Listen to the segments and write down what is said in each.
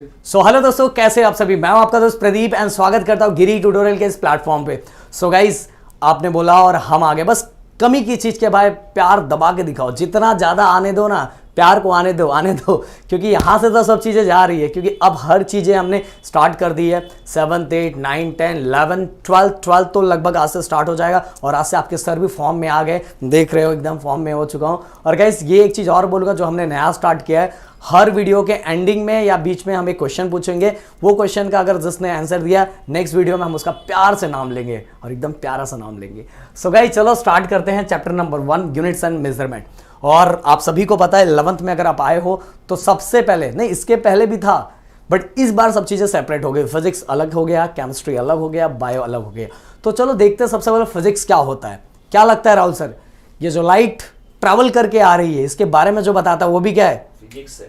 Hello दोस्तों, कैसे आप सभी। मैं हूं आपका दोस्त प्रदीप एंड स्वागत करता हूं गिरी ट्यूटोरियल के इस प्लेटफॉर्म पे। गाइस, आपने बोला और हम आगे, बस कमी की चीज के भाई प्यार दबा के दिखाओ, जितना ज्यादा आने दो ना, प्यार को आने दो क्योंकि यहां से तो सब चीजें जा रही है, क्योंकि अब हर चीजें हमने स्टार्ट कर दी है। 7th 8 9 10 11 12 तो लगभग आज से स्टार्ट हो जाएगा और आज से आपके सर भी फॉर्म में आ गए, देख रहे हो एकदम फॉर्म में हो चुका हूं। और गाइस, ये एक चीज और बोलूंगा जो हमने नया स्टार्ट किया है, हर वीडियो के एंडिंग में या बीच में हम एक क्वेश्चन पूछेंगे। वो क्वेश्चन का अगर जिसने आंसर दिया, नेक्स्ट वीडियो में हम उसका प्यार से नाम लेंगे और एकदम प्यारा सा नाम लेंगे। गाइस, चलो स्टार्ट करते हैं chapter number 1, units and measurement. और आप सभी को पता है 11th में अगर आप आए हो तो सबसे पहले, नहीं इसके पहले भी था, बट इस बार सब चीजें सेपरेट हो गई। फिजिक्स अलग हो गया, केमिस्ट्री अलग हो गया, बायो अलग हो गया। तो चलो देखते हैं सबसे पहले फिजिक्स क्या होता है। क्या लगता है राहुल सर, ये जो लाइट ट्रैवल करके आ रही है इसके बारे में जो बताता है वो भी क्या है?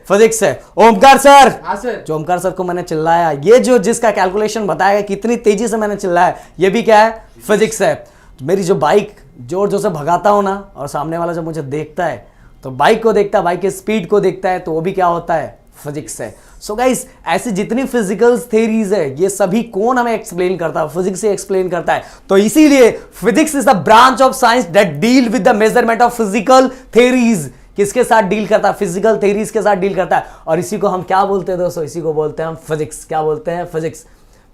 फिजिक्स है। ओमकार सर, हाँ सर। जो ओमकार सर को मैंने चिल्लाया, ये जो जिसका कैलकुलेशन बताया कितनी तेजी से मैंने चिल्लाया, ये भी क्या है? फिजिक्स है। मेरी जो बाइक जोर जोर से भगाता हूं ना, और सामने वाला जब मुझे देखता है तो बाइक को देखता है, बाइक की स्पीड को देखता है, तो वो भी क्या होता है? फिजिक्स है। गाइस, ऐसी जितनी फिजिकल थ्योरीज है ये सभी कौन हमें एक्सप्लेन करता है? फिजिक्स से एक्सप्लेन करता है। तो इसीलिए physics is the branch of science that deal with the measurement of physical theories. किसके साथ डील करता है? फिजिकल थ्योरीज के साथ डील करता है। और इसी को हम क्या बोलते हैं दोस्तों? इसी को बोलते हैं हम फिजिक्स। क्या बोलते हैं? फिजिक्स।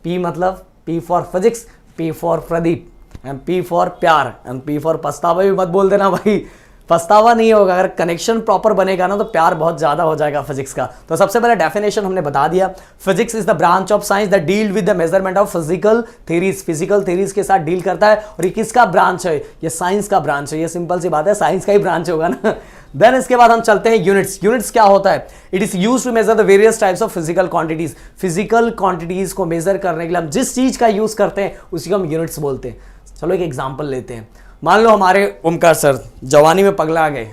पी मतलब P for physics, P for Pradeep, and P for प्यार, एंड पी फॉर पछतावा भी मत बोल देना भाई, पछतावा नहीं होगा। अगर कनेक्शन प्रॉपर बनेगा ना तो प्यार बहुत ज्यादा हो जाएगा फिजिक्स का। तो सबसे पहले डेफिनेशन हमने बता दिया, physics is the branch of science that deal with the measurement of physical theories. Physical theories के साथ डील करता है। और ये किसका ब्रांच है? ये साइंस का ब्रांच है। ये सिंपल सी बात है, साइंस का ही ब्रांच होगा ना। देन इसके बाद हम चलते हैं यूनिट्स। यूनिट्स क्या होता है? It is use to measure the various types of physical quantities. Physical quantities को मेजर करने के लिए हम जिस चीज का यूज करते हैं उसी को हम यूनिट्स बोलते हैं। चलो एक एग्जांपल लेते हैं। मान लो हमारे ओमकार सर जवानी में पगला गए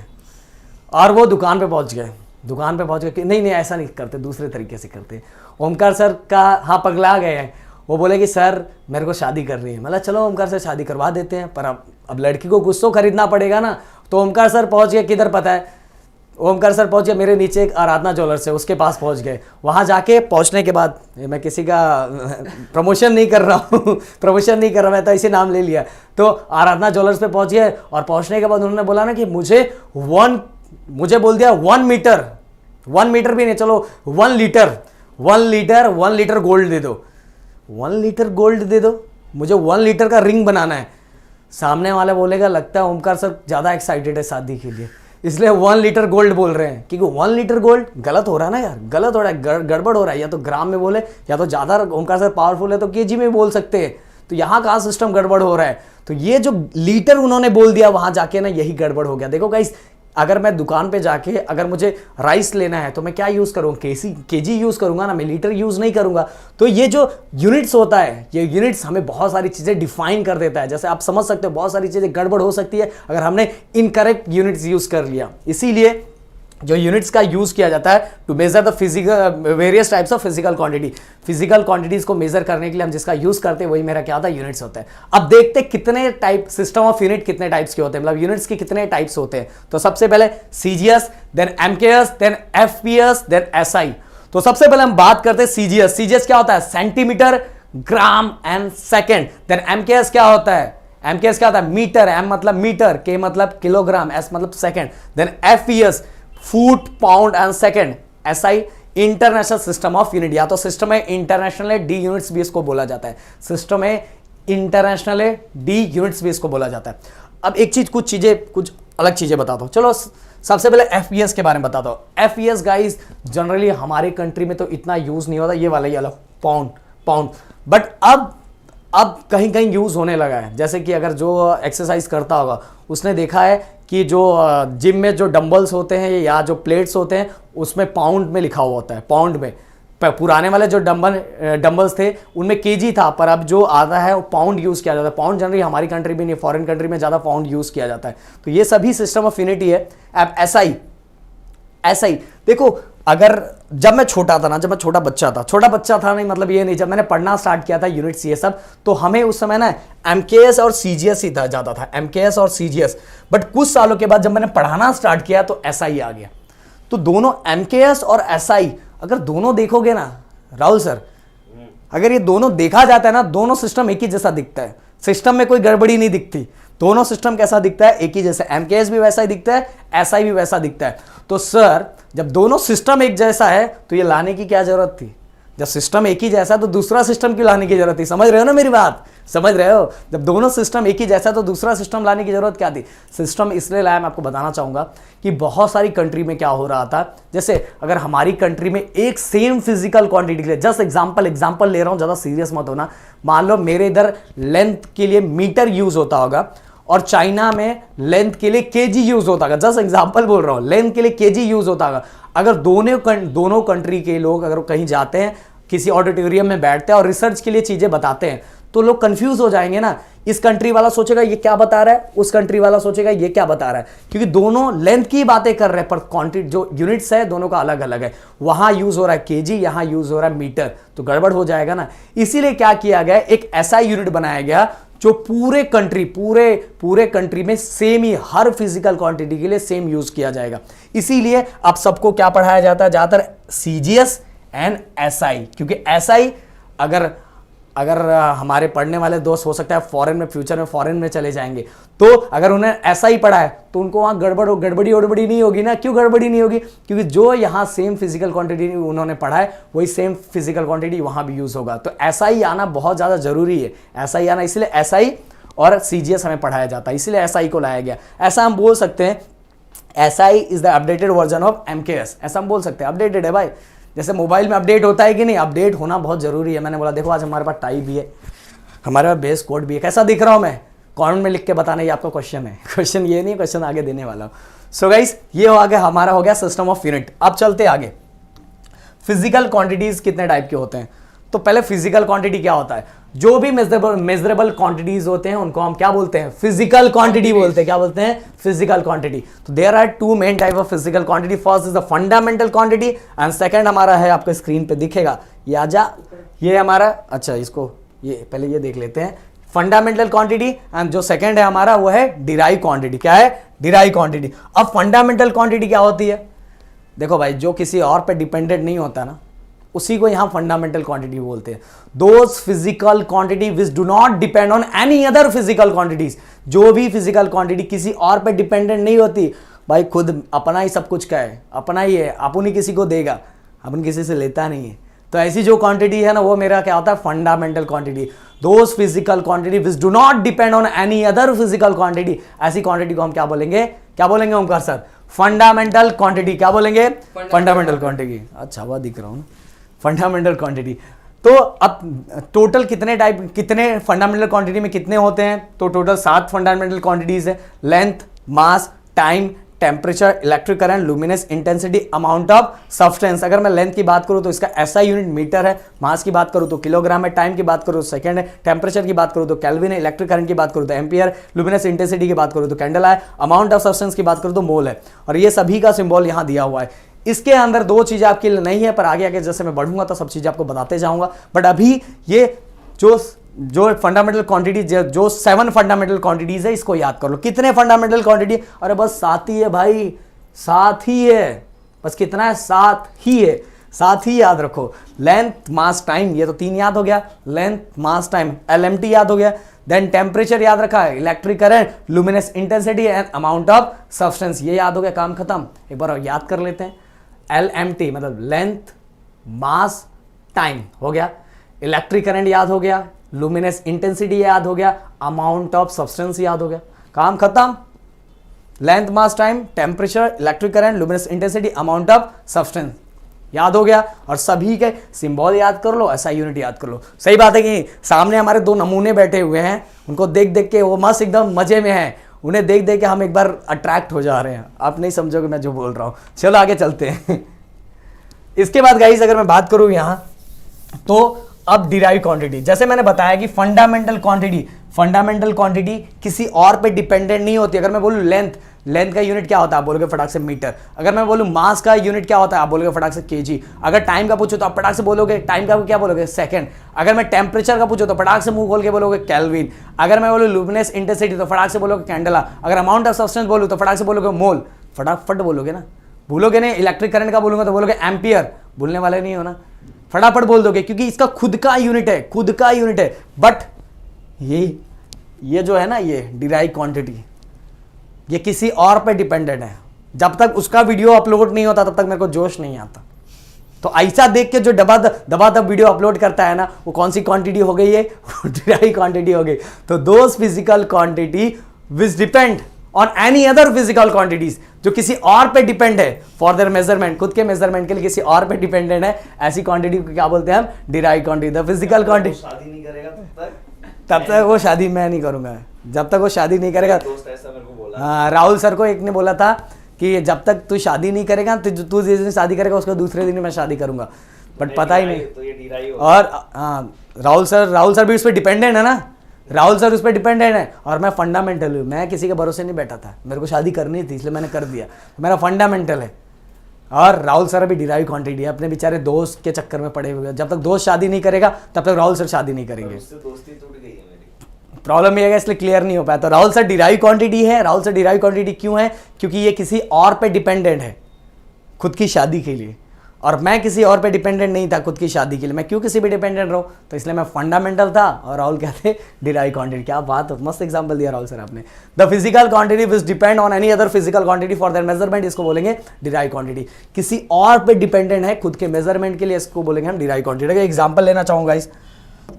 और वो दुकान पे पहुंच गए। दुकान पे पहुंच गए, नहीं ऐसा नहीं करते, दूसरे तरीके से करते हैं। ओमकार सर का हाँ पगला गए हैं, वो बोले कि सर मेरे को शादी करनी है। मतलब चलो ओमकार सर शादी करवा देते हैं, पर अब लड़की को कुछ तो खरीदना पड़ेगा ना। तो ओमकार सर पहुंच गए किधर पता है? ओमकार सर पहुंच गए मेरे नीचे एक आराधना ज्वेलर्स है, उसके पास पहुंच गए। वहां जाके पहुंचने के बाद, मैं किसी का प्रमोशन नहीं कर रहा हूँ प्रमोशन नहीं कर रहा, मैं तो इसे नाम ले लिया। तो आराधना ज्वेलर्स पे पहुंच गए और पहुंचने के बाद उन्होंने बोला ना कि मुझे बोल दिया 1 मीटर, 1 मीटर भी नहीं, चलो 1 लीटर गोल्ड दे दो। 1 लीटर गोल्ड दे दो, मुझे 1 लीटर का रिंग बनाना है। सामने वाला बोलेगा लगता है ओमकार सर ज्यादा एक्साइटेड है शादी के लिए, इसलिए 1 लीटर गोल्ड बोल रहे हैं। क्योंकि 1 लीटर गोल्ड गलत हो रहा है ना यार, गलत हो रहा है, गड़बड़ हो रहा है। या तो ग्राम में बोले, या तो ज्यादा ओमकार सर पावरफुल है तो केजी में बोल सकते हैं। तो यहाँ कहाँ सिस्टम गड़बड़ हो रहा है? तो ये जो लीटर उन्होंने बोल दिया वहां जाके ना, यही गड़बड़ हो गया। देखो गाइस, अगर मैं दुकान पे जाके अगर मुझे राइस लेना है तो मैं क्या यूज करूंगा? केजी यूज करूंगा ना, मैं लीटर यूज नहीं करूंगा। तो ये जो यूनिट्स होता है, ये यूनिट्स हमें बहुत सारी चीजें डिफाइन कर देता है। जैसे आप समझ सकते हो बहुत सारी चीजें गड़बड़ हो सकती है अगर हमने इनकरेक्ट यूनिट्स यूज कर लिया। इसीलिए जो यूनिट्स का यूज किया जाता है to measure the physical various types of physical quantity. Physical quantities को मेजर करने के लिए हम जिसका यूज करते हैं वही मेरा क्या होता है? यूनिट्स होता है। अब देखते हैं कितने टाइप, सिस्टम ऑफ यूनिट कितने टाइप्स के होते हैं, मतलब यूनिट्स के कितने टाइप्स होते हैं। तो सबसे पहले CGS, then MKS, then FPS, then SI. तो सबसे पहले हम बात करते हैं सीजीएस। सीजीएस क्या होता है? Centimetre, gram and second. Then MKS क्या होता है? एमकेएस क्या होता है? मीटर। एम मतलब मीटर, के मतलब किलोग्राम, एस मतलब second. Then FPS foot, pound and second. SI international system of unit. या तो सिस्टम है इंटरनेशनल है, डी यूनिट्स भी इसको बोला जाता है। सिस्टम है इंटरनेशनल है, डी यूनिट्स भी इसको बोला जाता है। अब एक चीज, कुछ अलग चीजें बताता हूं। चलो सबसे पहले एफपीएस के बारे में बताता हूं। एफपीएस गाइस जनरली हमारे कंट्री में तो इतना यूज नहीं होता, ये वाला ही अलग पाउंड। बट अब कहीं कहीं यूज होने लगा है। जैसे कि अगर जो एक्सरसाइज करता होगा उसने देखा है कि जो जिम में जो डंबल्स होते हैं या जो प्लेट्स होते हैं उसमें पाउंड में लिखा हुआ होता है, पाउंड में। पुराने वाले जो डंबल्स थे उनमें केजी था, पर अब जो आता है वो पाउंड यूज किया जाता है। पाउंड जनरली हमारी कंट्री में नहीं, फॉरेन कंट्री में ज्यादा पाउंड यूज किया जाता है। तो ये सभी सिस्टम ऑफ यूनिटी है। अब एसआई देखो, अगर जब मैं छोटा छोटा बच्चा था नहीं, मतलब ये नहीं, जब मैंने पढ़ना स्टार्ट किया था यूनिट्स ये सब, तो हमें उस समय ना एमकेएस और सीजीएस ही था, ज्यादा था एमकेएस और सीजीएस। बट कुछ सालों के बाद जब मैंने पढ़ाना स्टार्ट किया तो एसआई आ गया। तो दोनों एमकेएस और एसआई अगर दोनों देखोगे ना, राहुल सर, अगर ये दोनों देखा जाता है ना, दोनों सिस्टम एक ही जैसा दिखता है, सिस्टम में कोई गड़बड़ी नहीं दिखती, दोनों सिस्टम कैसा दिखता है, एक ही जैसा, एमकेएस भी वैसा ही दिखता है, एसआई भी वैसा दिखता है। तो सर जब दोनों सिस्टम एक जैसा है तो ये लाने की क्या जरूरत थी? जब सिस्टम एक ही जैसा तो दूसरा सिस्टम क्यों लाने की जरूरत थी? समझ रहे हो ना मेरी बात, समझ रहे हो? जब दोनों सिस्टम एक ही जैसा तो दूसरा सिस्टम लाने की जरूरत क्या थी? सिस्टम इसलिए लाया, मैं आपको बताना चाहूंगा कि बहुत सारी कंट्री में क्या हो रहा था, जैसे अगर हमारी कंट्री में एक सेम फिजिकल क्वांटिटी के लिए, जस्ट एग्जांपल ले रहा हूं, ज्यादा सीरियस मत होना, मान लो मेरे इधर लेंथ के लिए मीटर यूज होता होगा और चाइना में लेंथ के लिए केजी यूज होता होगा, जस्ट एग्जांपल बोल रहा हूं, लेंथ के लिए केजी यूज होता होगा। अगर दोनों कंट्री के लोग अगर कहीं जाते हैं, किसी ऑडिटोरियम में बैठते हैं और रिसर्च के लिए चीजें बताते हैं, तो लोग कंफ्यूज हो जाएंगे ना। इस कंट्री वाला सोचेगा ये क्या बता रहा है, उस कंट्री वाला सोचेगा ये क्या बता रहा है, क्योंकि दोनों लेंथ की बातें कर रहे हैं पर क्वांटिटी जो यूनिट्स है दोनों का अलग अलग है। वहां यूज हो रहा है केजी, यहां यूज हो रहा है मीटर, तो गड़बड़ हो जाएगा ना। इसीलिए क्या किया गया, एक ऐसा यूनिट बनाया गया जो पूरे कंट्री में सेम ही, हर फिजिकल क्वांटिटी के लिए सेम यूज किया जाएगा। इसीलिए अब सबको क्या पढ़ाया जाता है ज्यादातर, सीजीएस एंड एसआई, क्योंकि एसआई अगर हमारे पढ़ने वाले दोस्त हो सकता है फॉरेन में, फ्यूचर में फॉरेन में चले जाएंगे, तो अगर उन्हें ऐसा ही पढ़ा है तो उनको वहां गड़बड़ी नहीं होगी ना। क्यों गड़बड़ी नहीं होगी? क्योंकि जो यहां सेम फिजिकल क्वांटिटी उन्होंने पढ़ा है वही सेम फिजिकल क्वांटिटी वहां भी यूज होगा। तो ऐसा ही आना बहुत ज्यादा जरूरी है, ऐसा ही आना, इसलिए एसआई और सीजीएस हमें पढ़ाया जाता है, इसलिए एसआई को लाया गया। ऐसा हम बोल सकते हैं SI is the updated version of MKS, ऐसा हम बोल सकते हैं, अपडेटेड है भाई। जैसे मोबाइल में अपडेट होता है कि नहीं, अपडेट होना बहुत जरूरी है। मैंने बोला देखो आज हमारे पास टाई भी है, हमारे पास बेस कोड भी है, कैसा दिख रहा हूं मैं, कमेंट में लिख के बताना, ये आपका क्वेश्चन है, क्वेश्चन ये नहीं, क्वेश्चन आगे देने वाला हूं। सो गाइस ये हो आगे हमारा हो गया सिस्टम ऑफ यूनिट। अब चलते आगे, फिजिकल क्वांटिटीज कितने टाइप के होते हैं। तो पहले फिजिकल क्वांटिटी क्या होता है, जो भी मेजरेबल क्वांटिटीज होते हैं उनको हम क्या बोलते हैं, फिजिकल क्वांटिटी बोलते हैं। क्या बोलते हैं? Physical quantity. तो there are two main type of physical quantity, first is the fundamental quantity and second हमारा है, आपको स्क्रीन पे दिखेगा, ये आजा, ये हमारा, अच्छा इसको ये पहले ये देख लेते हैं, फंडामेंटल क्वांटिटी एंड जो सेकंड है हमारा वो है डिराइव क्वांटिटी। क्या है? Derive quantity. अब फंडामेंटल क्वांटिटी क्या होती है? देखो भाई, जो किसी और पे डिपेंडेंट नहीं होता ना, उसी को यहां फंडामेंटल क्वांटिटी बोलते हैं। Those physical quantity which do not depend on any other physical quantities, जो भी फिजिकल क्वांटिटी किसी और पे डिपेंडेंट नहीं होती, भाई खुद अपना ही सब कुछ का है, अपना ही है, अपन ही किसी को देगा, अपन किसी से लेता नहीं है। तो ऐसी जो क्वांटिटी है ना, वो मेरा क्या होता है, fundamental quantity. Those physical quantity which do not depend on any other physical quantity, ऐसी क्वांटिटी को हम क्या बोलेंगे, क्या बोलेंगे ओमकार सर? Fundamental quantity. क्या बोलेंगे? Fundamental quantity. अच्छा वह दिख रहा हूं ना, फंडामेंटल क्वांटिटी। तो अब टोटल कितने फंडामेंटल क्वांटिटी में कितने होते हैं? तो टोटल 7 फंडामेंटल क्वांटिटीज है, length, mass, time, temperature, electric current, luminous intensity, amount of substance. अगर मैं लेंथ की बात करूं तो इसका एसआई यूनिट मीटर है, मास की बात करूं तो किलोग्राम है, टाइम की बात करूं तो सेकंड है, टेम्परेचर की बात करूं तो केल्विन है, इलेक्ट्रिक करंट की बात करूं तो एम्पियर, लुमिनस इंटेंसिटी की बात करूं तो कैंडल है, अमाउंट ऑफ सब्सटेंस की बात करूं तो मोल है। और ये सभी का सिंबल यहां दिया हुआ है। इसके अंदर 2 चीजें आपके लिए नहीं है, पर आगे आगे जैसे मैं बढ़ूंगा तो सब चीजें आपको बताते जाऊंगा। बट अभी ये जो फंडामेंटल क्वांटिटी, जो 7 फंडामेंटल क्वांटिटीज है, इसको याद कर लो। कितने फंडामेंटल क्वांटिटी? अरे बस 7 ही है भाई, 7 ही है, बस कितना है? 7 ही है, 7 ही याद रखो। लेंथ, मास, टाइम, ये तो 3 याद हो गया, लेंथ, मास, टाइम, एलएमटी याद हो गया। देन टेम्परेचर याद रखा है, electric current, luminous intensity and amount of substance, ये याद हो गया, काम खत्म। एक बार याद कर लेते हैं, एलएमटी मतलब लेंथ, मास, टाइम हो गया, इलेक्ट्रिक करंट याद हो गया, लुमिनस इंटेंसिटी याद हो गया, अमाउंट ऑफ सब्सटेंस याद हो गया, काम खत्म। Length, mass, time, temperature, electric current, luminous intensity, amount of substance याद हो गया। और सभी के सिंबल याद कर लो, ऐसा यूनिट याद कर लो। सही बात है कि सामने हमारे 2 नमूने बैठे हुए हैं, उनको देख देख के वो मस्त एकदम मजे में है, उन्हें देख देख के हम एक बार अट्रैक्ट हो जा रहे हैं। आप नहीं समझोगे मैं जो बोल रहा हूं। चलो आगे चलते हैं। इसके बाद गाइस अगर मैं बात करूं यहां, तो अब डिराइव क्वांटिटी, जैसे मैंने बताया कि फंडामेंटल क्वांटिटी किसी और पे डिपेंडेंट नहीं होती। अगर मैं बोलूं लेंथ का यूनिट क्या होता है, आप बोलोगे फटाक से मीटर। अगर मैं बोलूं मास का यूनिट क्या होता है, आप बोलोगे फटाक से केजी। अगर टाइम का पूछो तो आप फटाक से बोलोगे, टाइम का क्या बोलोगे, सेकंड। अगर मैं टेम्परेचर का पूछो तो फटाक से मुंह खोल के बोलोगे केल्विन। अगर मैं बोलूं लुमिनस इंटेंसिटी तो फटाक से बोलोगे कैंडला। अगर अमाउंट ऑफ सब्सटेंस बोलूं तो फटाक से बोलोगे मोल, फटाफट बोलोगे ना, भूलोगे नहीं। इलेक्ट्रिक करंट का बोलूंगा तो बोलोगे एम्पियर, भूलने वाले नहीं हो ना। फटाफट बोल दोगे क्योंकि इसका खुद का यूनिट है, खुद का यूनिट है। बट ये जो है ना, ये डिराइव क्वांटिटी, ये किसी और पे डिपेंडेंट है। जब तक उसका वीडियो अपलोड नहीं होता तब तक मेरे को जोश नहीं आता। तो ऐसा देख के जो दबा वीडियो अपलोड करता है ना, वो कौन सी क्वांटिटी हो गई है? डिराइव क्वांटिटी हो गई। तो those physical quantity which depend on any other physical quantities, जो किसी और पे डिपेंड है फॉर देयर मेजरमेंट, खुद के मेजरमेंट के लिए किसी और पे डिपेंडेंट है, ऐसी क्वांटिटी को क्या बोलते हैं हम? Derive quantity. The physical quantity. शादी नहीं करेगा तब तक वो शादी मैं नहीं करूंगा, जब तक वो शादी नहीं करेगा। दोस्त ऐसा मेरे को बोला। हाँ, राहुल सर को एक ने बोला था कि जब तक तू शादी नहीं करेगा, तू जिस दिन शादी करेगा उसका दूसरे दिन मैं शादी करूंगा। बट पता ही नहीं। तो ये डिराइव और हाँ, राहुल सर भी उस पर डिपेंडेंट है ना, राहुल सर उस पर डिपेंडेंट है। और मैं फंडामेंटल हूँ, मैं किसी के भरोसे नहीं बैठा था, मेरे को शादी करनी थी इसलिए मैंने कर दिया, मेरा फंडामेंटल है। और राहुल सर अभी डिराइव क्वांटिटी है, अपने बेचारे दोस्त के चक्कर में पड़े हुए। जब तक दोस्त शादी नहीं करेगा तब तक राहुल सर शादी नहीं करेंगे। उससे दोस्ती टूट गई है मेरी। प्रॉब्लम ये है इसलिए क्लियर नहीं हो पाया। तो राहुल सर डिराइव क्वांटिटी है। राहुल सर डिराइव क्वांटिटी क्यों है? क्योंकि ये किसी और पे डिपेंडेंट है खुद की शादी के लिए, और मैं किसी और पे डिपेंडेंट नहीं था खुद की शादी के लिए। मैं क्यों किसी पे डिपेंडेंट रहूं? तो इसलिए मैं फंडामेंटल था और राहुल क्या थे? Derive quantity. क्या बात, मस्त एग्जांपल दिया राहुल सर आपने। The physical quantity which depend on any other physical quantity for their measurement, इसको बोलेंगे डिराइव क्वांटिटी। किसी और पे डिपेंडेंट है खुद के मेजरमेंट के लिए, इसको बोलेंगे हम डिराइव क्वांटिटी। एग्जाम्पल लेना चाहूंगा इस,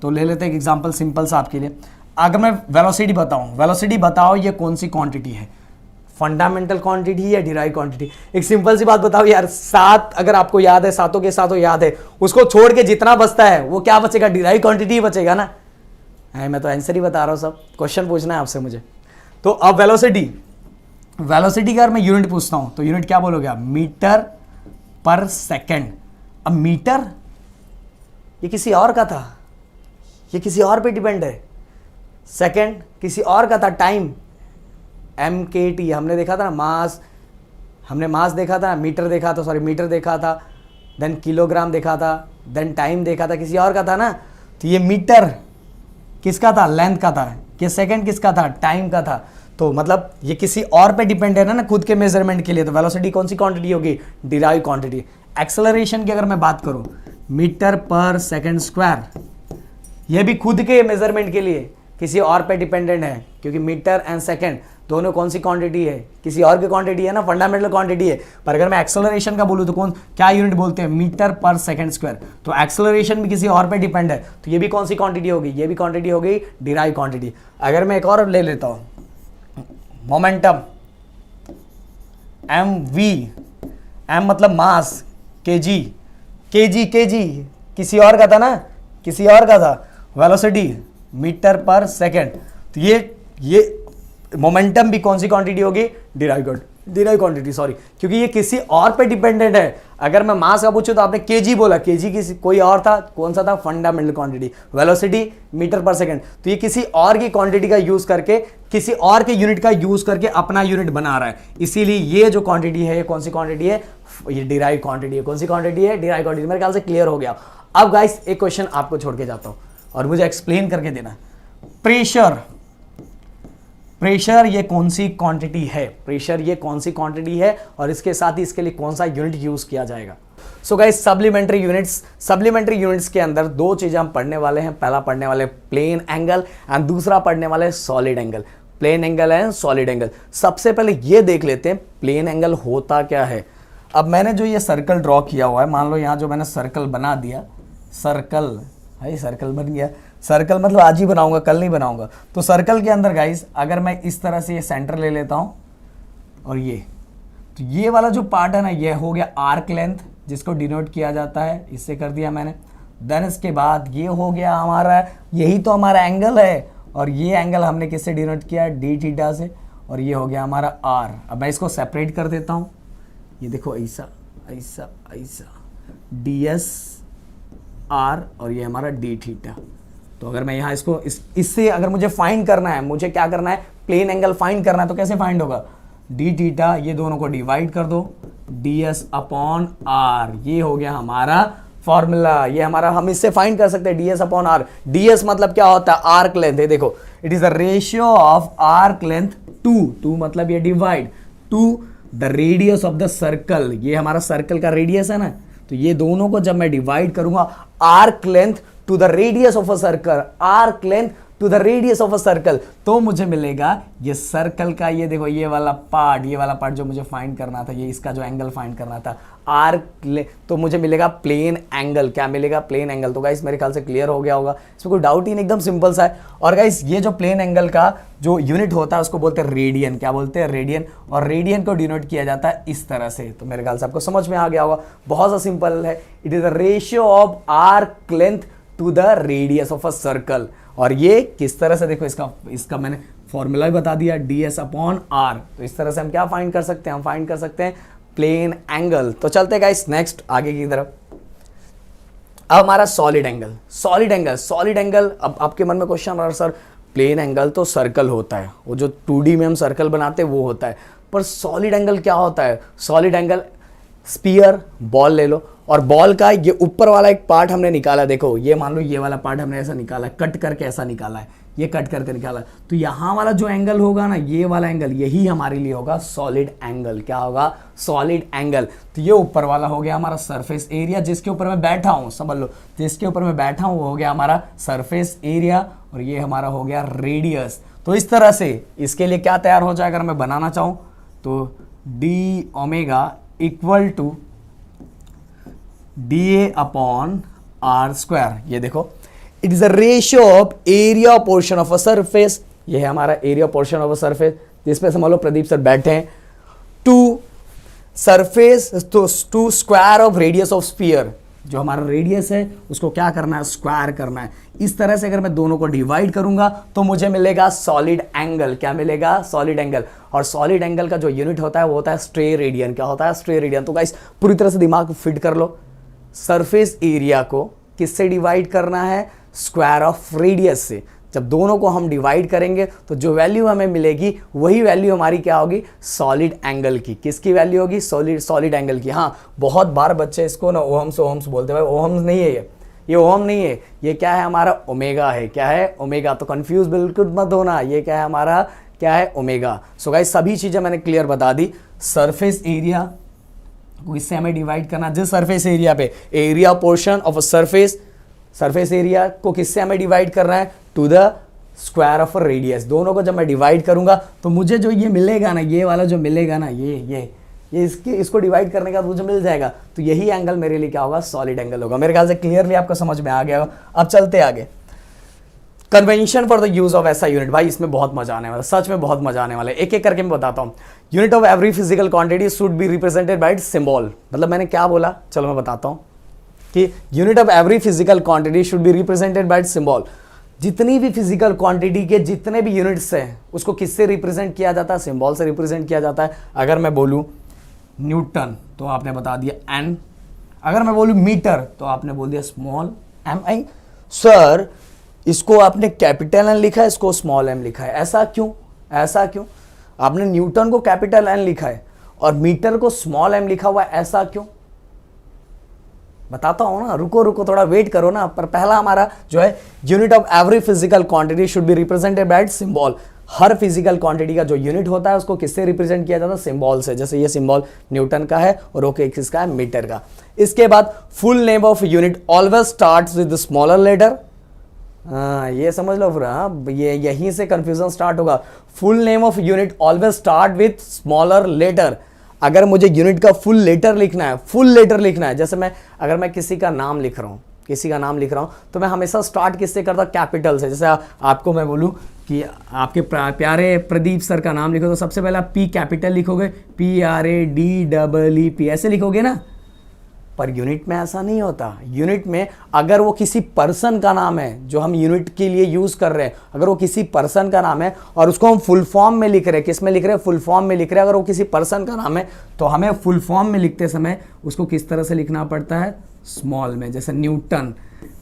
तो ले लेते हैं एग्जाम्पल सिंपल सा आपके लिए। अगर मैं वेलोसिटी बताऊं, वेलोसिटी बताओ ये कौन सी क्वांटिटी है, फंडामेंटल क्वांटिटी या डिराइव क्वांटिटी? एक सिंपल सी बात बताओ यार, 7 अगर आपको याद है, सातों के सातों याद है, उसको छोड़ के जितना बचता है वो क्या बचेगा? डिराइव क्वांटिटी ही बचेगा ना। मैं तो आंसर ही बता रहा हूँ, सब क्वेश्चन पूछना है आपसे मुझे। तो अब वेलोसिटी का अगर मैं यूनिट पूछता हूँ तो यूनिट क्या बोलोगे आप? मीटर पर सेकेंड। अब मीटर ये किसी और का था, ये किसी और पे डिपेंड है। सेकेंड किसी और का था। टाइम MKT हमने देखा था ना, मास, हमने मास देखा था, मीटर देखा था, मीटर देखा था, देन किलोग्राम देखा था, देन टाइम देखा था, किसी और का था ना। तो ये मीटर किसका था? लेंथ का था। ये सेकंड किसका था? टाइम का था। तो मतलब ये किसी और पे डिपेंडेंट है ना खुद के मेजरमेंट के लिए। तो वेलोसिटी कौन सी क्वांटिटी होगी? Derive quantity. एक्सेलरेशन की अगर मैं बात करूं, मीटर पर सेकेंड स्क्वायर, ये भी खुद के मेजरमेंट के लिए किसी और पे डिपेंडेंट है, क्योंकि मीटर एंड सेकेंड दोनों कौन सी क्वांटिटी है? किसी और की क्वांटिटी है ना, फंडामेंटल क्वांटिटी है। पर अगर मैं एक्सेलरेशन का बोलूं तो क्या यूनिट बोलते हैं? मीटर पर सेकंड स्क्वायर। तो एक्सेलरेशन भी किसी और पे डिपेंड है, तो ये भी कौन सी क्वांटिटी होगी? ये भी क्वांटिटी हो गई डिराइव क्वांटिटी। अगर मैं एक और ले लेता हूं, मोमेंटम, MV, M मतलब मास, kg किसी और का था ना, किसी और का था। वेलोसिटी मीटर पर सेकेंड। तो ये मोमेंटम भी कौन सी क्वांटिटी होगी? डिराइव क्वांटिटी, सॉरी, क्योंकि ये किसी और पे डिपेंडेंट है। अगर मैं मास का पूछूं तो आपने केजी बोला, केजी किसी कोई और था, कौन सा था? Fundamental quantity. वेलोसिटी मीटर पर सेकंड, तो ये किसी और की क्वांटिटी का यूज करके, किसी और के यूनिट का यूज करके अपना यूनिट बना रहा है। इसीलिए ये जो क्वांटिटी है, ये कौन सी क्वांटिटी है? ये डिराइव क्वांटिटी है। कौन सी क्वांटिटी है? Derive quantity. मेरे ख्याल से क्लियर हो गया। अब गाइस एक क्वेश्चन आपको छोड़ के जाता हूं और मुझे एक्सप्लेन करके देना। प्रेशर ये कौन सी क्वांटिटी है? प्रेशर ये कौन सी क्वांटिटी है और इसके साथ ही इसके लिए कौन सा यूनिट यूज किया जाएगा? सो गाइस सप्लीमेंट्री यूनिट्स के अंदर दो चीजें हम पढ़ने वाले हैं। पहला पढ़ने वाले प्लेन एंगल एंड दूसरा पढ़ने वाले solid angle. Plane angle and solid angle. सबसे पहले ये देख लेते हैं प्लेन एंगल होता क्या है। अब मैंने जो ये सर्कल ड्रॉ किया हुआ है, मान लो यहाँ जो मैंने सर्कल बना दिया, सर्कल बन गया। सर्कल मतलब आज ही बनाऊंगा, कल नहीं बनाऊंगा। तो सर्कल के अंदर गाइस अगर मैं इस तरह से ये सेंटर ले लेता हूं और तो ये वाला जो पार्ट है ना, ये हो गया आर्क लेंथ, जिसको डिनोट किया जाता है, इससे कर दिया मैंने। देन इसके बाद ये हो गया हमारा, यही तो हमारा एंगल है, और ये एंगल हमने किससे डिनोट किया? डी थीटा से। और ये हो गया हमारा आर। अब मैं इसको सेपरेट कर देता हूँ, ये देखो ऐसा ऐसा ऐसा, ds r, और ये हमारा डी थीटा। तो अगर मैं यहाँ इसको इससे अगर मुझे फाइंड करना है, मुझे क्या करना है? प्लेन एंगल फाइंड करना है। तो कैसे फाइंड होगा? डी थीटा, ये दोनों को डिवाइड कर दो, ds अपॉन r। ये हो गया हमारा फॉर्मूला। ये हमारा, हम इससे फाइंड कर सकते हैं ds अपॉन r। ds मतलब क्या होता है? आर्क लेंथ है। देखो, it is the ratio of arc length to मतलब ये divide to the radius of the circle. ये हमारा सर्कल का रेडियस है ना, तो ये दोनों को जब मैं डिवाइड करूंगा arc length to the radius of a circle, arc length to the radius of a circle, तो मुझे मिलेगा ये सर्कल का, ये देखो ये वाला पार्ट जो मुझे फाइंड करना था, ये इसका जो एंगल फाइंड करना था तो मुझे मिलेगा प्लेन एंगल। क्या मिलेगा? Plane angle. तो गाइस मेरे ख्याल से क्लियर हो गया होगा, इसमें कोई डाउट ही नहीं, एकदम सिंपल सा है। और गाइस ये जो प्लेन एंगल का जो यूनिट होता है उसको बोलते हैं रेडियन। क्या बोलते हैं? रेडियन। और रेडियन को डिनोट किया जाता है इस तरह से। तो मेरे ख्याल से आपको समझ में आ गया होगा, बहुत सा सिंपल है। It is the ratio of arc length to the radius of a circle. और ये किस तरह से, देखो इसका मैंने फॉर्मूला भी बता दिया, ds/r। तो इस तरह से हम क्या फाइंड कर सकते हैं? हम फाइंड कर सकते हैं प्लेन एंगल। तो चलते गाइस नेक्स्ट आगे की तरफ। अब हमारा सॉलिड एंगल। अब आपके मन में क्वेश्चन आ रहा है, सर प्लेन एंगल तो सर्कल होता है, वो जो 2D में हम सर्कल बनाते हैं वो होता है, पर सॉलिड एंगल क्या होता है? सॉलिड एंगल, स्पीयर, बॉल ले लो, और बॉल का ये ऊपर वाला एक पार्ट हमने निकाला, देखो ये मान लो ये वाला पार्ट हमने ऐसा निकाला, कट करके ऐसा निकाला है, ये कट करके निकाला, तो यहाँ वाला जो एंगल होगा ना, ये वाला एंगल, यही हमारे लिए होगा सॉलिड एंगल। क्या होगा? Solid angle. तो ये ऊपर वाला हो गया हमारा सरफेस एरिया, जिसके ऊपर मैं बैठा हूँ, समझ लो जिसके ऊपर मैं बैठा हूँ वो हो गया हमारा सरफेस एरिया, और ये हमारा हो गया रेडियस। तो इस तरह से इसके लिए क्या तैयार हो जाएगा? अगर मैं बनाना चाहूँ तो D omega equal to dA/r²। ये देखो, it is a ratio of area portion of a surface, ये है हमारा area portion of a surface, जिसपे समझ लो प्रदीप सर बैठे हैं, to surface to square of radius of sphere. जो हमारा रेडियस है उसको क्या करना है? स्क्वायर करना है। इस तरह से अगर मैं दोनों को डिवाइड करूंगा तो मुझे मिलेगा सॉलिड एंगल। क्या मिलेगा? Solid angle. और सॉलिड एंगल का जो यूनिट होता है वो होता है स्ट्रे रेडियन। क्या होता है? Stray radian. तो गाइस पूरी तरह से दिमाग फिट कर लो, सरफेस एरिया को किससे डिवाइड करना है? स्क्वायर ऑफ रेडियस से। जब दोनों को हम डिवाइड करेंगे तो जो वैल्यू हमें मिलेगी वही वैल्यू हमारी क्या होगी? सॉलिड एंगल की। किसकी वैल्यू होगी? सॉलिड एंगल की। हाँ, बहुत बार बच्चे इसको ना ओहम्स बोलते हैं, भाई ओहम्स नहीं है ये ओहम नहीं है, ये क्या है? हमारा ओमेगा है। क्या है? ओमेगा। तो कंफ्यूज बिल्कुल मत होना, ये क्या है? हमारा क्या है? ओमेगा। सो गाइस सभी चीजें मैंने क्लियर बता दी। सरफेस एरिया को इससे हमें डिवाइड करना, जिस सरफेस एरिया पे area portion of a surface area को किससे हमें डिवाइड करना है? To the square of a radius. दोनों को जब मैं डिवाइड करूंगा तो मुझे जो ये मिलेगा ना, ये वाला जो मिलेगा ना, ये इसको डिवाइड करने का मुझे मिल जाएगा, तो यही एंगल मेरे लिए क्या होगा? सॉलिड एंगल होगा। मेरे ख्याल से क्लियरली आपको समझ में आ गया होगा। अब चलते आगे। Convention for the use of ऐसा यूनिट। भाई इसमें बहुत मजा आने वाला है, सच में बहुत मजा आने वाला है। एक एक करके मैं बताता हूँ। Unit of every physical quantity should be represented by symbol. मतलब मैंने क्या बोला? चलो मैं बताता हूँ कि unit of every physical quantity should be represented by symbol. जितनी भी फिजिकल क्वांटिटी के जितने भी यूनिट्स हैं उसको किससे रिप्रेजेंट किया जाता है? सिंबल से रिप्रेजेंट किया जाता है। अगर मैं बोलूँ न्यूटन तो आपने बता दिया एन, अगर मैं बोलूँ मीटर तो आपने बोल दिया स्मॉल एम आई। सर इसको आपने कैपिटल एन लिखा है, इसको स्मॉल एम लिखा है, ऐसा क्यों? आपने न्यूटन को कैपिटल एन लिखा है और मीटर को स्मॉल एम लिखा हुआ है, ऐसा क्यों? बताता हूं ना, रुको थोड़ा वेट करो ना। पर पहला हमारा जो है unit of every physical quantity should be represented by symbol. Her physical quantity का जो यूनिट होता है उसको किससे रिप्रेजेंट किया जाता है? सिंबल से। जैसे ये सिंबल न्यूटन का है और ओके किसका है? मीटर का। इसके बाद full name of unit always starts with smaller letter. ये समझ लो पूरा, ये यहीं से कंफ्यूजन स्टार्ट होगा। Full name of unit always start with smaller letter. अगर मुझे यूनिट का फुल लेटर लिखना है, जैसे अगर मैं किसी का नाम लिख रहा हूं तो मैं हमेशा स्टार्ट किससे करता? कैपिटल से। जैसे आपको मैं बोलूं कि आपके प्यारे प्रदीप सर का नाम लिखो तो सबसे पहले आप पी कैपिटल लिखोगे, PRADEEP ऐसे लिखोगे ना। पर यूनिट में ऐसा नहीं होता। यूनिट में अगर वो किसी पर्सन का नाम है जो हम यूनिट के लिए यूज कर रहे हैं, अगर वो किसी पर्सन का नाम है और उसको हम फुल फॉर्म में लिख रहे हैं, किस में लिख रहे हैं? फुल फॉर्म में लिख रहे हैं। अगर वो किसी पर्सन का नाम है तो हमें फुल फॉर्म में लिखते समय उसको किस तरह से लिखना पड़ता है? स्मॉल में। जैसे न्यूटन।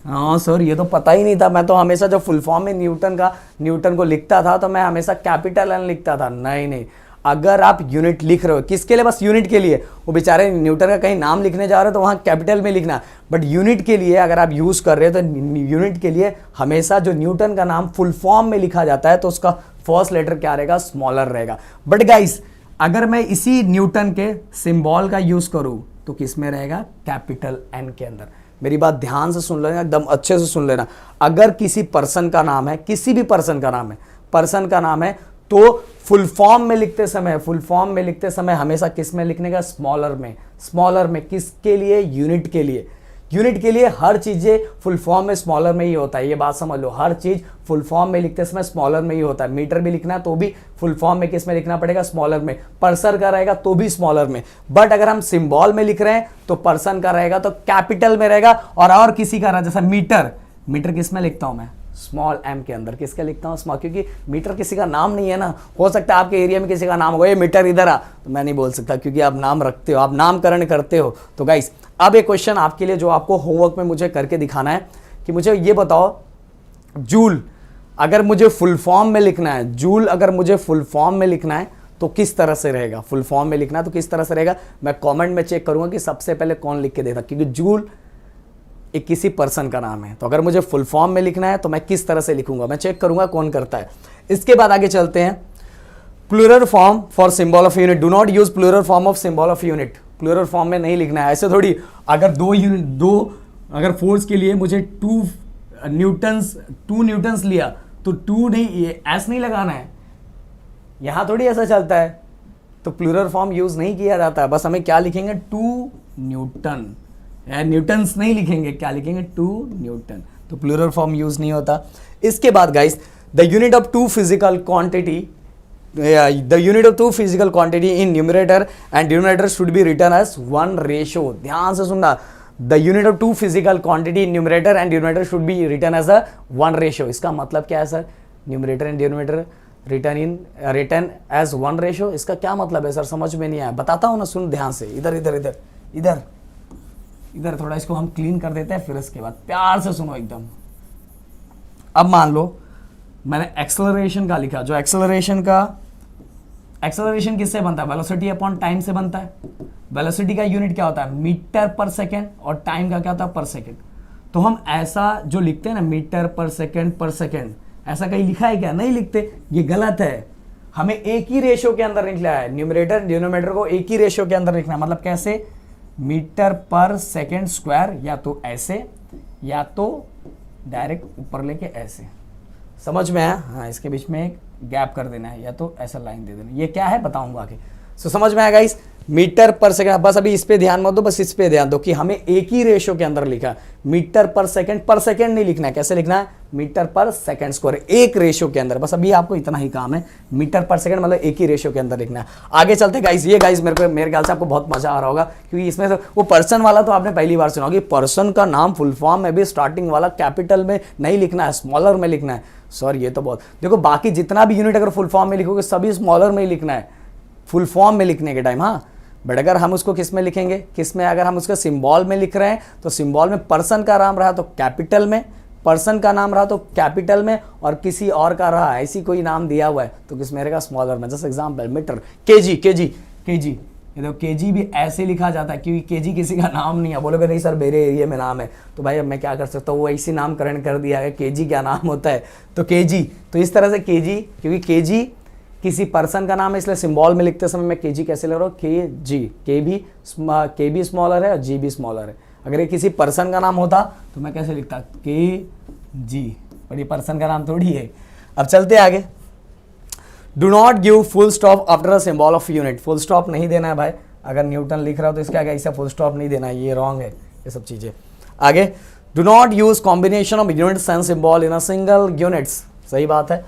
हाँ सर ये तो पता ही नहीं था, मैं तो हमेशा जब फुल फॉर्म में न्यूटन को लिखता था तो मैं हमेशा कैपिटल एन लिखता था। नहीं, अगर आप यूनिट लिख रहे हो किसके लिए? बस यूनिट के लिए। वो बेचारे न्यूटन का कहीं नाम लिखने जा रहे हो तो वहाँ कैपिटल में लिखना, बट यूनिट के लिए अगर आप यूज़ कर रहे हो तो यूनिट के लिए हमेशा जो न्यूटन का नाम फुल फॉर्म में लिखा जाता है तो उसका फर्स्ट लेटर क्या रहेगा? स्मॉलर रहेगा। बट गाइस अगर मैं इसी न्यूटन के सिंबल का यूज़ करूँ तो किस में रहेगा, कैपिटल एन के अंदर। मेरी बात ध्यान से सुन लेना, एकदम अच्छे से सुन लेना। अगर किसी पर्सन का नाम है, किसी भी पर्सन का नाम है तो फुल फॉर्म में लिखते समय हमेशा किस में लिखने का, स्मॉलर में। किसके लिए, यूनिट के लिए हर चीजें फुल फॉर्म में स्मॉलर में ही होता है, ये बात समझ लो। हर चीज फुल फॉर्म में लिखते समय स्मॉलर में ही होता है। मीटर भी लिखना है तो भी फुल फॉर्म में किस में लिखना पड़ेगा, स्मॉलर में। पर्सन का रहेगा तो भी स्मॉलर में, बट अगर हम सिंबल में लिख रहे हैं तो पर्सन का रहेगा तो कैपिटल में रहेगा। और किसी का रहा, जैसा मीटर किस में लिखता हूं मैं, स्मॉल एम के अंदर। किसके लिखता हूं, स्मॉल, क्योंकि मीटर किसी का नाम नहीं है ना। हो सकता है आपके एरिया में किसी का नाम हो, ये मीटर इधर आ, तो मैं नहीं बोल सकता क्योंकि आप नाम रखते हो, आप नामकरण करते हो। तो गाइस अब एक क्वेश्चन आपके लिए जो आपको होमवर्क में मुझे करके दिखाना है कि मुझे ये बताओ, जूल अगर मुझे फुल फॉर्म में लिखना है, तो किस तरह से रहेगा। फुल फॉर्म में लिखना है तो किस तरह से रहेगा, मैं कमेंट में चेक करूंगा कि सबसे पहले कौन लिख के देता, क्योंकि जूल एक किसी पर्सन का नाम है। तो अगर मुझे फुल फॉर्म में लिखना है तो मैं किस तरह से लिखूंगा, मैं चेक करूंगा कौन करता है। इसके बाद आगे चलते हैं, plural form for symbol of unit. Do not use plural form of symbol of unit. Plural form में नहीं लिखना है, ऐसे थोड़ी। अगर अगर फोर्स के लिए मुझे 2 न्यूटन्स लिया तो 2 नहीं, एस नहीं लगाना है, यहां थोड़ी ऐसा चलता है। तो प्लूरल फॉर्म यूज नहीं किया जाता है, बस हमें क्या लिखेंगे, 2 न्यूटन। न्यूटन्स नहीं लिखेंगे, क्या लिखेंगे, 2 न्यूटन। तो प्लूरल फॉर्म यूज नहीं होता। इसके बाद guys, the unit of 2 physical quantity in numerator and denominator should be written as 1 ratio। ध्यान से सुनना, the unit of 2 physical quantity in numerator and denominator should be written as a 1 ratio। इसका मतलब क्या है sir, numerator and denominator return as 1 ratio, इसका क्या मतलब है सर, समझ में नहीं आया, बताता हूं ना, सुन ध्यान से। इधर थोड़ा इसको हम क्लीन कर देते हैं, फिर इसके बाद प्यार से सुनो एकदम। अब मान लो मैंने एक्सेलरेशन का लिखा, जो एक्सेलरेशन किससे बनता है, वेलोसिटी अपॉन टाइम से बनता है। वेलोसिटी का यूनिट क्या होता है, मीटर पर सेकेंड, और टाइम का क्या होता है, पर सेकेंड। तो हम ऐसा जो लिखते हैं ना, मीटर पर सेकेंड, ऐसा कहीं लिखा है क्या, नहीं लिखते, ये गलत है। हमें एक ही रेशियो के अंदर लिखना है, न्यूमरेटर डिनोमिनेटर को एक ही रेशियो के अंदर लिखना है। मतलब कैसे, मीटर पर सेकेंड स्क्वायर, या तो ऐसे या तो डायरेक्ट ऊपर लेके ऐसे, समझ में आया। हाँ, इसके बीच में एक गैप कर देना है, या तो ऐसा लाइन दे देना। ये क्या है बताऊंगा आगे। सो समझ में आएगा इस मीटर पर सेकंड। बस अभी इस पे ध्यान मत दो, बस इस पे ध्यान दो कि हमें एक ही रेशियो के अंदर लिखा, मीटर पर सेकंड नहीं लिखना है। कैसे लिखना है, मीटर पर सेकंड स्क्वायर, एक रेशियो के अंदर। बस अभी आपको इतना ही काम है, मीटर पर सेकंड मतलब एक ही रेशियो के अंदर लिखना है। आगे चलते गाइस, ये गाइस मेरे ख्याल से आपको बहुत मजा आ रहा होगा, क्योंकि इसमें से वो पर्सन वाला तो आपने पहली बार सुना होगा। पर्सन का नाम फुल फॉर्म में भी स्टार्टिंग वाला कैपिटल में नहीं लिखना है, स्मॉलर में लिखना है। सर ये तो बहुत, देखो बाकी जितना भी यूनिट अगर फुल फॉर्म में लिखोगे सभी स्मॉलर में ही लिखना है, फुल फॉर्म में लिखने के टाइम। हाँ, बट अगर हम उसको किस में लिखेंगे, किस में, अगर हम उसका सिंबल में लिख रहे हैं तो सिंबल में पर्सन का नाम रहा तो कैपिटल में, पर्सन का नाम रहा तो कैपिटल में, और किसी और का रहा ऐसी कोई नाम दिया हुआ है तो किस में रहेगा, स्मॉलर में। जैसे एग्जांपल मीटर, केजी, ये देखो केजी भी ऐसे लिखा जाता है, क्योंकि केजी किसी का नाम नहीं है। बोलोगे नहीं सर मेरे एरिया में नाम है, तो भाई अब मैं क्या कर सकता हूँ, वो ऐसी नामकरण कर दिया है, केजी क्या नाम होता है, तो केजी। तो इस तरह से केजी, क्योंकि केजी किसी पर्सन का नाम है, इसलिए सिंबल में लिखते समय मैं केजी कैसे लिख रहा हूँ, के जी। के भी स्मॉलर है और जी भी स्मॉलर है। अगर ये किसी पर्सन का नाम होता तो मैं कैसे लिखता, के जी, पर ये पर्सन का नाम थोड़ी है। अब चलते आगे, do not give full stop after a symbol of unit. Full stop नहीं देना है भाई, अगर न्यूटन लिख रहा हो तो इसका आगे ऐसा फुल स्टॉप नहीं देना है, ये रॉन्ग है ये सब चीजें। आगे, do not use combination of units and symbol in a single units. सही बात है।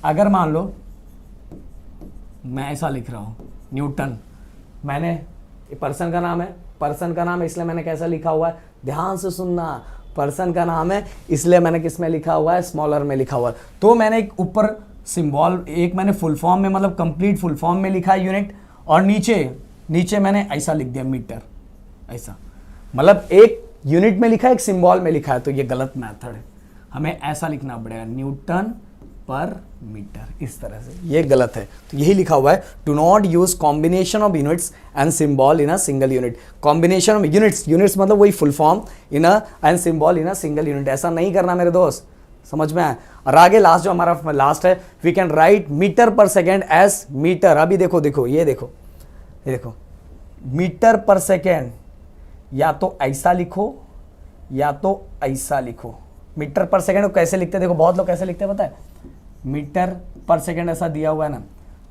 अगर मान लो मैं ऐसा लिख रहा हूँ न्यूटन, मैंने पर्सन का नाम है, इसलिए मैंने कैसा लिखा हुआ है, ध्यान से सुनना, पर्सन का नाम है इसलिए मैंने किस में लिखा हुआ है, स्मॉलर में लिखा हुआ है। तो मैंने एक ऊपर सिंबल, एक मैंने फुल फॉर्म में, मतलब कंप्लीट फुल फॉर्म में लिखा है यूनिट, और नीचे मैंने ऐसा लिख दिया मीटर, ऐसा, मतलब एक यूनिट में लिखा है, एक सिंबल में लिखा है, तो ये गलत मेथड है। हमें ऐसा लिखना पड़ेगा, न्यूटन पर मीटर, इस तरह से, ये गलत है। तो यही लिखा हुआ है, do not use combination of units and symbol in a single unit. Combination of units मतलब वही full form in a and symbol in a single unit, ऐसा नहीं करना मेरे दोस्त, समझ में आया। और आगे लास्ट जो हमारा लास्ट है, वी कैन राइट मीटर पर सेकेंड एज मीटर। अभी देखो, ये देखो मीटर पर सेकेंड या तो ऐसा लिखो या तो ऐसा लिखो। मीटर पर सेकंड को कैसे लिखते हैं, देखो बहुत लोग कैसे लिखते हैं पता है, मीटर पर सेकंड ऐसा दिया हुआ है ना,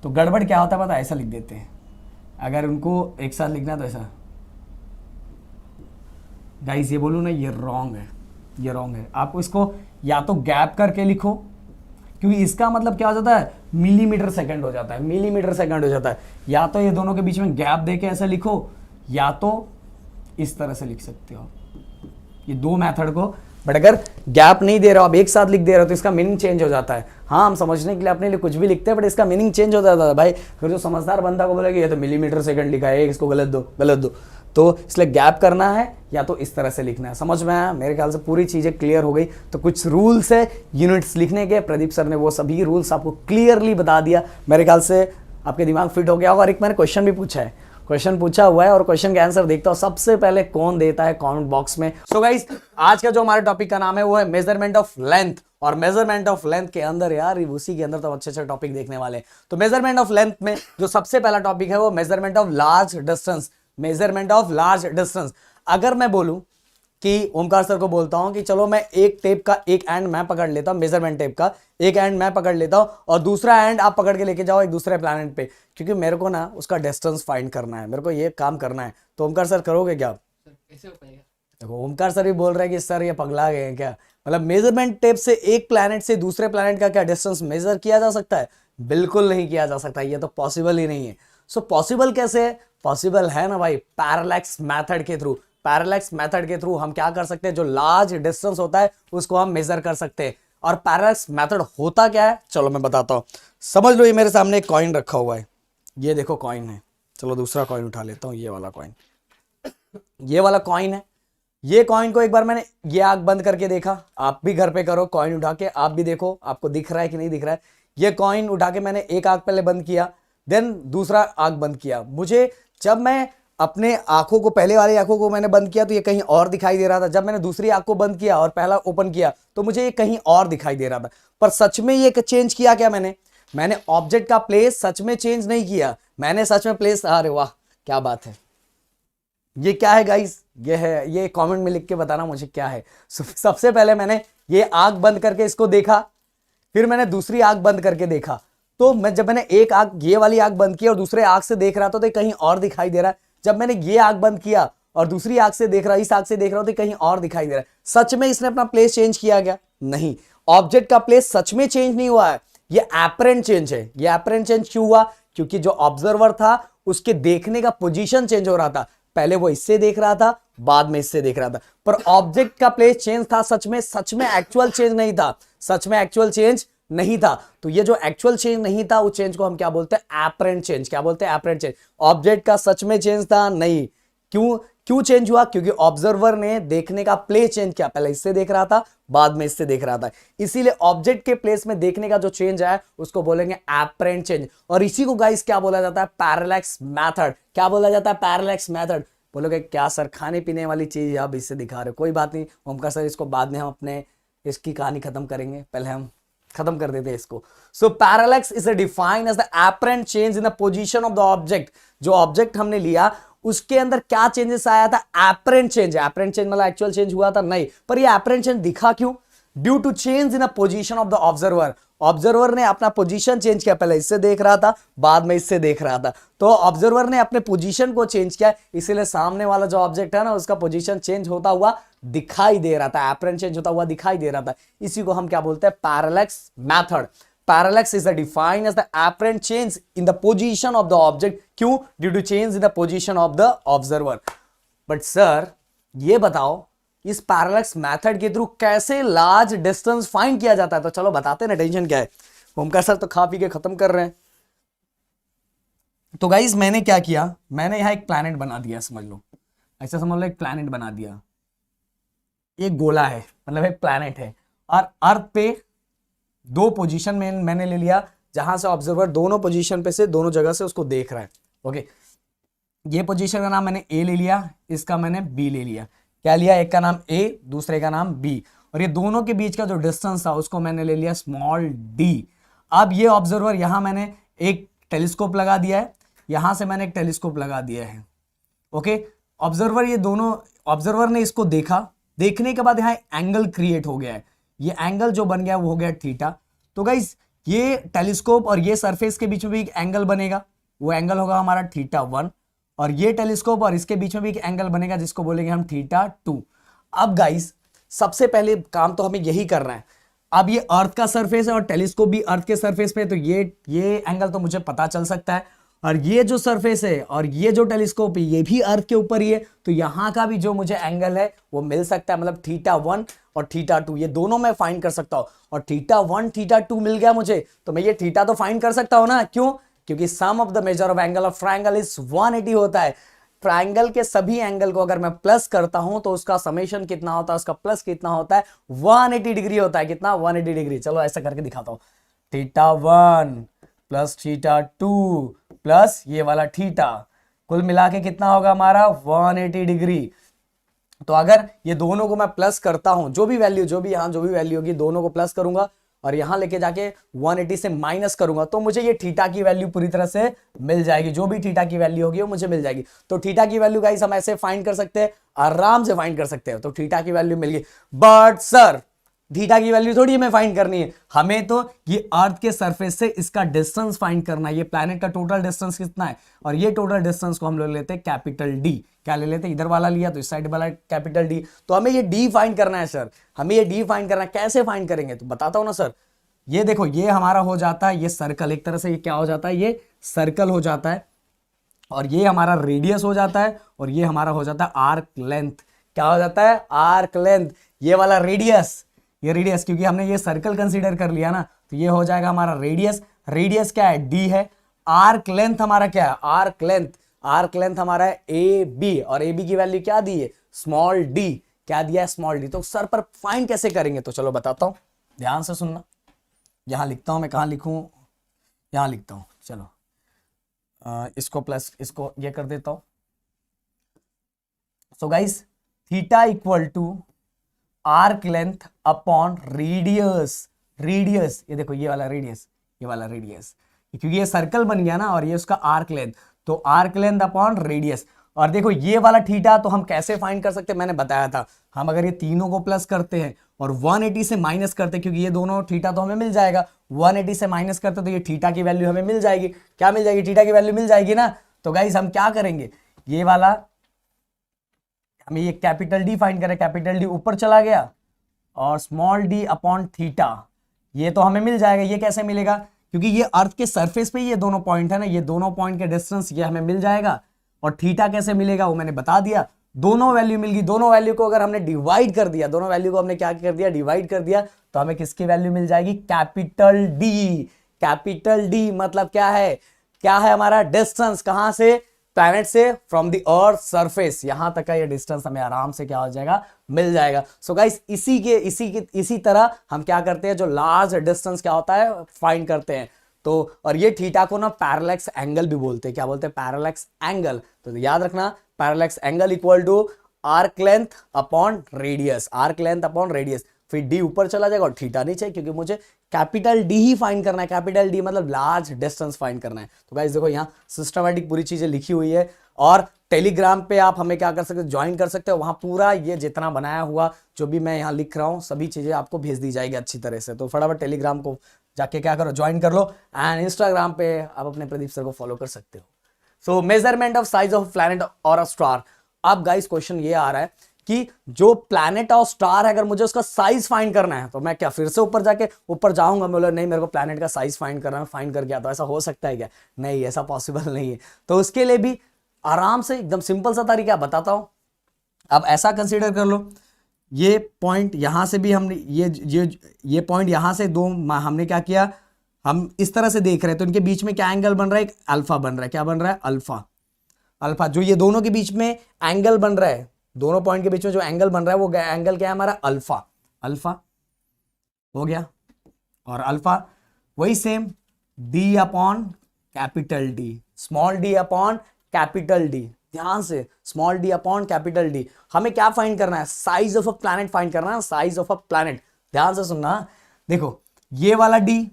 तो गड़बड़ क्या होता है पता है, ऐसा लिख देते हैं। अगर उनको एक साथ लिखना है तो ऐसा। गाइस ये बोलूँ ना, ये रॉन्ग है, ये रॉन्ग है। आपको इसको या तो गैप करके लिखो, क्योंकि इसका मतलब क्या हो जाता है, मिलीमीटर सेकंड हो जाता है, मिलीमीटर सेकंड हो जाता है। या तो ये दोनों के बीच में गैप देके ऐसा लिखो, या तो इस तरह से लिख सकते हो, ये दो मेथड को। बट अगर गैप नहीं दे रहे हो, आप एक साथ लिख दे रहे हो, तो इसका मीनिंग चेंज हो जाता है। हाँ, हम समझने के लिए अपने लिए कुछ भी लिखते हैं, बट इसका मीनिंग चेंज हो जाता है भाई। फिर जो समझदार बंदा को बोलेगा ये तो मिलीमीटर सेकंड लिखा है, इसको गलत दो, गलत दो। तो इसलिए गैप करना है या तो इस तरह से लिखना है। समझ में आया? मेरे ख्याल से पूरी चीज़ें क्लियर हो गई। तो कुछ रूल्स है यूनिट्स लिखने के, प्रदीप सर ने वो सभी रूल्स आपको क्लियरली बता दिया। मेरे ख्याल से आपके दिमाग फिट हो गया होगा। और एक मैंने क्वेश्चन भी पूछा है, क्वेश्चन पूछा हुआ है और क्वेश्चन का आंसर देखता हूं सबसे पहले कौन देता है कमेंट बॉक्स में। सो गाइस, आज का जो हमारे टॉपिक का नाम है वो है मेजरमेंट ऑफ लेंथ। और मेजरमेंट ऑफ लेंथ के अंदर यार, उसी के अंदर तो अच्छे अच्छे टॉपिक देखने वाले हैं। तो मेजरमेंट ऑफ लेंथ में जो सबसे पहला टॉपिक है वो measurement of large distance. Measurement of large distance. अगर मैं बोलूं कि ओमकार सर को बोलता हूं कि चलो मैं एक टेप का एक एंड मैं पकड़ लेता हूं, मेजरमेंट टेप का एक एंड मैं पकड़ लेता हूं और दूसरा एंड आप पकड़ के लेके जाओ एक दूसरे प्लैनेट पे, क्योंकि मेरे को ना उसका डिस्टेंस फाइंड करना है, मेरे को ये काम करना है। तो ओमकार सर करोगे क्या? कैसे हो पाएगा? देखो ओमकार सर भी बोल रहे हैं कि सर ये पगला गए हैं क्या, मतलब मेजरमेंट टेप से एक प्लैनेट से दूसरे प्लैनेट का क्या डिस्टेंस मेजर किया जा सकता है? बिल्कुल नहीं किया जा सकता, ये तो पॉसिबल ही नहीं है। सो पॉसिबल कैसे है? पॉसिबल है ना भाई, पैरेलैक्स मेथड के थ्रू। पैरेलैक्स मेथड के थ्रू हम क्या कर सकते हैं, जो लार्ज डिस्टेंस होता है उसको हम मेजर कर सकते हैं। और पैरेलैक्स मेथड होता क्या है, चलो मैं बताता हूं। समझ लो, ये मेरे सामने एक कॉइन रखा हुआ है, ये देखो कॉइन है। चलो दूसरा कॉइन उठा लेता हूं, ये वाला कॉइन, ये वाला कॉइन है। ये कॉइन को एक बार मैंने ये आंख बंद करके देखा, आप भी घर पे करो, कॉइन उठा के आप भी देखो आपको दिख रहा है कि नहीं दिख रहा है। ये कॉइन उठा के मैंने एक आंख पहले बंद किया, देन दूसरा आंख बंद किया। मुझे जब मैं अपने आंखों को, पहले वाली आंखों को मैंने बंद किया तो ये कहीं और दिखाई दे रहा था। जब मैंने दूसरी आंख को बंद किया और पहला ओपन किया तो मुझे ये कहीं और दिखाई दे रहा था। पर सच में ये चेंज किया क्या मैंने ऑब्जेक्ट का प्लेस सच में चेंज नहीं किया, मैंने सच में प्लेस, अरे वाह क्या बात है। ये क्या है गाइस? ये है, ये कमेंट में लिख के बताना मुझे क्या है। सबसे पहले मैंने ये आंख बंद करके इसको देखा, फिर मैंने दूसरी आंख बंद करके देखा। तो मैं जब मैंने एक आंख, ये वाली आंख बंद की और दूसरे आंख से देख रहा था तो कहीं और दिखाई दे रहा है। जब मैंने ये आंख बंद किया और दूसरी आंख से देख रहा, इस आंख से देख रहा हूं तो कहीं और दिखाई दे रहा है। सच में इसने अपना प्लेस चेंज किया क्या? नहीं, ऑब्जेक्ट का प्लेस सच में चेंज नहीं हुआ है, ये एपरेंट चेंज है। ये एपरेंट चेंज क्यों हुआ? क्योंकि जो ऑब्जर्वर था उसके देखने का पोजीशन चेंज हो रहा था। पहले वो इससे देख रहा था, बाद में इससे देख रहा था, पर ऑब्जेक्ट का प्लेस चेंज था। सच में एक्चुअल चेंज नहीं था, सच में एक्चुअल चेंज नहीं था। तो ये जो एक्चुअल चेंज नहीं था, उस चेंज को हम क्या बोलते हैं? Apparent change. क्या बोलते हैं? Apparent change. ऑब्जेक्ट का सच में चेंज था नहीं। क्यों चेंज हुआ? क्योंकि ऑब्जर्वर ने देखने का प्लेस चेंज किया, पहले इससे देख रहा था, बाद में इससे देख रहा था। इसीलिए ऑब्जेक्ट के प्लेस में देखने का जो चेंज आया उसको बोलेंगे एपरेंट चेंज। और इसी को गाइस क्या बोला जाता है? Parallax method. क्या बोला जाता है? Parallax method. बोलोगे क्या सर, खाने पीने वाली चीज आप इससे दिखा रहे हो? कोई बात नहीं ओमकार सर, इसको बाद में हम अपने इसकी कहानी खत्म करेंगे, पहले हम खत्म कर देते हैं इसको। So parallax is defined as the apparent change in the position of the object. जो ऑब्जेक्ट हमने लिया उसके अंदर क्या चेंजेस आया था? Apparent change. एपरेंट चेंज मतलब एक्चुअल चेंज हुआ था नहीं, पर ये एपरेंट चेंज दिखा क्यों? Due to change in the position of the observer. Observer ने अपना पोजीशन चेंज किया, पहले इससे देख रहा था, बाद में इससे देख रहा था। तो ऑब्जर्वर ने अपने पोजीशन को चेंज किया, इसीलिए सामने वाला जो ऑब्जेक्ट है ना उसका पोजीशन चेंज होता हुआ दिखाई दे रहा था, एपरेंट चेंज होता हुआ दिखाई दे रहा था। इसी को हम क्या बोलते हैं? Parallax method. Parallax is defined as the apparent change in the position of the object. क्यों? Due to change in the position of the observer. But sir, ये बताओ इस पैरेलैक्स मेथड के थ्रू कैसे लार्ज डिस्टेंस फाइंड किया जाता है? तो चलो बताते ना, टेंशन क्या है। ओमकार सर तो खा पी के खत्म कर रहे हैं। तो गाइज मैंने क्या किया, मैंने यहां एक प्लैनेट बना दिया, समझ लो ऐसा समझ लो, एक प्लैनेट बना दिया। एक गोला है, मतलब एक प्लैनेट है, और अर्थ पे दो पोजीशन में मैंने ले लिया जहां से ऑब्जर्वर दोनों पोजीशन पे से, दोनों जगह से उसको देख रहा है। ओके, ये पोजीशन का नाम मैंने ए ले लिया, इसका मैंने बी ले लिया। क्या लिया? एक का नाम ए, दूसरे का नाम बी, और ये दोनों के बीच का जो डिस्टेंस था उसको मैंने ले लिया स्मॉल डी। अब ये ऑब्जर्वर, यहां मैंने एक टेलीस्कोप लगा दिया है, यहां से मैंने एक टेलीस्कोप लगा दिया है। ओके, ऑब्जर्वर ये दोनों ऑब्जर्वर ने इसको देखा, देखने के बाद यहाँ एंगल क्रिएट हो गया है, ये एंगल जो बन गया वो हो गया थीटा। तो गाइस ये टेलीस्कोप और ये सरफेस के बीच में भी एक एंगल बनेगा, वो एंगल होगा हमारा θ1, और ये टेलीस्कोप और इसके बीच में भी एक एंगल बनेगा जिसको बोलेंगे हम θ2। अब गाइस सबसे पहले काम तो हमें यही करना है। अब ये अर्थ का सरफेस है और टेलीस्कोप भी अर्थ के सरफेस पे, तो ये एंगल तो मुझे पता चल सकता है, और ये जो सरफेस है और ये जो टेलीस्कोप है ये भी अर्थ के ऊपर ही है, तो यहां का भी जो मुझे एंगल है वो मिल सकता है, मतलब θ1 और θ2 ये दोनों मैं फाइंड कर सकता हूं। और θ1 θ2 मिल गया मुझे, तो मैं ये थीटा तो फाइंड कर सकता हूं ना। क्यों? क्योंकि sum of the measure of angle of triangle is 180 होता है। ट्रायंगल के सभी एंगल को अगर मैं प्लस करता हूं तो उसका समेशन कितना होता है, उसका प्लस कितना होता है, 180 डिग्री होता है। कितना? 180 डिग्री। चलो ऐसा करके दिखाता हूं, θ1 प्लस θ2 प्लस ये वाला थीटा, कुल मिला के कितना होगा हमारा 180 डिग्री। तो अगर ये दोनों को मैं प्लस करता हूं, जो भी वैल्यू होगी दोनों को प्लस करूंगा और यहां लेके जाके 180 से माइनस करूंगा, तो मुझे ये थीटा की वैल्यू पूरी तरह से मिल जाएगी। जो भी थीटा की वैल्यू होगी वो मुझे मिल जाएगी। तो थीटा की वैल्यू गाइस हम ऐसे फाइंड कर सकते हैं, आराम से फाइंड कर सकते हैं। तो थीटा की वैल्यू मिल गई। बट सर थीटा की वैल्यू थोड़ी हमें फाइंड करनी है, हमें तो ये अर्थ के सरफेस से इसका डिस्टेंस फाइंड करना है। ये प्लैनेट का टोटल डिस्टेंस कितना है, और ये टोटल डिस्टेंस को हम लोग लेते हैं कैपिटल डी। क्या ले लेते हैं? इधर वाला लिया तो इस साइड वाला कैपिटल डी। तो हमें ये डी फाइंड करना है सर, हमें ये डी फाइंड करना है। कैसे फाइंड करेंगे? तो बताता हूं ना सर। ये देखो, ये हमारा हो जाता है ये सर्कल, एक तरह से ये क्या हो जाता है, ये सर्कल हो जाता है, और ये हमारा रेडियस हो जाता है, और ये हमारा हो जाता है आर्क लेंथ। क्या हो जाता है? Arc length. ये वाला रेडियस, ये रेडियस, क्योंकि हमने ये सर्कल कंसीडर कर लिया ना, तो ये हो जाएगा हमारा रेडियस। रेडियस क्या है? डी है। आर्क लेंथ हमारा क्या है? आर्क लेंथ, आर्क लेंथ हमारा है ए बी, और ए बी की वैल्यू क्या दी है? Small D. क्या दिया है? Small D. तो सर पर फाइंड कैसे करेंगे? तो चलो बताता हूं, ध्यान से सुनना। यहां लिखता हूं मैं, कहां लिखूं? यहां लिखता हूं। चलो इसको प्लस इसको ये कर देता हूं। So guys theta equal to arc length upon radius. Radius ये देखो, ये वाला रेडियस, ये वाला रेडियस, क्योंकि ये सर्कल बन गया ना, और ये उसका आर्क लेंथ, तो आर्क लेंथ अपॉन रेडियस। और देखो ये वाला थीटा तो हम कैसे फाइंड कर सकते हैं, मैंने बताया था। हम अगर ये तीनों को प्लस करते हैं और 180 से माइनस करते हैं, क्योंकि ये दोनों थीटा तो हमें मिल जाएगा, 180 से माइनस करते तो ये थीटा की वैल्यू हमें मिल जाएगी। क्या मिल जाएगी? थीटा की वैल्यू मिल जाएगी ना। तो गाइस हम क्या करेंगे, ये वाला हमें ये कैपिटल डी फाइंड करें, कैपिटल डी ऊपर चला गया, और स्मॉल डी अपॉन थीटा, ये तो हमें मिल जाएगा। ये कैसे मिलेगा? क्योंकि ये अर्थ के सरफेस पे ये दोनों पॉइंट है ना, ये दोनों पॉइंट के डिस्टेंस ये हमें मिल जाएगा। और थीटा कैसे मिलेगा वो मैंने बता दिया। दोनों वैल्यू मिल गई, दोनों वैल्यू को अगर हमने डिवाइड कर दिया, दोनों वैल्यू को हमने क्या कर दिया? डिवाइड कर दिया, तो हमें किसकी वैल्यू मिल जाएगी? Capital D. कैपिटल डी मतलब क्या है? क्या है हमारा डिस्टेंस? कहां से? प्लैनेट से, फ्रॉम द अर्थ सरफेस, यहां तक का ये डिस्टेंस हमें आराम से क्या हो जाएगा? मिल जाएगा। सो गाइस इसी तरह हम क्या करते हैं, जो लार्ज डिस्टेंस क्या होता है फाइंड करते हैं। तो और ये थीटा को ना पैरेलैक्स एंगल भी बोलते हैं। क्या बोलते हैं? Parallax angle. तो याद रखना, parallax angle equal to arc length upon radius, arc length upon radius. फिर डी ऊपर चला जाएगा और थीटा नीचे, क्योंकि मुझे कैपिटल डी ही फाइंड करना है। कैपिटल डी मतलब लार्ज डिस्टेंस फाइंड करना है। तो गाइस देखो, यहाँ सिस्टमैटिक पूरी चीजें लिखी हुई है, और टेलीग्राम पे आप हमें क्या कर सकते हो? ज्वाइन कर सकते हो। वहां पूरा ये जितना बनाया हुआ जो भी मैं यहाँ लिख रहा हूँ, सभी चीजें आपको भेज दी जाएगी अच्छी तरह से। तो फटाफट टेलीग्राम को जाके क्या करो? ज्वाइन कर लो। एंड इंस्टाग्राम पे आप अपने प्रदीप सर को फॉलो कर सकते हो। सो measurement of size of planet और अ स्टार। अब गाइस क्वेश्चन ये आ रहा है कि जो प्लैनेट और स्टार है, अगर मुझे उसका साइज फाइंड करना है, तो मैं क्या फिर से ऊपर जाऊंगा? मैं बोला नहीं, मेरे को प्लैनेट का साइज फाइंड करना है, फाइंड करके आता हूं। ऐसा हो सकता है क्या? नहीं, ऐसा पॉसिबल नहीं है। तो उसके लिए भी आराम से एकदम सिंपल सा तरीका बताता हूं। अब ऐसा कंसीडर कर लो, ये पॉइंट यहां से भी हमने ये पॉइंट यहां से दो हमने क्या किया, हम इस तरह से देख रहे हैं, तो इनके बीच में क्या एंगल बन रहा है? एक अल्फा बन रहा है। क्या बन रहा है? अल्फा। अल्फा जो ये दोनों के बीच में एंगल बन रहा है, दोनों पॉइंट के बीच में जो एंगल बन रहा है, वो एंगल क्या है हमारा? अल्फा। अल्फा हो गया। और अल्फा वही same D upon capital D, small D upon capital D. ध्यान से, small D upon capital D. हमें क्या फाइंड करना है? Size of a planet find करना है, साइज ऑफ अ प्लैनेट। ध्यान से सुनना, देखो ये वाला डी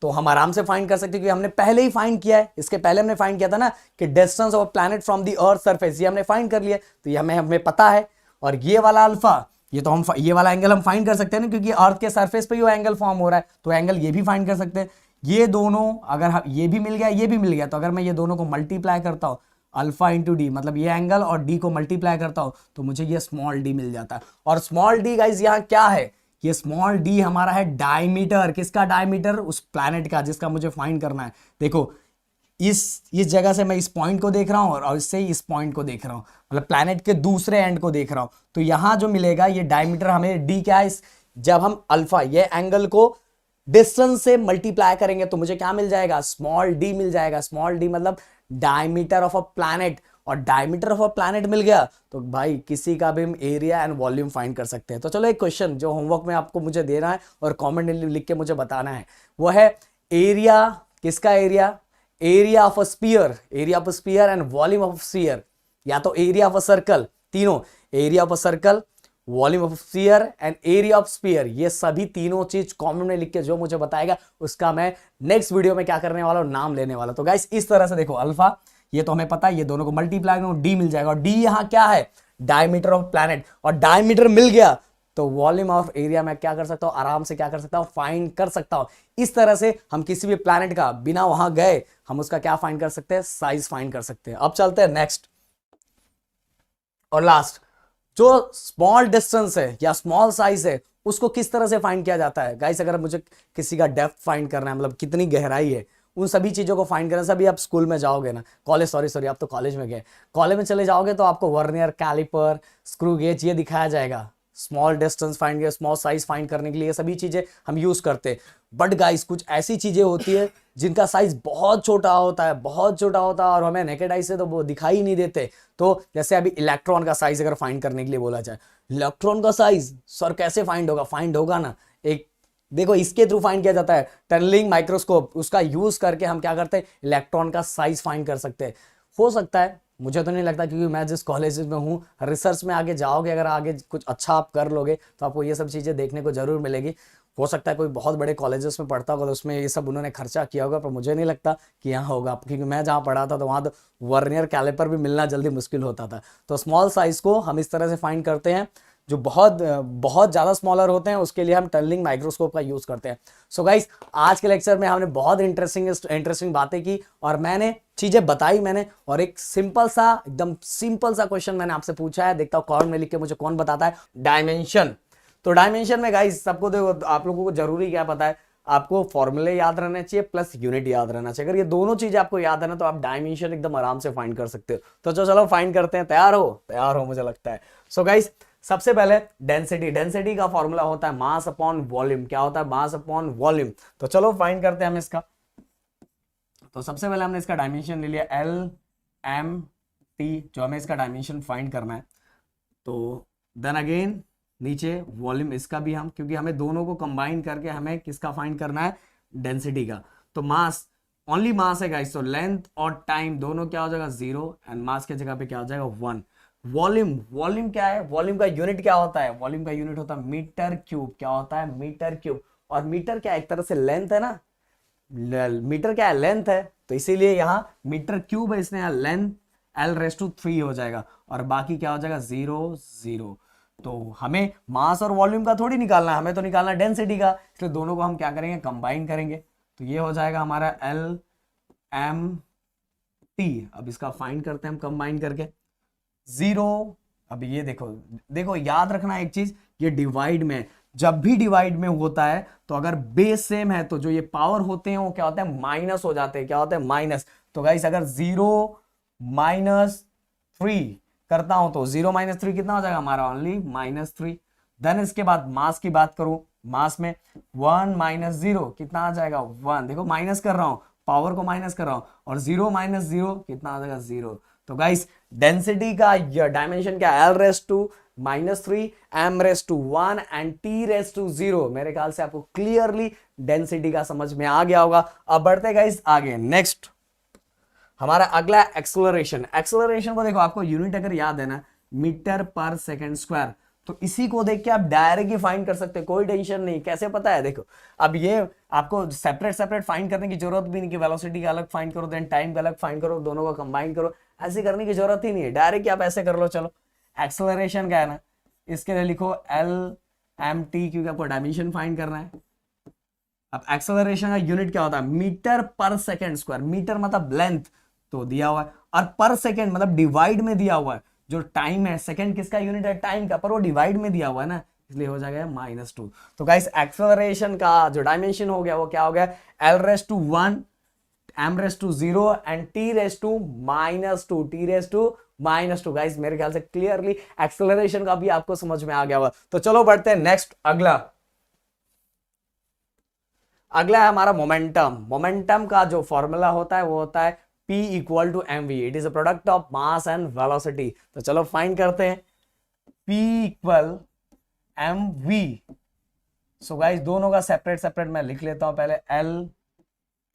तो हम आराम से फाइंड कर सकते हैं, क्योंकि हमने पहले ही फाइंड किया है। इसके पहले हमने फाइंड किया था ना कि distance of a planet from the earth surface, ये हमने फाइंड कर लिया, तो ये हमें पता है। और ये वाला अल्फा, ये तो हम ये वाला एंगल हम फाइंड कर सकते हैं ना, क्योंकि अर्थ के सरफेस पे ही वो एंगल फॉर्म हो रहा है, तो एंगल ये भी फाइंड कर सकते हैं। ये दोनों अगर ये भी मिल गया ये भी मिल गया, तो अगर मैं ये दोनों को मल्टीप्लाई करता हूँ अल्फा इंटू डी, मतलब ये एंगल और डी को मल्टीप्लाई करता हूँ तो मुझे ये स्मॉल डी मिल जाता है। और स्मॉल डी गाइस यहाँ क्या है, ये स्मॉल डी हमारा है डायमीटर। किसका डायमीटर? उस प्लैनेट का जिसका मुझे फाइंड करना है। देखो इस जगह से मैं इस पॉइंट को देख रहा हूँ और इससे इस पॉइंट को देख रहा हूँ, मतलब प्लैनेट के दूसरे एंड को देख रहा हूँ, तो यहां जो मिलेगा ये डायमीटर हमें डी क्या है, जब हम अल्फा ये एंगल को डिस्टेंस से मल्टीप्लाई करेंगे तो मुझे क्या मिल जाएगा, स्मॉल डी मिल जाएगा। स्मॉल डी मतलब डायमीटर ऑफ अ प्लैनेट, और डायमीटर ऑफ अ प्लैनेट मिल गया तो भाई किसी का भी हम एरिया एंड वॉल्यूम फाइंड कर सकते हैं। तो चलो एक क्वेश्चन जो होमवर्क में आपको मुझे देना है और कमेंट लिख के मुझे बताना है, वो है एरिया, किसका area, area of a sphere, area of a sphere and volume of sphere, या तो एरिया ऑफ अ सर्कल, तीनों, area of a circle, volume of sphere and area of sphere, ये सभी तीनों चीज कॉमन में लिख के जो मुझे बताएगा उसका मैं नेक्स्ट वीडियो में क्या करने वाला हूं, नाम लेने वाला। तो गाइस इस तरह से देखो, अल्फा ये तो हमें पता है, ये दोनों को मल्टीप्लाई करो डी मिल जाएगा, और डी यहां क्या है, डायमीटर ऑफ प्लैनेट, और डायमीटर मिल गया तो वॉल्यूम ऑफ एरिया में क्या कर सकता हूं, आराम से क्या कर सकता हूं, फाइंड कर सकता हूं। इस तरह से हम किसी भी प्लैनेट का बिना वहां गए हम उसका क्या फाइंड कर सकते हैं, साइज फाइंड कर सकते हैं। अब चलते हैं नेक्स्ट और लास्ट, जो स्मॉल डिस्टेंस है या स्मॉल साइज है उसको किस तरह से फाइंड किया जाता है। गाइस अगर मुझे किसी का डेप्थ फाइंड करना है, मतलब कितनी गहराई है, उन सभी चीजों को फाइंड करना, सभी आप स्कूल में जाओगे ना, कॉलेज, सॉरी आप तो कॉलेज में गए, कॉलेज में चले जाओगे तो आपको वर्नियर, कैलिपर, स्क्रू गेज ये दिखाया जाएगा। स्मॉल डिस्टेंस फाइंड किया, स्मॉल साइज फाइंड करने के लिए ये सभी चीजें हम यूज करते हैं। बट गाइस कुछ ऐसी चीजें होती है जिनका साइज बहुत छोटा होता है, बहुत छोटा होता है, और हमें नेकेड आई से तो वो दिखाई नहीं देते। तो जैसे अभी इलेक्ट्रॉन का साइज अगर फाइंड करने के लिए बोला जाए, इलेक्ट्रॉन का साइज सर कैसे फाइंड होगा, फाइंड होगा ना, एक देखो इसके थ्रू फाइंड किया जाता है, टनलिंग माइक्रोस्कोप, उसका यूज करके हम क्या करते हैं, इलेक्ट्रॉन का साइज फाइंड कर सकते हैं। हो सकता है, मुझे तो नहीं लगता, क्योंकि मैं जिस कॉलेज में हूँ, रिसर्च में आगे जाओगे, अगर आगे कुछ अच्छा आप कर लोगे तो आपको ये सब चीज़ें देखने को जरूर मिलेगी। हो सकता है कोई बहुत बड़े कॉलेजेस में पढ़ता होगा तो उसमें ये सब उन्होंने खर्चा किया होगा, पर मुझे नहीं लगता कि यहाँ होगा, क्योंकि मैं जहाँ पढ़ा था तो वहाँ तो वर्नियर कैलिपर भी मिलना जल्दी मुश्किल होता था। तो स्मॉल साइज को हम इस तरह से फाइंड करते हैं, जो बहुत बहुत ज़्यादा स्मॉलर होते हैं उसके लिए हम टनलिंग माइक्रोस्कोप का यूज़ करते हैं। सो गाइस आज के लेक्चर में हमने बहुत इंटरेस्टिंग बातें की और मैंने चीज़ें बताई मैंने, और एक सिंपल सा, एकदम सिंपल सा क्वेश्चन मैंने आपसे पूछा है, देखता हूँ कॉर्नर में लिख के मुझे कौन बताता है। डायमेंशन, तो डायमेंशन में गाइस सबको देखो, आप लोगों को जरूरी क्या पता है, आपको फॉर्मूले याद रहना चाहिए प्लस यूनिट याद रहना चाहिए। अगर ये दोनों चीजें आपको याद है ना तो आप डायमेंशन एकदम आराम से फाइंड कर सकते हो। तो चलो फाइंड करते हैं, तैयार हो मुझे लगता है। सो गाइस सबसे पहले डेंसिटी, डेंसिटी का फॉर्मूला होता है मास अपॉन वॉल्यूम। क्या होता है, मास अपॉन वॉल्यूम। तो चलो फाइंड करते हैं हम इसका। तो सबसे पहले हमने इसका डायमेंशन ले लिया LMT, जो हमें इसका डायमेंशन फाइंड करना है। तो देन अगेन नीचे वॉल्यूम, इसका भी हम, क्योंकि हमें दोनों को कंबाइन करके हमें किसका फाइंड करना है, डेंसिटी का। तो मास, ओनली मास है गाइस, तो लेंथ और टाइम दोनों क्या हो जाएगा 0, एंड मास के जगह पे क्या हो जाएगा 1। वॉल्यूम, वॉल्यूम क्या है, वॉल्यूम का यूनिट क्या होता है, वॉल्यूम का यूनिट होता है मीटर क्यूब। क्या होता है, मीटर क्यूब। और मीटर क्या एक तरह से लेंथ है ना, मीटर क्या है, लेंथ है, तो इसीलिए यहाँ मीटर क्यूब है, इसने यहाँ लेंथ L3 हो जाएगा, और बाकी क्या हो जाएगा 0 0। तो हमें मास और वॉल्यूम का थोड़ी निकालना है, हमें तो निकालना है डेंसिटी का, इसलिए दोनों को हम क्या करेंगे, कंबाइन करेंगे। तो ये हो जाएगा हमारा LMT। अब इसका फाइंड करते हैं हम कंबाइन करके 0। अब ये देखो याद रखना एक चीज, ये डिवाइड में, जब भी डिवाइड में होता है तो अगर बेस सेम है तो जो ये पावर होते हैं वो क्या होता है, माइनस हो जाते हैं। क्या होता है, माइनस। तो गाइस अगर 0 -3 करता हूं तो 0 -3 कितना हो जाएगा हमारा, ओनली -3। देन इसके बाद मास की बात करूं, मास में 1 - 0 कितना आ जाएगा 1। देखो माइनस कर रहा हूं, पावर को माइनस कर रहा हूं, और 0 - 0 कितना आ जाएगा 0। तो गाइस डेंसिटी का डायमेंशन क्या, L3 M1 एंड T0। मेरे ख्याल से आपको क्लियरली डेंसिटी का समझ में आ गया होगा। अब बढ़ते गाइस आगे, नेक्स्ट हमारा अगला एक्सेलरेशन। एक्सेलरेशन को देखो, आपको यूनिट अगर याद है ना, मीटर पर सेकंड स्क्वायर, तो इसी को देख के आप डायरेक्ट ही फाइंड कर सकते हैं, कोई टेंशन नहीं। कैसे पता है, देखो अब ये आपको सेपरेट फाइंड करने की जरूरत भी नहीं कि वेलोसिटी का अलग फाइंड करो देन टाइम का अलग फाइंड करो, दोनों को कंबाइन करो, ऐसे करने की जरूरत ही नहीं है, डायरेक्ट आप ऐसे कर लो। चलो एक्सेलरेशन क्या है ना, इसके लिए लिखो एल एम टी, क्योंकि आपको डायमेंशन फाइंड करना है। अब एक्सेलरेशन का यूनिट क्या होता है, मीटर पर सेकेंड स्क्वायर। मीटर मतलब लेंथ तो दिया हुआ है, और पर सेकेंड मतलब डिवाइड में दिया हुआ है। जो टाइम है, सेकेंड किसका यूनिट है, टाइम का, पर वो डिवाइड में दिया हुआ है ना, इसलिए हो जाएगा -2। तो गाइस एक्सेलरेशन का जो डायमेंशन हो गया वो क्या हो गया, L⁻⁴ m⁻�0 and T⁻⁻², T⁻⁻²। Guys मेरे ख्याल से क्लियरली एक्सेलरेशन का भी आपको समझ में आ गया होगा। तो चलो बढ़ते हैं नेक्स्ट, अगला है हमारा मोमेंटम। मोमेंटम का जो फॉर्मूला होता है वो होता है P = mv, it is a product of mass and velocity. तो चलो फाइंड करते हैं, P = mv। सो गाइस दोनों का सेपरेट सेपरेट मैं लिख लेता हूं पहले, L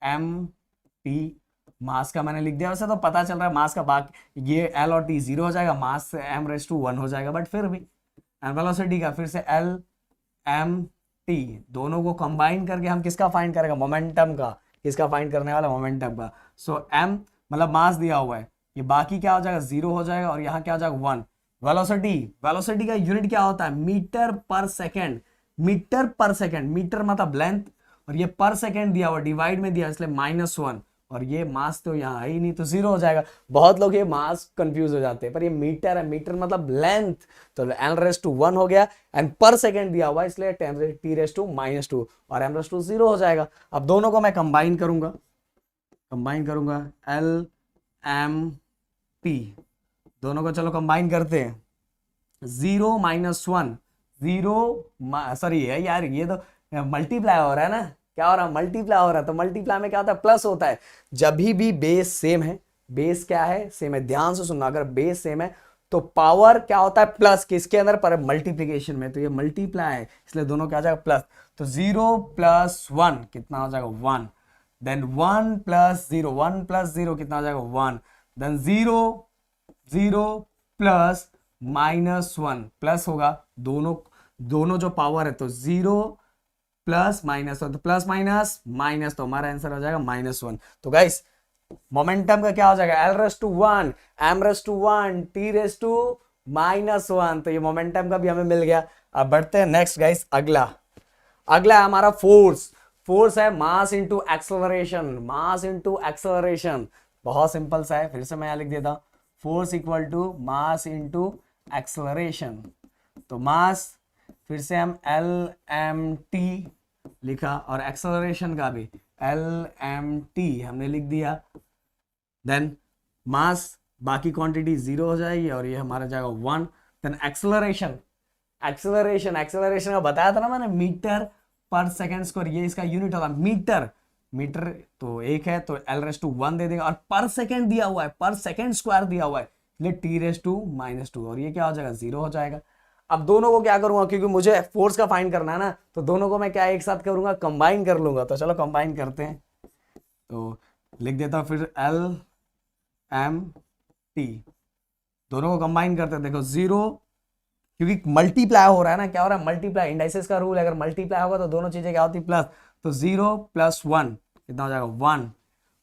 M T। मास का मैंने लिख दिया, वैसे तो पता चल रहा है मास का, बाकी ये L और T 0 हो जाएगा, मास m⁻⁴ हो जाएगा, बट फिर भी एंड वेलोसिटी का फिर से L M T, दोनों को कंबाइन करके हम किसका फाइंड करेंगे, मोमेंटम का। किसका फाइंड करने वाला, मोमेंटम का। सो m मतलब मास दिया हुआ है, ये बाकी क्या हो जाएगा, 0 हो जाएगा, और यहाँ क्या हो जाएगा 1। वेलोसिटी, वेलोसिटी का यूनिट क्या होता है, मीटर पर सेकेंड। मीटर पर सेकेंड, मीटर मतलब लेंथ, और ये पर सेकेंड दिया हुआ, डिवाइड में दिया, इसलिए -1, और ये मास तो यहाँ है ही नहीं, तो 0 हो जाएगा। बहुत लोग ये मास कंफ्यूज हो जाते हैं, पर ये मीटर है, मीटर मतलब लेंथ, तो L⁻⁴ हो गया, एंड पर सेकेंड दिया हुआ इसलिए T⁻⁻², और m⁻⁴ हो जाएगा। अब दोनों को मैं कंबाइन करूंगा, L M T, दोनों को चलो कंबाइन करते हैं। 0 - 1, 0 सॉरी है यार, ये तो मल्टीप्लाई हो रहा है ना, क्या हो रहा है, मल्टीप्लाई हो रहा है। तो मल्टीप्लाई में क्या होता है, प्लस होता है। जब भी बेस सेम है, बेस क्या है, सेम है, ध्यान से सुनना, अगर बेस सेम है तो पावर क्या होता है, प्लस, किसके अंदर, पर मल्टीप्लीकेशन में, तो ये मल्टीप्लाई है, इसलिए दोनों क्या आ जाएगा, प्लस। तो 0 + 1 कितना हो जाएगा, 1। देन 1 + 0, 1 + 0 कितना हो जाएगा, 1। देन 0 प्लस -1 प्लस होगा, दोनों जो पावर है, तो 0 प्लस -1, तो प्लस माइनस माइनस, तो हमारा आंसर हो जाएगा -1। तो गाइस मोमेंटम का क्या हो जाएगा, L⁻⁴ m⁻⁴ T⁻⁻1, तो ये मोमेंटम का भी हमें मिल गया। अब बढ़ते हैं नेक्स्ट गाइस, अगला है हमारा फोर्स। फोर्स है mass into acceleration, mass into acceleration, बहुत सिंपल सा है, फिर से मैं यहां लिख देता हूं, फोर्स = मास इंटू एक्सेलरेशन। तो मास फिर से हम LMT लिखा, और एक्सेलरेशन का भी LMT हमने लिख दिया। देन मास बाकी क्वांटिटी 0 हो जाएगी, और ये हमारा जाएगा 1। देन एक्सेलरेशन का बताया था ना मैंने, मीटर पर सेकेंड स्क्वायर, ये इसका यूनिट होगा मीटर तो 1 है, तो L⁻⁴ दे देगा, और पर सेकेंड दिया हुआ है, पर सेकेंड स्क्वायर दिया हुआ है, इसलिए T⁻⁻², और ये क्या हो जाएगा, 0 हो जाएगा। अब दोनों को क्या करूंगा, क्योंकि मुझे फोर्स का फाइंड करना है ना, तो दोनों को मैं क्या एक साथ करूंगा, कंबाइन कर लूंगा। तो चलो कंबाइन करते हैं, तो लिख देता हूं फिर LMT, दोनों को कंबाइन करते हैं। देखो 0, क्योंकि मल्टीप्लाई हो रहा है ना, क्या हो रहा है, मल्टीप्लाई, इंडाइसेस का रूल है, अगर मल्टीप्लाई होगा तो दोनों चीजें क्या होती, प्लस। तो 0 + 1 कितना हो जाएगा, 1।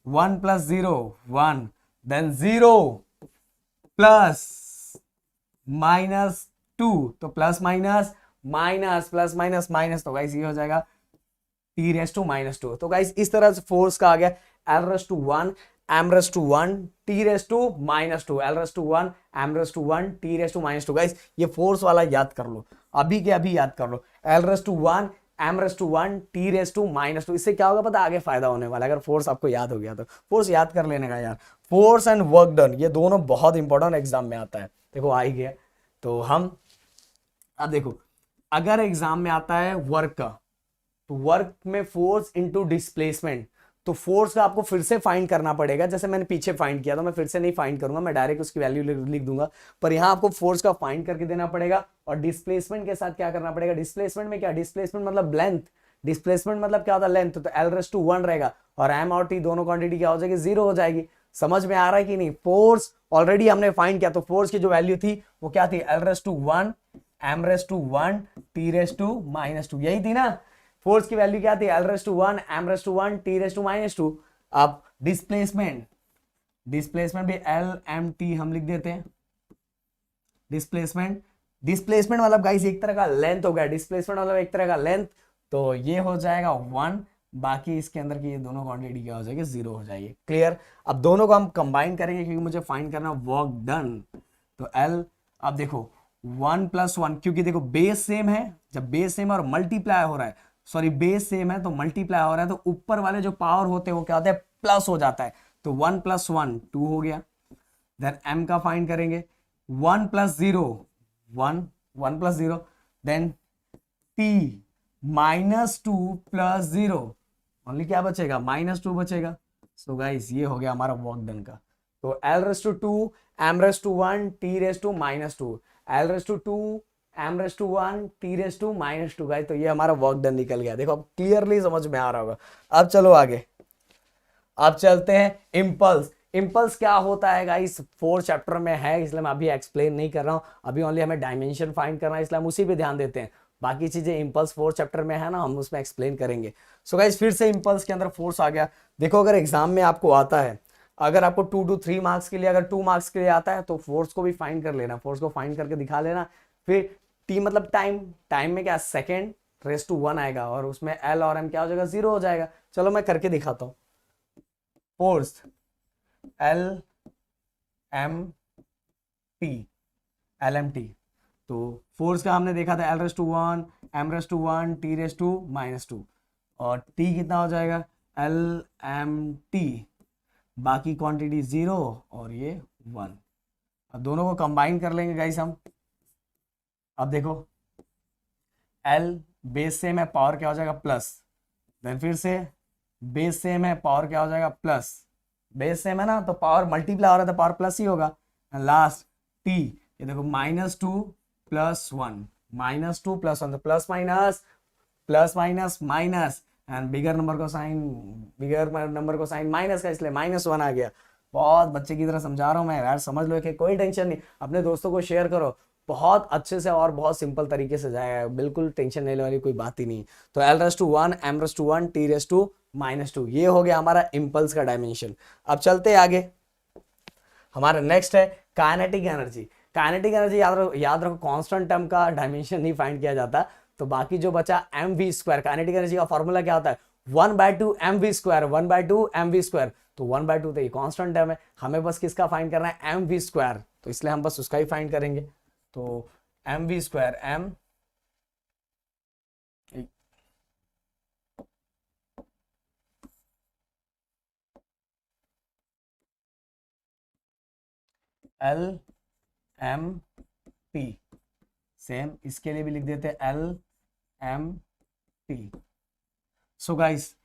1 + 0 1, देन 0 प्लस -2, तो plus minus minus, plus minus minus, तो गाइस ये हो जाएगा T⁻⁻²। तो गाइस इस तरह से फोर्स का आ गया L⁻⁴ m⁻⁴ T⁻⁻², L⁻⁴ m⁻⁴ T⁻⁻²। Guys ये फोर्स वाला याद कर लो, अभी के अभी याद कर लो, L⁻⁴ m⁻⁴ T⁻⁻²। इससे क्या होगा पता, आगे फायदा होने वाला है, अगर फोर्स आपको याद हो गया तो। फोर्स याद कर लेने का यार, फोर्स एंड वर्क डन, ये दोनों बहुत इंपॉर्टेंट एग्जाम में आता है। देखो आ ही गया, तो हम अब देखो, अगर एग्जाम में आता है वर्क का, तो वर्क में फोर्स इंटू डिस्प्लेसमेंट, तो फोर्स का आपको फिर से फाइंड करना पड़ेगा, जैसे मैंने पीछे फाइंड किया था, मैं फिर से नहीं फाइंड करूंगा, मैं डायरेक्ट उसकी वैल्यू लिख दूंगा, पर यहां आपको फोर्स का फाइंड करके देना पड़ेगा। और डिस्प्लेसमेंट के साथ क्या करना पड़ेगा, डिस्प्लेसमेंट में क्या, डिस्प्लेसमेंट मतलब लेंथ, डिस्प्लेसमेंट मतलब क्या होता है, लेंथ, तो L⁻⁴ रहेगा, और m और t दोनों क्वांटिटी क्या हो जाएगी, 0 हो जाएगी। समझ में आ रहा है कि नहीं, फोर्स ऑलरेडी हमने फाइंड किया, तो फोर्स की जो वैल्यू थी वो क्या थी, L⁻⁴ m⁻⁴ T⁻⁻², यही थी ना। फोर्स की वैल्यू क्या थी, L⁻⁴ m⁻⁴ T⁻⁻²। अब डिस्प्लेसमेंट भी LMT हम लिख देते हैं, डिस्प्लेसमेंट डिस्प्लेसमेंट मतलब गाइस एक तरह का लेंथ हो गया, डिस्प्लेसमेंट मतलब एक तरह का लेंथ, तो ये हो जाएगा 1, बाकी इसके अंदर की ये दोनों क्वांटिटी क्या हो जाएगी, 0 हो जाएगी। क्लियर। अब दोनों को हम कंबाइन करेंगे क्योंकि मुझे फाइंड करना वर्क डन। तो एल, अब देखो 1 + 1, क्योंकि देखो बेस सेम है, जब बेस सेम है और मल्टीप्लाई हो रहा है, सॉरी बेस सेम है तो मल्टीप्लाई हो रहा है, तो ऊपर वाले जो पावर होते हैं वो क्या होता है, प्लस हो जाता है। तो 1 + 1 2 हो गया। देन m का फाइंड करेंगे, 1 + 0 1, 1 + 0, देन t -2 + 0, ओनली क्या बचेगा, -2 बचेगा। सो गाइस ये हो गया हमारा वर्क डन का। तो L2 m1 t-2, L2 m1 t-2 guys, तो ये हमारा वर्क डन निकल गया। देखो अब क्लियरली समझ में आ रहा होगा। अब चलो आगे, अब चलते हैं इम्पल्स। इम्पल्स क्या होता है गाइस, 4 चैप्टर में है, इसलिए मैं अभी एक्सप्लेन नहीं कर रहा हूं, अभी ओनली हमें डायमेंशन फाइंड करना है, इसलिए हम उसी पे ध्यान देते हैं। बाकी चीजें इम्पल्स 4 चैप्टर में है ना, हम उसमें एक्सप्लेन करेंगे। सो गाइस फिर से इम्पल्स के अंदर फोर्स आ गया। देखो अगर एग्जाम में आपको आता है, अगर आपको 2 to 3 मार्क्स के लिए, अगर 2 मार्क्स के लिए आता है तो फोर्स को भी फाइंड कर लेना, फोर्स को फाइंड करके दिखा लेना। फिर टी मतलब टाइम, टाइम में क्या सेकेंड रेस टू 1 आएगा, और उसमें एल और एम क्या हो जाएगा, 0 हो जाएगा। चलो मैं करके दिखाता हूँ। Force L M T, L M T, तो फोर्स का हमने देखा था L1 m1 t-2, और t कितना हो जाएगा, एल एम टी, बाकी क्वांटिटी 0 और ये 1। अब दोनों को कंबाइन कर लेंगे गाइस हम। अब देखो L बेस सेम है, पावर क्या हो जाएगा, प्लस, देन फिर से बेस सेम है, पावर क्या हो जाएगा, प्लस, बेस सेम है ना तो पावर मल्टीप्लाई हो रहा था, पावर प्लस ही होगा। लास्ट t, ये देखो -2 + 1, -2 + 1, तो plus minus, and bigger number को साइन माइनस का, इसलिए -1 आ गया। बहुत बच्चे की तरह समझा रहा हूँ मैं यार, समझ लो कि कोई टेंशन नहीं, अपने दोस्तों को शेयर करो, बहुत अच्छे से और बहुत सिंपल तरीके से जाएगा, बिल्कुल टेंशन लेने वाली कोई बात ही नहीं। तो L1 m1 t-2, ये हो गया हमारा इम्पल्स का डायमेंशन। अब चलते हैं आगे, हमारा नेक्स्ट है काइनेटिक एनर्जी। काइनेटिक एनर्जी याद रखो कांस्टेंट टर्म का डायमेंशन नहीं फाइंड किया जाता, तो बाकी जो बचा mv², काइनेटिक एनर्जी का फॉर्मूला क्या होता है, 1/2 mv², 1/2 mv², तो 1/2 तो ये कांस्टेंट टर्म है, हमें बस किसका फाइंड करना है, mv², तो इसलिए हम बस उसका ही फाइंड करेंगे। तो mv², m L M T, same इसके लिए भी लिख देते हैं L M T. So guys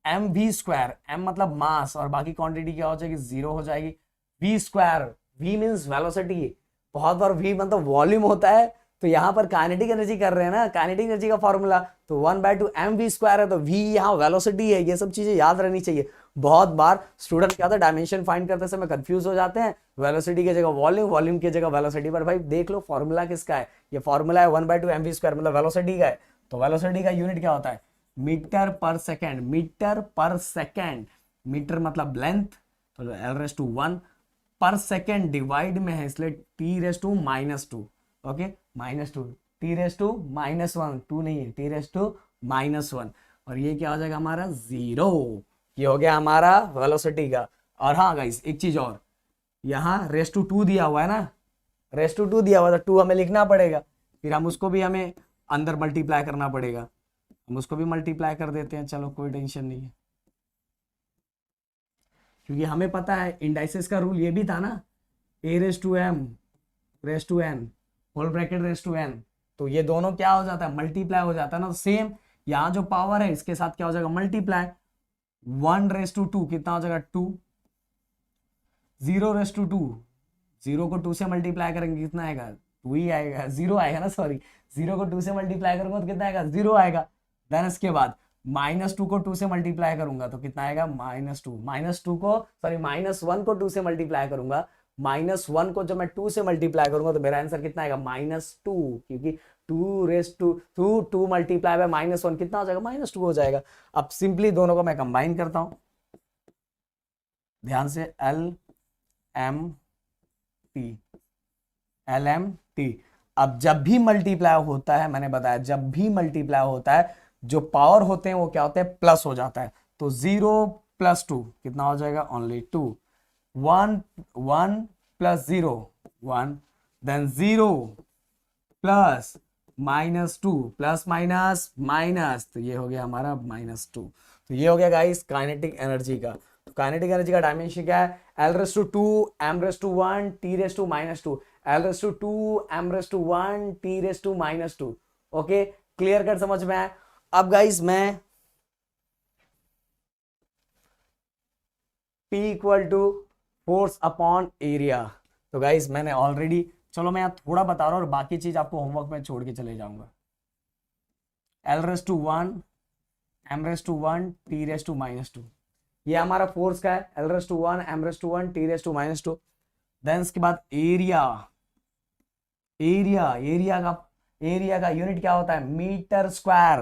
mv², m मतलब मास, और बाकी क्वांटिटी क्या हो जाएगी, 0 हो जाएगी। v², v मींस वेलोसिटी, बहुत बार v मतलब वॉल्यूम होता है, तो यहाँ पर काइनेटिक एनर्जी कर रहे हैं ना, काइनेटिक एनर्जी का फॉर्मूला, तो 1/2 mv² है, तो v यहाँ वेलोसिटी है। ये सब चीजें याद रहनी चाहिए। बहुत बार स्टूडेंट क्या होता है, डायमेंशन फाइंड करते समय कंफ्यूज हो जाते हैं, वेलोसिटी की जगह वॉल्यूम, वॉल्यूम की जगह वेलोसिटी, पर भाई देख लो फॉर्मूला किसका है, ये फॉर्मूला है 1/2 mv², मतलब वेलोसिटी का है। तो वेलोसिटी का यूनिट क्या होता है, मीटर पर सेकेंड, मीटर पर सेकेंड, मीटर मतलब लेंथ, तो L1 पर सेकेंड डिवाइड में है, इसलिए t⁻², ओके, -2, t⁻−1, 2 नहीं है, t⁻−1, और ये क्या हो जाएगा हमारा 0। ये हो गया हमारा वेलोसिटी का। और हाँ गाइस एक चीज और, यहाँ (2) दिया हुआ है ना, (2) दिया हुआ, तो 2 हमें लिखना पड़ेगा, फिर हम उसको भी हमें अंदर मल्टीप्लाई करना पड़ेगा, हम उसको भी मल्टीप्लाई कर देते हैं। चलो कोई टेंशन नहीं है, क्योंकि हमें पता है इंडाइसेस का रूल ये भी था ना, a⁻m⁻n होल ब्रैकेट n, तो ये दोनों क्या हो जाता है, मल्टीप्लाई हो जाता है ना। तो सेम यहाँ जो पावर है इसके साथ क्या हो जाएगा, मल्टीप्लाई, 1/2 कितना हो जाएगा, 2, 0/2, 0 को 2 से मल्टीप्लाई करेंगे कितना आएगा, 2 ही आएगा, 0 आएगा ना, सॉरी, 0 को 2 से मल्टीप्लाई करूंगा तो कितना आएगा, 0 आएगा। देन इसके बाद -2 को 2 से मल्टीप्लाई करूंगा तो कितना आएगा, -2 को, सॉरी -1 को 2 से मल्टीप्लाई करूंगा, -1 को जब मैं 2 से मल्टीप्लाई करूंगा तो मेरा आंसर कितना आएगा, -2, क्योंकि 2 मल्टीप्लाई बाय -1 कितना हो जाएगा, -2 हो जाएगा। अब सिंपली दोनों को मैं कंबाइन करता हूं, ध्यान से, एल एम टी, अब जब भी मल्टीप्लाई होता है, मैंने बताया जब भी मल्टीप्लाई होता है जो पावर होते हैं वो क्या होते हैं, प्लस हो जाता है। तो 0 + 2 कितना हो जाएगा, only 2। 1 1 + 0 1, then 0 plus -2 plus minus minus, तो ये हो गया हमारा -2। तो ये हो गया गाइस काइनेटिक एनर्जी का। तो काइनेटिक एनर्जी का डायमेंशन क्या है, L2 m1 t-2 L2 m1 t-2। Okay, clear कर, समझ में आया। अब गाइस मैं P = फोर्स अपॉन एरिया। तो गाइस मैंने ऑलरेडी, चलो मैं यहाँ थोड़ा बता रहा हूँ और बाकी चीज आपको होमवर्क में छोड़ के चले जाऊंगा। L1 m1 t-2, ये हमारा फोर्स का है, L1 m1 t-2। देन इसके बाद एरिया का यूनिट क्या होता है, मीटर स्क्वायर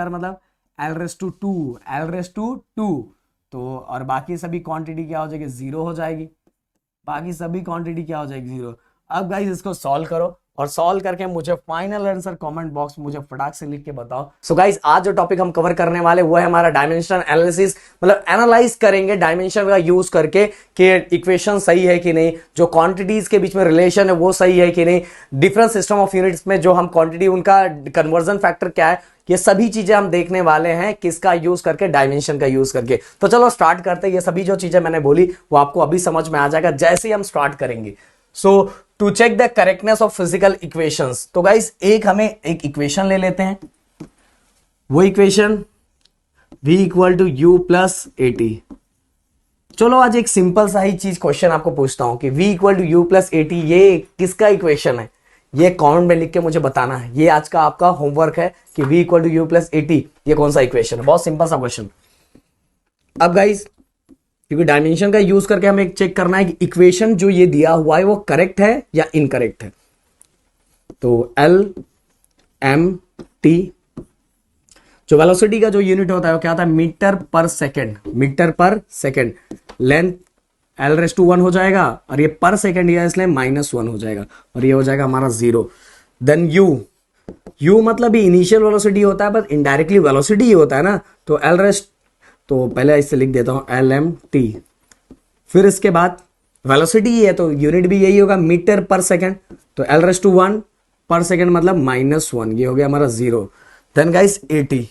मतलब L2। तो और बाकी सभी क्वांटिटी क्या हो जाएगी, 0 हो जाएगी। अब गाइस इसको सॉल्व करो और सॉल्व करके मुझे फाइनल आंसर कमेंट बॉक्स में मुझे फटाक से लिख के बताओ। सो गाइस आज जो टॉपिक हम कवर करने वाले वो है हमारा डायमेंशन एनालिसिस, मतलब एनालाइज करेंगे डायमेंशन का यूज करके कि इक्वेशन सही है कि नहीं, जो क्वांटिटीज के बीच में रिलेशन है वो सही है कि नहीं, डिफरेंट सिस्टम ऑफ यूनिट्स में जो हम क्वांटिटी उनका कन्वर्जन फैक्टर क्या है, ये सभी चीजें हम देखने वाले हैं किसका यूज करके, डायमेंशन का यूज करके। तो चलो स्टार्ट करते हैं। ये सभी जो चीजें मैंने बोली वो आपको अभी समझ में आ जाएगा जैसे ही हम स्टार्ट करेंगे। So to check the correctness of physical equations, तो गाइस हमें एक इक्वेशन ले लेते हैं। वो इक्वेशन v = u + at। चलो आज एक सिंपल सा ही चीज क्वेश्चन आपको पूछता हूं कि v = u + at ये किसका इक्वेशन है, ये कमेंट में लिख के मुझे बताना है। ये आज का आपका होमवर्क है कि v = u + at ये कौन सा इक्वेशन है। बहुत सिंपल सा क्वेश्चन। अब गाइस क्योंकि डायमेंशन का यूज करके हमें चेक करना है कि इक्वेशन जो ये दिया हुआ है वो करेक्ट है या इनकरेक्ट है। तो LMT जो वेलोसिटी का जो यूनिट होता है वो क्या होता है, मीटर पर सेकेंड। लेंथ L1 हो जाएगा और ये पर सेकेंड या इसलिए -1 हो जाएगा और ये हो जाएगा हमारा 0। देन U मतलब ये इनिशियल वेलोसिटी होता है, बस इनडायरेक्टली वेलोसिटी ही होता है ना। तो तो पहले इससे लिख देता हूं LMT। फिर इसके बाद वेलोसिटी है तो यूनिट भी यही होगा, मीटर पर सेकेंड। तो L1 पर सेकेंड मतलब -1, ये हो गया हमारा 0। देन गाइस AT,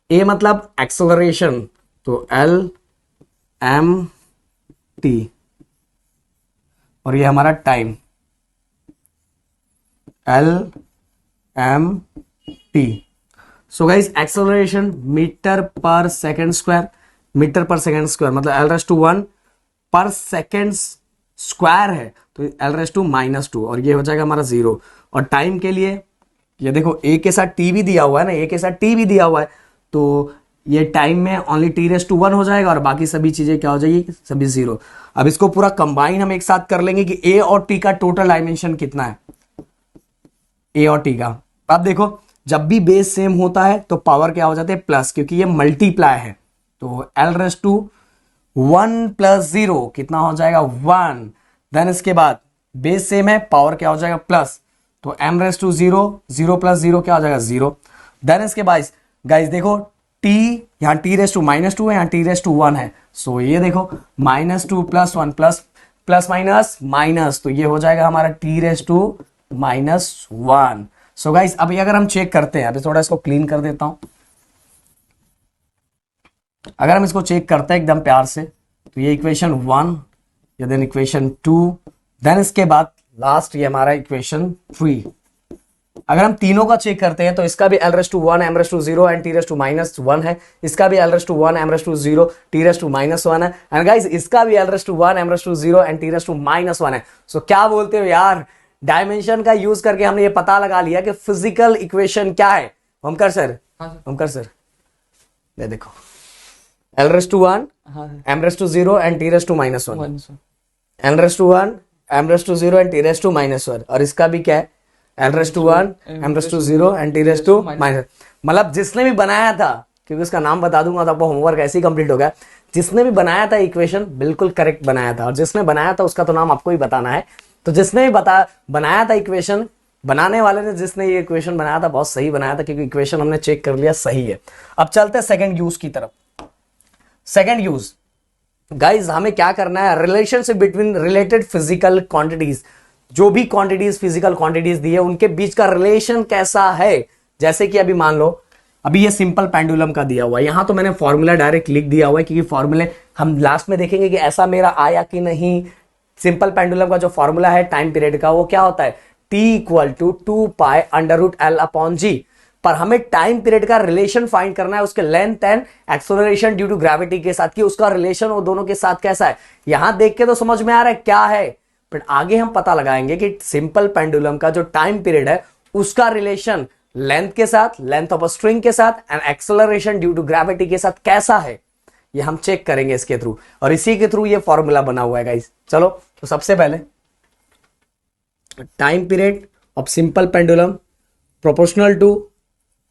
A मतलब एक्सेलरेशन, तो LMT और ये हमारा time LMT। So guys acceleration metre पर सेकेंड स्क्वायर मतलब L1 पर सेकेंड स्क्वायर है तो L2 और ये हो जाएगा हमारा 0। और टाइम के लिए ये देखो A के साथ T भी दिया हुआ है ना, तो ये टाइम में ओनली T1 हो जाएगा और बाकी सभी चीजें क्या हो जाएगी, सभी 0। अब इसको पूरा कंबाइन हम एक साथ कर लेंगे कि A और T का टोटल डायमेंशन कितना है, A और T का। अब देखो जब भी बेस सेम होता है तो पावर क्या हो जाते हैं, प्लस, क्योंकि ये मल्टीप्लाई है। तो L1 + 0 कितना हो जाएगा, 1। देन इसके बाद बेस सेम है, पावर क्या हो जाएगा, प्लस। तो m⁻0 0 + 0 क्या हो जाएगा, 0। देन इसके बाद गाइस देखो t यहाँ t⁻2 है, यहाँ t⁻1 है। सो ये देखो -2 + 1 प्लस माइनस, तो ये हो जाएगा हमारा t⁻1। सो गाइस अभी अगर हम चेक करते हैं, अभी थोड़ा इसको क्लीन कर देता हूं। अगर हम इसको चेक करते हैं एकदम प्यार से, तो ये इक्वेशन 1, या देन इक्वेशन 2, देन इसके बाद लास्ट ये हमारा इक्वेशन 3। अगर हम तीनों का चेक करते हैं तो इसका भी L1 m⁻0 एंड t⁻1 है, इसका भी L1 m⁻0 t⁻1 है, एंड गाइस इसका भी L1 m⁻0 एंड t⁻1 है। सो क्या बोलते हो यार, डायमेंशन का यूज करके हमने ये पता लगा लिया कि फिजिकल इक्वेशन क्या है। ओमकार सर, ये देखो L1 m⁻0 and t⁻1, L1 m⁻0 and t⁻1, और इसका भी क्या है, L1 m⁻0 एंड t⁻, मतलब जिसने भी बनाया था क्योंकि उसका नाम बता दूंगा तो आपको होमवर्क ऐसे ही कंप्लीट हो गया। जिसने भी बनाया था इक्वेशन बिल्कुल करेक्ट बनाया था, और जिसने बनाया था उसका तो नाम आपको ही बताना है। तो जिसने भी बनाया था इक्वेशन, बनाने वाले ने जिसने ये इक्वेशन बनाया था बहुत सही बनाया था, क्योंकि इक्वेशन हमने चेक कर लिया सही है। अब चलते हैं सेकंड यूज की तरफ। सेकंड यूज गाइज हमें क्या करना है, relationship between related physical quantities, जो भी क्वांटिटीज फिजिकल क्वांटिटीज दी है उनके बीच का रिलेशन कैसा है। जैसे कि अभी मान लो अभी ये सिंपल पेंडुलम का दिया हुआ है, यहां तो मैंने फॉर्मूला डायरेक्ट लिख दिया हुआ है, क्योंकि फॉर्मूले हम लास्ट में देखेंगे कि ऐसा मेरा आया कि नहीं। सिंपल पेंडुलम का जो फॉर्मूला है टाइम पीरियड का वो क्या होता है, t इक्वल टू 2π√L/g। पर हमें टाइम पीरियड का रिलेशन फाइंड करना है उसके length and acceleration due to gravity के साथ, कि उसका रिलेशन वो दोनों के साथ कैसा है। यहां देख के तो समझ में आ रहा है क्या है, बट आगे हम पता लगाएंगे कि सिंपल पेंडुलम का जो टाइम पीरियड है उसका रिलेशन लेंथ के साथ, लेंथ ऑफ अ स्ट्रिंग के साथ and acceleration due to gravity के साथ कैसा है, ये हम चेक करेंगे इसके थ्रू, और इसी के थ्रू ये फॉर्मूला बना हुआ है गाइस। चलो तो सबसे पहले time period of simple pendulum proportional to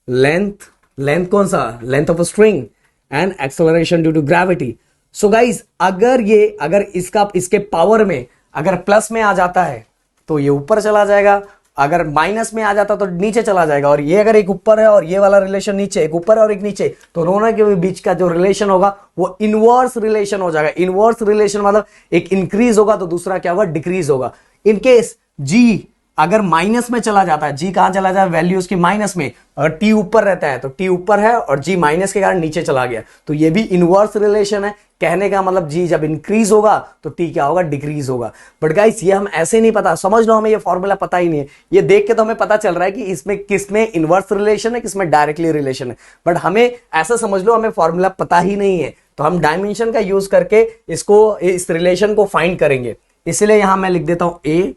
length, length कौन सा, length of a string and acceleration due to gravity. So guys अगर इसके पावर में अगर प्लस में आ जाता है तो ये ऊपर चला जाएगा, अगर माइनस में आ जाता तो नीचे चला जाएगा, और ये अगर एक ऊपर है और ये वाला रिलेशन नीचे, एक ऊपर है और एक नीचे, तो दोनों के बीच का जो रिलेशन होगा वो इनवर्स रिलेशन हो जाएगा। इनवर्स रिलेशन मतलब एक इंक्रीज होगा तो दूसरा क्या होगा, डिक्रीज होगा। इनकेस जी अगर माइनस में चला जाता है, जी कहां चला जाए, वैल्यू उसकी माइनस में, अगर टी ऊपर रहता है तो टी ऊपर है और जी माइनस के कारण नीचे चला गया, तो ये भी इनवर्स रिलेशन है। कहने का मतलब जी जब इंक्रीज होगा तो टी क्या होगा, डिक्रीज होगा। बट गाइस ये हम ऐसे नहीं पता, समझ लो हमें ये फॉर्मूला पता ही नहीं है, ये देख के तो हमें पता चल रहा है कि इसमें किसमें इनवर्स रिलेशन है, किसमें डायरेक्टली रिलेशन है, बट हमें ऐसा समझ लो हमें फॉर्मूला पता ही नहीं है, तो हम डायमेंशन का यूज करके इस रिलेशन को फाइंड करेंगे। इसलिए यहां मैं लिख देता हूं ए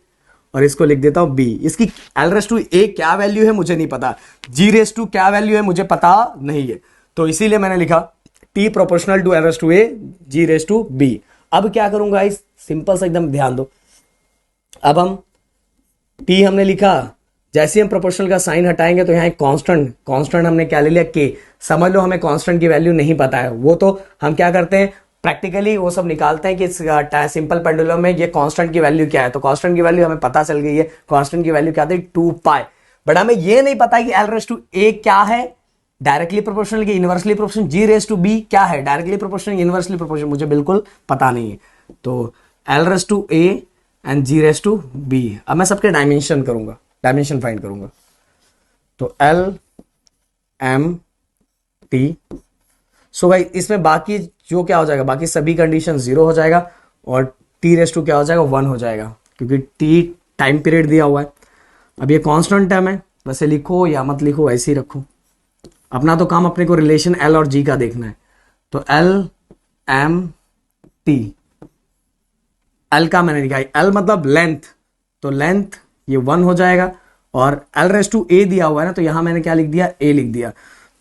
और इसको लिख देता हूं बी। इसकी L/A क्या वैल्यू है मुझे नहीं पता, G क्या वैल्यू है मुझे पता नहीं है, तो इसीलिए मैंने लिखा T proportional to L/A G/B। अब क्या करूंगा इस सिंपल से एकदम ध्यान दो, अब हम T हमने लिखा, जैसे हम प्रोपोर्शनल का साइन हटाएंगे तो यहाँ एक कांस्टेंट हमने क्या ले लिया K। समझ लो हमें कांस्टेंट की वैल्यू नहीं पता है, वो तो हम क्या करते हैं प्रैक्टिकली वो सब निकालते हैं कि सिंपल पेंडुलम में ये कांस्टेंट की वैल्यू क्या है, तो कांस्टेंट की वैल्यू हमें पता चल गई है, कांस्टेंट की वैल्यू क्या थी 2π। बट हमें ये नहीं पता कि L/A क्या है, डायरेक्टली प्रोपोर्शनल की इनवर्सली प्रोपोर्शनल, G/B क्या है, डायरेक्टली प्रोपोर्शनल इनवर्सली प्रोपोर्शनल, मुझे बिल्कुल पता नहीं है। तो L/A एंड G/B। अब मैं सबके डायमेंशन करूंगा, डायमेंशन फाइंड करूंगा, तो LMT। सो भाई इसमें बाकी जो क्या हो जाएगा, बाकी सभी कंडीशन 0 हो जाएगा और T क्या हो जाएगा 1 हो जाएगा, क्योंकि T टाइम पीरियड दिया हुआ है। अब ये कांस्टेंट टर्म है, वैसे लिखो या मत लिखो ऐसे ही रखो, अपना तो काम अपने को रिलेशन L और G का देखना है। तो LMT, L का मैंने लिखा है, L मतलब लेंथ, तो लेंथ ये 1 हो जाएगा, और L/A दिया हुआ है ना, तो यहां मैंने क्या लिख दिया, A लिख दिया।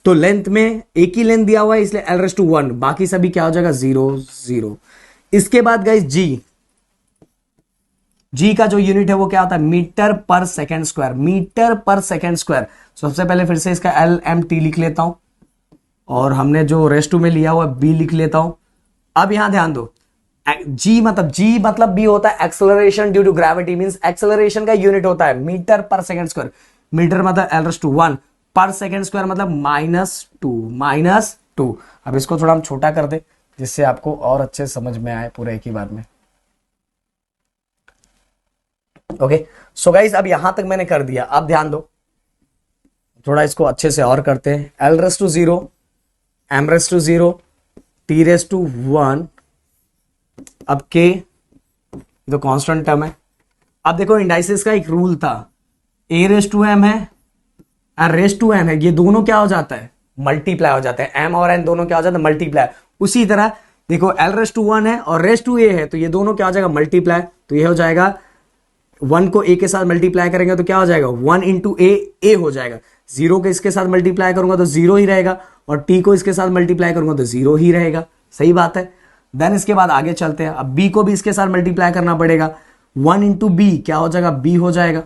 तो लेंथ में एक ही लेंथ दिया हुआ है इसलिए L/1, बाकी सभी क्या हो जाएगा 0 0। इसके बाद गाइस G का जो यूनिट है वो क्या होता है, मीटर पर सेकेंड स्क्वायर, मीटर पर सेकेंड स्क्वायर। सबसे पहले फिर से इसका LMT लिख लेता हूं, और हमने जो रेस्ट में लिया हुआ B लिख लेता हूं। अब यहां ध्यान दो, G मतलब B होता है acceleration due to gravity, means acceleration का यूनिट होता है मीटर पर सेकेंड स्क्वायर। मीटर मतलब L/1, पर सेकेंड स्क्वायर मतलब -2। अब इसको थोड़ा हम छोटा कर दे जिससे आपको और अच्छे समझ में आए पूरे एक ही बार में। ओके सो गाइस अब यहां तक मैंने कर दिया, अब ध्यान दो थोड़ा इसको अच्छे से और करते हैं। L/0, M/0, T/1, अब K तो कांस्टेंट टर्म है। अब देखो इंडाइसिस का एक रूल था, A/M है R/M है, ये दोनों क्या हो जाता है, मल्टीप्लाई हो जाते हैं, M और N दोनों क्या हो जाता है, मल्टीप्लाई। उसी तरह देखो L/1 है और R/A है, तो ये दोनों क्या हो जाएगा, मल्टीप्लाई। तो ये हो जाएगा 1 को A के साथ मल्टीप्लाई करेंगे तो क्या हो जाएगा 1 × A हो जाएगा। 0 को इसके साथ मल्टीप्लाई करूंगा तो 0 ही रहेगा, और T को इसके साथ मल्टीप्लाई करूंगा तो 0 ही रहेगा। सही बात है। देन इसके बाद आगे चलते हैं, अब B को भी इसके साथ मल्टीप्लाई करना पड़ेगा, 1 × B क्या हो जाएगा, B हो जाएगा,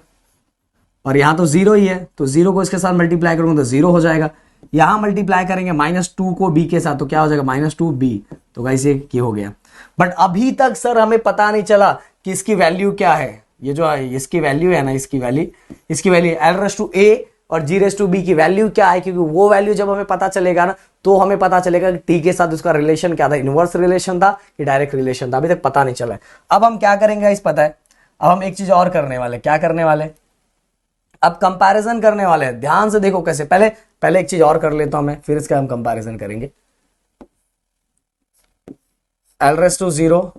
और यहां तो 0 ही है, तो 0 को इसके साथ मल्टीप्लाई करूंगा तो 0 हो जाएगा। यहां मल्टीप्लाई करेंगे -2 को b के साथ, तो क्या हो जाएगा -2b। तो गाइस ये हो गया। बट अभी तक सर हमें पता नहीं चला कि इसकी वैल्यू क्या है। ये जो है इसकी वैल्यू है ना, इसकी वैल्यू l⁻a और g⁻b की वैल्यू क्या है, क्योंकि वो वैल्यू जब हमें पता चलेगा ना तो हमें पता चलेगा कि t के साथ उसका रिलेशन क्या था, इनवर्स रिलेशन था कि डायरेक्ट रिलेशन था। अभी तक पता नहीं चला है। अब हम क्या करेंगे इस पता है, अब हम एक चीज और करने वाले। क्या करने वाले, अब कंपैरिजन करने वाले हैं। ध्यान से देखो कैसे, पहले एक चीज और कर लेता हूं मैं, फिर इसका हम कंपैरिजन करेंगे। l⁻0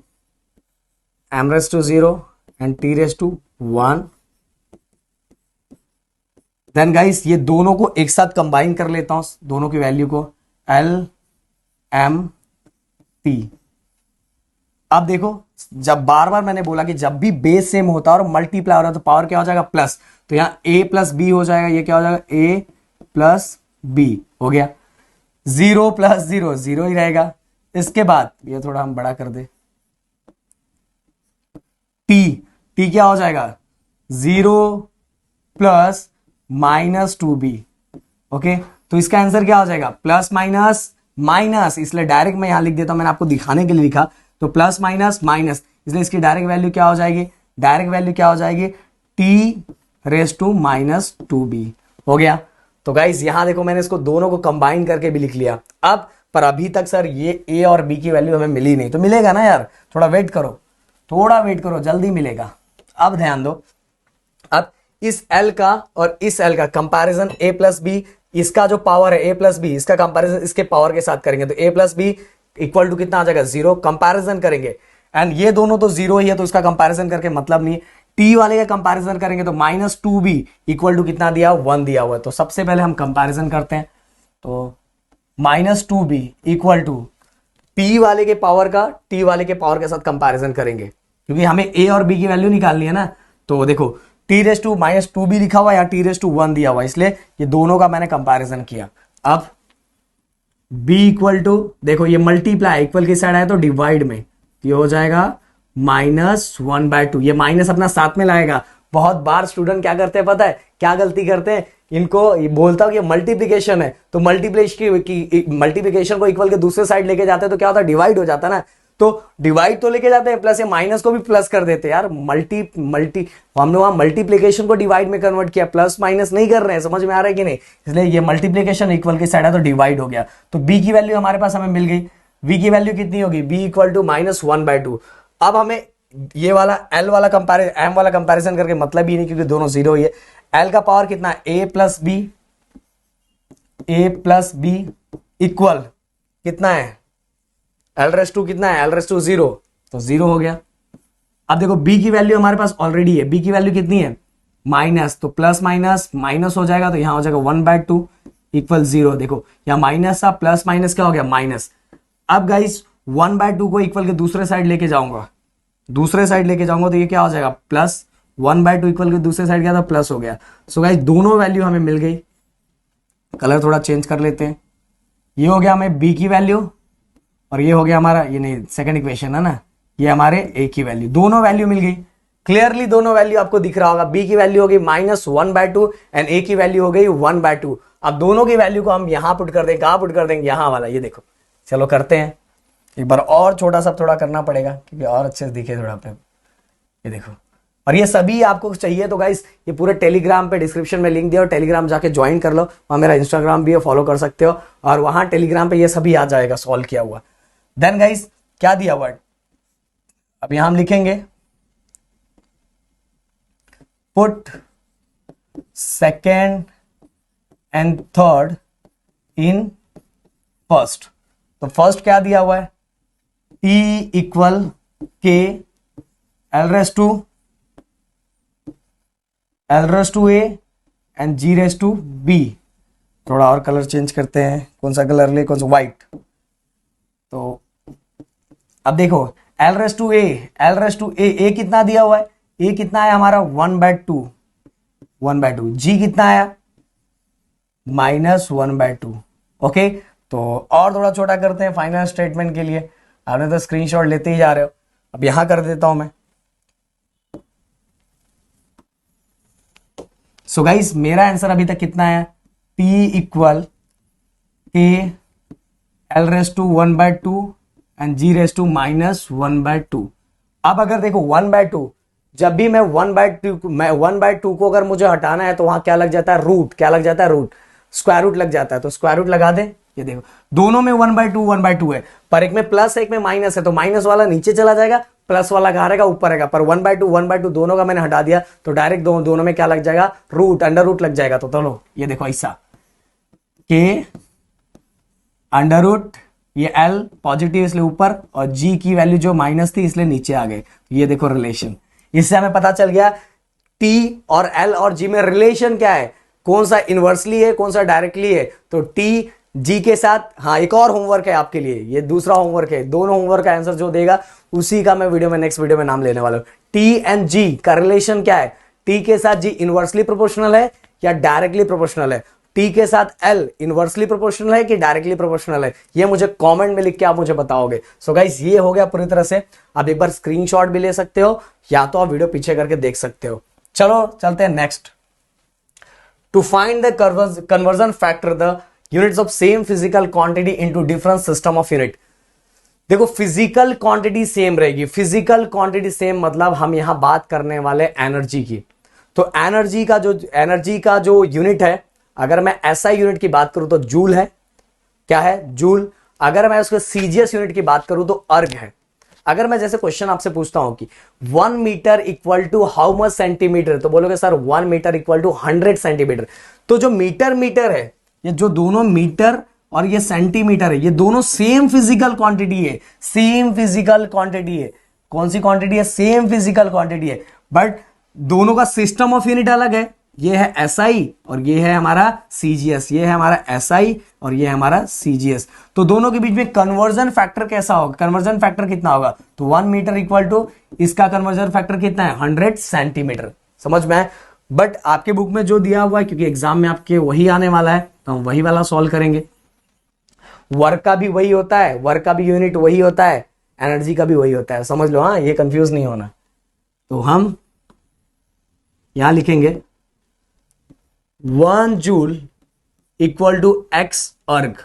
m⁻0 and t⁻1। Then guys ये दोनों को एक साथ कंबाइन कर लेता हूं, दोनों की वैल्यू को, l m t। अब देखो, जब बार बार मैंने बोला कि जब भी बेस सेम होता है और मल्टीप्लाई हो रहा है तो पावर क्या हो जाएगा, प्लस। तो यहां a+b हो जाएगा, ये क्या हो जाएगा a+b हो गया। 0 + 0 0 ही रहेगा। इसके बाद ये थोड़ा हम बड़ा कर दे, t क्या हो जाएगा 0 + -2b। ओके, तो इसका आंसर क्या हो जाएगा प्लस माइनस माइनस, इसलिए डायरेक्ट मैं यहां लिख देता हूं, मैंने आपको दिखाने के लिए लिखा, तो प्लस माइनस माइनस, इसलिए इसकी डायरेक्ट वैल्यू क्या हो जाएगी, t⁻2b हो गया। तो गाइस यहां देखो मैंने इसको दोनों को कंबाइन करके भी लिख लिया। अब पर अभी तक सर ये a और b की वैल्यू हमें मिली नहीं, तो मिलेगा ना यार, थोड़ा वेट करो, जल्दी मिलेगा। अब ध्यान दो, अब इस L का और इस L का कंपैरिजन a+b, इसका जो पावर है a+b, इसका कंपैरिजन इसके पावर के साथ करेंगे तो a+b इक्वल टू कितना आ जाएगा 0। कंपैरिजन करेंगे एंड ये दोनों तो 0 ही है, तो इसका कंपैरिजन करके मतलब नहीं। t वाले का कंपैरिजन करेंगे तो -2b इक्वल टू कितना दिया 1 दिया हुआ है। तो सबसे पहले हम कंपैरिजन करते हैं, तो -2b इक्वल टू p वाले के पावर का t वाले के पावर के साथ कंपैरिजन करेंगे, क्योंकि हमें a और b की वैल्यू निकालनी है ना। तो देखो t⁻2b लिखा हुआ या t⁻1 दिया हुआ, इसलिए ये दोनों का मैंने कंपैरिजन किया। अब b इक्वल टू, देखो ये मल्टीप्लाई इक्वल की साइड आया तो डिवाइड में, ये हो जाएगा -1/2। ये माइनस अपना साथ में लाएगा। बहुत बार स्टूडेंट क्या करते हैं पता है, क्या गलती करते हैं, इनको ये बोलता हूं कि मल्टीप्लिकेशन है तो मल्टीप्लिकेशन को इक्वल के दूसरे साइड लेके जाते हैं तो क्या होता है, डिवाइड हो जाता है ना। तो डिवाइड तो लेके जाते हैं प्लस, ये माइनस को भी प्लस कर देते हैं यार। हमने वहां मल्टीप्लिकेशन को डिवाइड में कन्वर्ट किया, प्लस माइनस नहीं कर रहे हैं, समझ में आ रहा है कि नहीं। इसलिए ये मल्टीप्लिकेशन इक्वल की साइड है तो डिवाइड हो गया। तो b की वैल्यू हमारे पास हमें मिल गई। v की वैल्यू कितनी होगी, b इक्वल टू -1/2। अब हमें ये वाला l वाला कंपैरिजन m वाला कंपैरिजन करके मतलब ही नहीं, क्योंकि दोनों 0 ही है। l का पावर कितना a+b इक्वल कितना है l⁻2 कितना है l⁻0, तो 0 हो गया। अब देखो b की वैल्यू हमारे पास ऑलरेडी है, b की वैल्यू कितनी है माइनस, तो प्लस माइनस माइनस हो जाएगा, तो यहां हो जाएगा 1/2 इक्वल 0। देखो यहां माइनस था, प्लस माइनस क्या हो गया माइनस। अब गाइस 1/2 को इक्वल के दूसरे साइड लेके जाऊंगा तो ये क्या हो जाएगा प्लस, 1/2 इक्वल के दूसरे साइड गया था प्लस हो गया। सो गाइस दोनों वैल्यू हमें मिल गई। कलर थोड़ा चेंज कर लेते हैं, ये हो गया हमें b की वैल्यू और ये हो गया हमारा, ये नहीं सेकंड इक्वेशन है ना, ये हमारे a की वैल्यू, दोनों वैल्यू मिल गई। क्लियरली दोनों वैल्यू आपको दिख रहा होगा, b की वैल्यू हो गई -1/2 एंड a की वैल्यू हो गई 1/2। अब दोनों की वैल्यू को हम यहां पुट कर देंगे, कहां पुट कर देंगे, यहां वाला, ये देखो। चलो करते हैं एक बार और, छोटा सा थोड़ा करना पड़ेगा क्योंकि और अच्छे से दिखे थोड़ा पे, ये देखो। और ये सभी आपको चाहिए तो गाइस ये पूरे टेलीग्राम पे डिस्क्रिप्शन में लिंक दिया, और टेलीग्राम जाके ज्वाइन कर लो, वहां मेरा इंस्टाग्राम भी है, फॉलो कर सकते हो, और वहां टेलीग्राम पे ये सभी आ जाएगा सॉल्व किया हुआ। देन गाइस क्या दिया हुआ, अब यहां हम लिखेंगे put second and third in first. तो फर्स्ट क्या दिया हुआ है, t इक्वल के l⁻a एंड g⁻b। थोड़ा और कलर चेंज करते हैं, कौन सा कलर ले, कौन सा, व्हाइट। तो अब देखो l⁻a कितना दिया हुआ है, a कितना है हमारा 1/2, g कितना आया -1/2। ओके, तो और थोड़ा छोटा करते हैं फाइनल स्टेटमेंट के लिए। आपने तो स्क्रीनशॉट लेते ही जा रहे हो, अब यहां कर देता हूं मैं। सो गाइस मेरा आंसर अभी तक कितना है, p equal a l raise to 1/2 and g raise to -1/2। अब अगर देखो 1/2, जब भी मैं 1/2 को अगर मुझे हटाना है तो वहां क्या लग जाता है, रूट। क्या लग जाता है, रूट, स्क्वायर रूट लग जाता है। तो स्क्वायर रूट लगा दें। ये देखो दोनों में 1/2 है, पर एक में प्लस एक में माइनस है, तो माइनस वाला नीचे चला जाएगा, प्लस वाला कहां रहेगा, ऊपर रहेगा। पर 1/2 दोनों का मैंने हटा दिया तो डायरेक्ट दोनों में क्या लग जाएगा, रूट, अंडर रूट लग जाएगा। तो चलो ये देखो ऐसा के अंडर रूट, ये l पॉजिटिव इसलिए ऊपर, और g की वैल्यू जो माइनस थी इसलिए नीचे आ गए। ये देखो रिलेशन, इससे हमें पता चल गया t और l और g में रिलेशन क्या है, कौन सा इनवर्सली है कौन सा डायरेक्टली है। तो t g के साथ, हाँ एक और होमवर्क है आपके लिए, ये दूसरा होमवर्क है। दोनों होमवर्क का आंसर जो देगा उसी का मैं वीडियो में, नेक्स्ट वीडियो में नाम लेने वाला हूं। t एंड g का रिलेशन क्या है, t के साथ g इनवर्सली प्रोपोर्शनल है या डायरेक्टली प्रोपोर्शनल है, t के साथ l इनवर्सली प्रोपोर्शनल है कि डायरेक्टली प्रोपोर्शनल है, ये मुझे कमेंट में लिख के आप मुझे बताओगे। सो गाइस ये हो गया पूरी तरह से। आप एक बार स्क्रीनशॉट भी ले सकते हो या तो आप वीडियो पीछे करके देख सकते हो। चलो चलते हैं next. To find the conversion factor the units of same physical quantity into different system of unit. देखो फिजिकल क्वांटिटी सेम रहेगी, फिजिकल क्वांटिटी सेम मतलब हम यहां बात करने वाले एनर्जी की। तो एनर्जी का जो यूनिट है, अगर मैं एसआई यूनिट की बात करूं तो जूल है। क्या है, जूल। अगर मैं उसके सीजीएस यूनिट की बात करूं तो अर्ग है। अगर मैं जैसे क्वेश्चन आपसे पूछता हूं कि 1 metre equal to how much centimetre, तो बोलोगे sir 1 metre equal to 100 centimetre. तो जो मीटर है, ये जो दोनों मीटर और ये सेंटीमीटर है, ये दोनों सेम फिजिकल क्वांटिटी है, सेम फिजिकल क्वांटिटी है। कौन सी क्वांटिटी है, सेम फिजिकल क्वांटिटी है, बट दोनों का सिस्टम ऑफ यूनिट अलग है। ये है एसआई और ये है हमारा सीजीएस, ये है हमारा एसआई और ये है हमारा सीजीएस। तो दोनों के बीच में कन्वर्जन फैक्टर कैसा होगा, कन्वर्जन फैक्टर कितना होगा, तो 1 मीटर इक्वल टू इसका कन्वर्जन फैक्टर कितना है, 100 सेंटीमीटर। समझ में आए। बट आपके बुक में जो दिया हुआ है, क्योंकि एग्जाम में आपके वही आने वाला है, तो हम वही वाला सॉल्व करेंगे। वर्क का भी वही होता है, वर्क का भी यूनिट वही होता है, एनर्जी का भी वही होता है, समझ लो। हाँ, ये कंफ्यूज नहीं होना। तो हम यहां लिखेंगे 1 जूल इक्वल टू एक्स अर्ग।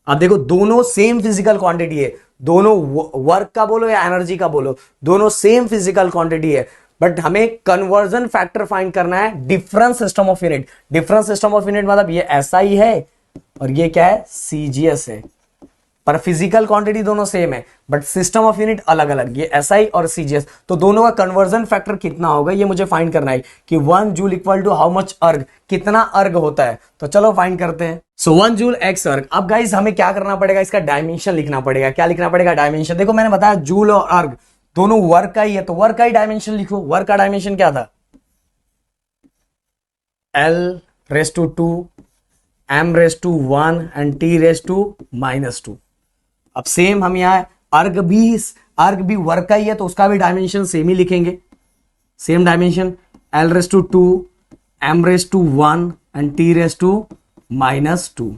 अब देखो दोनों सेम फिजिकल क्वांटिटी है, दोनों वर्क का बोलो या एनर्जी का बोलो, दोनों सेम फिजिकल क्वांटिटी है, बट हमें कन्वर्जन फैक्टर फाइंड करना है different system of unit. Different system of unit मतलब ये एसआई है और ये क्या है, सीजीएस है। पर फिजिकल क्वांटिटी दोनों सेम है बट सिस्टम ऑफ यूनिट अलग अलग, ये एसआई और सीजीएस। तो दोनों का कन्वर्जन फैक्टर कितना होगा ये मुझे फाइंड करना है कि 1 joule equal to how much erg, कितना अर्ग होता है। तो चलो फाइंड करते हैं। सो 1 जूल एक्स अर्ग। अब गाइस हमें क्या करना पड़ेगा, इसका डायमेंशन लिखना पड़ेगा। क्या लिखना पड़ेगा, डायमेंशन। देखो मैंने बताया जूल और अर्ग दोनों वर्क का ही है, तो वर्क का ही डायमेंशन लिखो। वर्क का डायमेंशन क्या था, L raise to 2, M raise to 1 and T raise to -2। अब सेम हम यहां अर्ग भी वर्क का ही है, तो उसका भी डायमेंशन सेम ही लिखेंगे, same dimension L raise to 2, M raise to 1 and T raise to -2।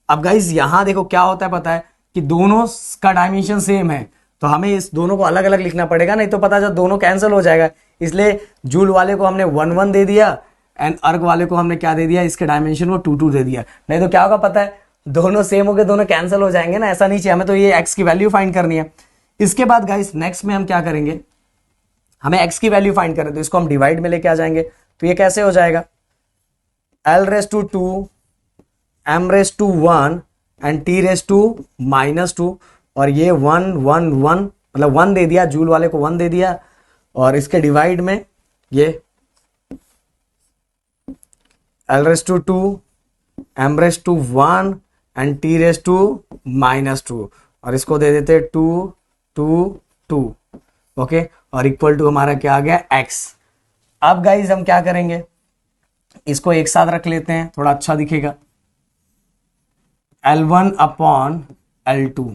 अब गाइज यहां देखो क्या होता है पता है, कि दोनों का डायमेंशन सेम है, तो हमें इस दोनों को अलग अलग लिखना पड़ेगा, नहीं तो पता चल दोनों कैंसिल हो जाएगा। इसलिए जूल वाले को हमने 1 1 दे दिया एंड अर्ग वाले को हमने क्या दे दिया, इसके डायमेंशन को 2 2 दे दिया। नहीं तो क्या होगा पता है, दोनों सेम हो गए, दोनों कैंसिल हो जाएंगे ना, ऐसा नहीं चाहिए। हमें तो ये एक्स की वैल्यू फाइंड करनी है। इसके बाद गाइस नेक्स्ट में हम क्या करेंगे, हमें एक्स की वैल्यू फाइंड करें, तो इसको हम डिवाइड में लेके आ जाएंगे। तो ये कैसे हो जाएगा, L raise to 2, M raise to 1 and T raise to -2। और ये 1 1 1 मतलब 1 दे दिया, जूल वाले को 1 दे दिया, और इसके डिवाइड में ये L raise to 2, M raise to 1 and T raise to -2, और इसको दे देते 2 2 2। ओके, और इक्वल टू हमारा क्या आ गया, x। अब गाइज हम क्या करेंगे, इसको एक साथ रख लेते हैं, थोड़ा अच्छा दिखेगा। L1 अपॉन L2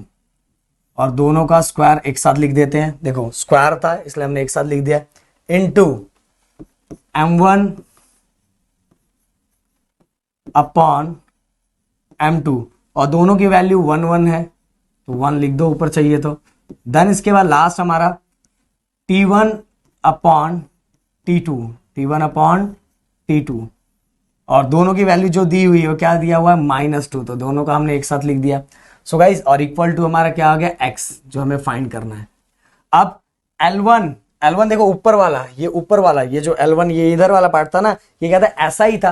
और दोनों का स्क्वायर एक साथ लिख देते हैं। देखो स्क्वायर था इसलिए हमने एक साथ लिख दिया, इनटू M1 अपॉन M2, और दोनों की वैल्यू 1 1 है, तो 1 लिख दो ऊपर चाहिए तो। देन इसके बाद लास्ट हमारा T1 upon T2, T1 upon T2, और दोनों की वैल्यू जो दी हुई है वो क्या दिया हुआ है -2, तो दोनों का हमने एक साथ लिख दिया। सो गाइज और इक्वल टू हमारा क्या आ गया x, जो हमें फाइंड करना है। अब L1 देखो ऊपर वाला, ये ऊपर वाला, ये जो L1 ये इधर वाला पार्ट था ना, ये क्या था SI था,